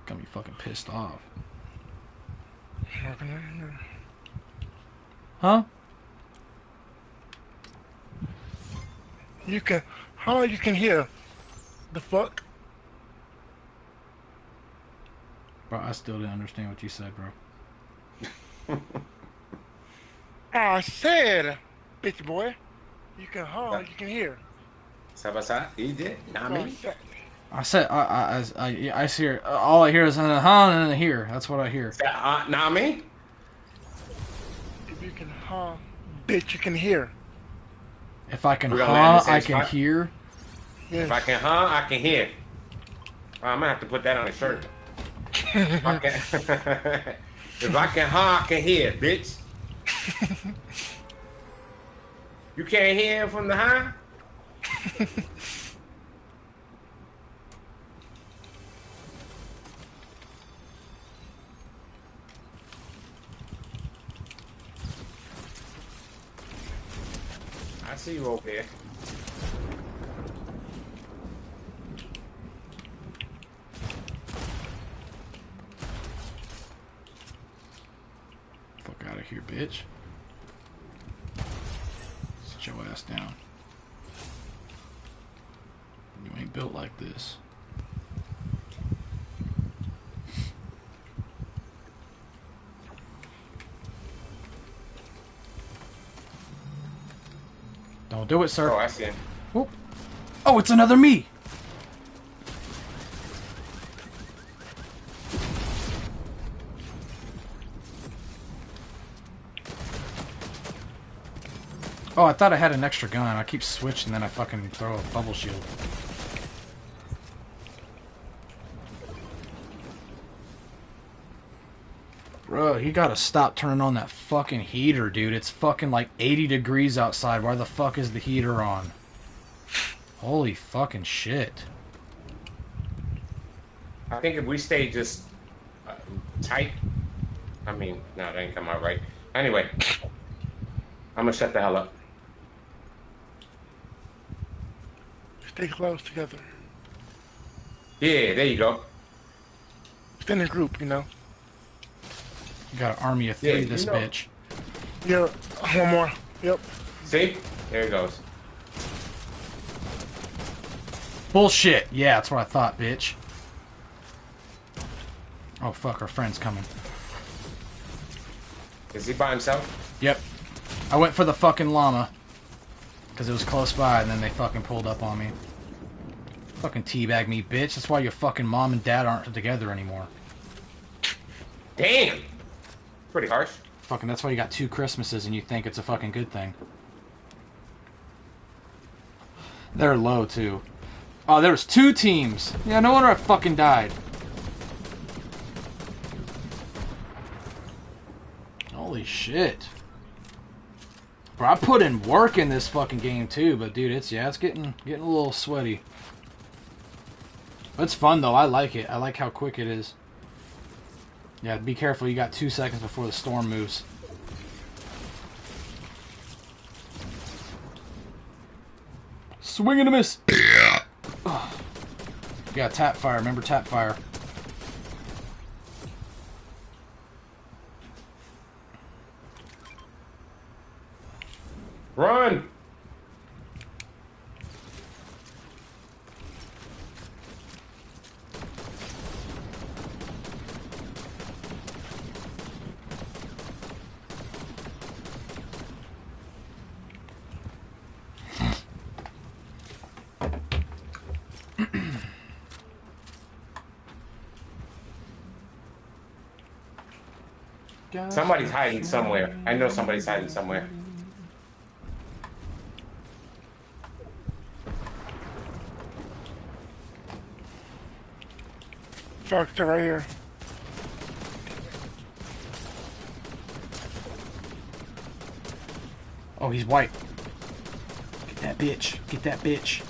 [SPEAKER 2] Gonna be fucking pissed off. Huh?
[SPEAKER 4] You can, how you can hear the fuck?
[SPEAKER 2] Bro, I still didn't understand what you said, bro.
[SPEAKER 4] I said, bitch boy, you can you can hear.
[SPEAKER 3] Sabasa, he did. Not me.
[SPEAKER 2] I said, I hear, all I hear is a huh and a here. That's what I hear.
[SPEAKER 3] Not me.
[SPEAKER 4] If you can bitch, you can hear.
[SPEAKER 2] If I can
[SPEAKER 3] We're gonna land in the same
[SPEAKER 2] I can
[SPEAKER 3] spot?
[SPEAKER 2] hear.
[SPEAKER 4] Yes.
[SPEAKER 3] If I can I can hear. I'm gonna have to put that on a shirt. If I can, if I can I can hear, bitch. You can't hear from the huh? I see you over there.
[SPEAKER 2] Fuck out of here, bitch. Sit your ass down. You ain't built like this. Don't do it, sir.
[SPEAKER 3] Oh, I see him.
[SPEAKER 2] Oh, it's another me! Oh, I thought I had an extra gun. I keep switching, then I fucking throw a bubble shield. Bro, you gotta stop turning on that fucking heater, dude. It's fucking like 80 degrees outside. Why the fuck is the heater on? Holy fucking shit.
[SPEAKER 3] I think if we stay just tight, I mean, no, that ain't come out right. Anyway, I'm gonna shut the hell up.
[SPEAKER 4] Stay close together.
[SPEAKER 3] Yeah, there you go.
[SPEAKER 4] Stay in a group, you know.
[SPEAKER 2] You got an army of 3,
[SPEAKER 3] Yeah,
[SPEAKER 2] this
[SPEAKER 3] you know.
[SPEAKER 2] bitch.
[SPEAKER 4] Yeah, one more. Yep.
[SPEAKER 3] See? There it goes.
[SPEAKER 2] Bullshit! Yeah, that's what I thought, bitch. Oh fuck, our friend's coming.
[SPEAKER 3] Is he by himself?
[SPEAKER 2] Yep. I went for the fucking llama. Because it was close by, and then they fucking pulled up on me. Fucking teabag me, bitch. That's why your fucking mom and dad aren't together anymore.
[SPEAKER 3] Damn! Pretty harsh.
[SPEAKER 2] Fucking, that's why you got 2 Christmases and you think it's a fucking good thing. They're low, too. Oh, there was 2 teams. Yeah, no wonder I fucking died. Holy shit. Bro, I put in work in this fucking game too, but dude, it's getting a little sweaty. It's fun though. I like it. I like how quick it is. Yeah, be careful. You got 2 seconds before the storm moves. Swing and a miss. Yeah. You got tap fire. Remember tap fire.
[SPEAKER 3] Run! Somebody's hiding somewhere. I know somebody's hiding somewhere.
[SPEAKER 4] Fuck, they're right here.
[SPEAKER 2] Oh, he's white. Get that bitch. Get that bitch.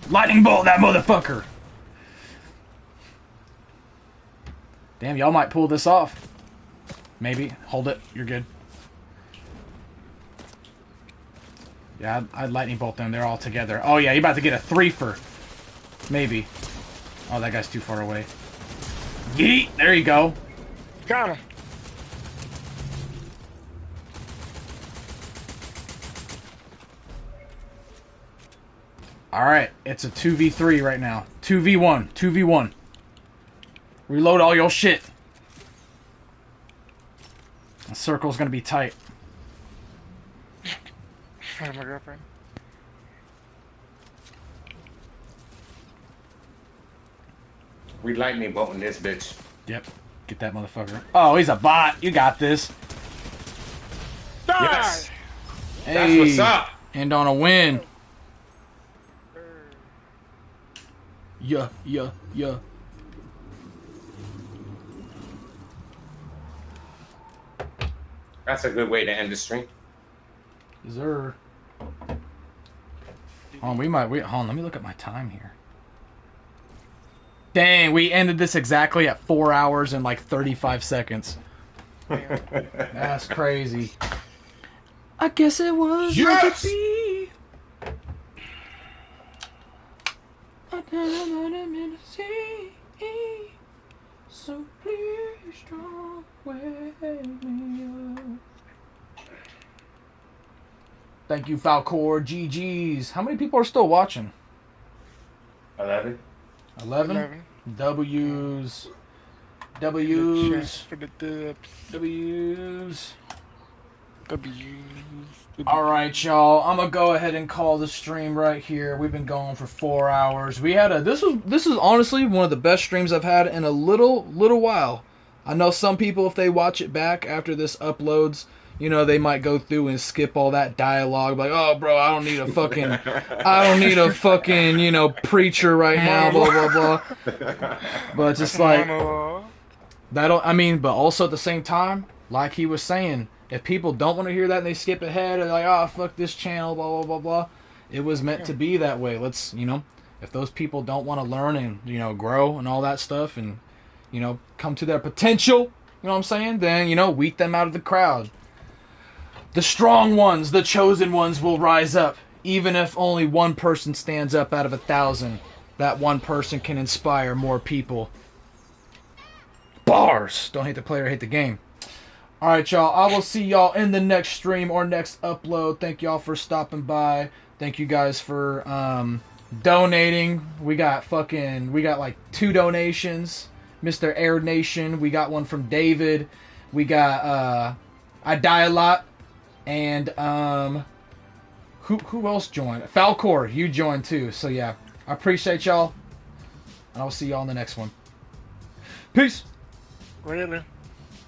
[SPEAKER 2] Lightning bolt that motherfucker. Damn, y'all might pull this off. Maybe. Hold it. You're good. Yeah, I'd lightning bolt them. They're all together. Oh, yeah, you're about to get a 3-fer. Maybe. Oh, that guy's too far away. Yeet! There you go.
[SPEAKER 4] Got him.
[SPEAKER 2] Alright, it's a 2v3 right now. 2v1. 2v1. Reload all your shit. The circle's gonna be tight.
[SPEAKER 4] Oh, my girlfriend.
[SPEAKER 3] We lightning bolting this bitch.
[SPEAKER 2] Yep. Get that motherfucker. Oh, he's a bot. You got this.
[SPEAKER 4] Die!
[SPEAKER 3] Yes.
[SPEAKER 2] Hey.
[SPEAKER 3] That's what's up.
[SPEAKER 2] And on a win. Yeah, yeah, yeah.
[SPEAKER 3] That's a good way to end the stream.
[SPEAKER 2] Is there... Hold on, hold on, let me look at my time here. Dang, we ended this exactly at 4 hours and like 35 seconds. That's crazy. I guess it was
[SPEAKER 3] yes!
[SPEAKER 2] meant to be. I never meant to see. So please don't wake me up. Thank you, Falcor. GG's. How many people are still watching?
[SPEAKER 3] 11.
[SPEAKER 2] 11? W's. W's.
[SPEAKER 4] For the dubs.
[SPEAKER 2] W's.
[SPEAKER 4] W's.
[SPEAKER 2] Alright, y'all. I'm gonna go ahead and call the stream right here. We've been going for 4 hours. We had this is honestly one of the best streams I've had in a little while. I know some people, if they watch it back after this uploads, you know, they might go through and skip all that dialogue, like, oh, bro, I don't need a fucking, you know, preacher right now, blah, blah, blah. But it's just like, but also at the same time, like he was saying, if people don't want to hear that and they skip ahead and they're like, oh, fuck this channel, blah, blah, blah, blah, it was meant to be that way. Let's, you know, if those people don't want to learn and, you know, grow and all that stuff and, you know, come to their potential, you know what I'm saying, then, you know, weed them out of the crowd. The strong ones, the chosen ones will rise up. Even if only one person stands up out of 1,000, that one person can inspire more people. Bars! Don't hate the player, hate the game. Alright, y'all. I will see y'all in the next stream or next upload. Thank y'all for stopping by. Thank you guys for donating. We got like 2 donations. Mr. Air Nation. We got one from David. We got I die a lot. And who else joined? Falcor, you joined too. So yeah, I appreciate y'all. And I'll see y'all in the next one. Peace.
[SPEAKER 4] Really?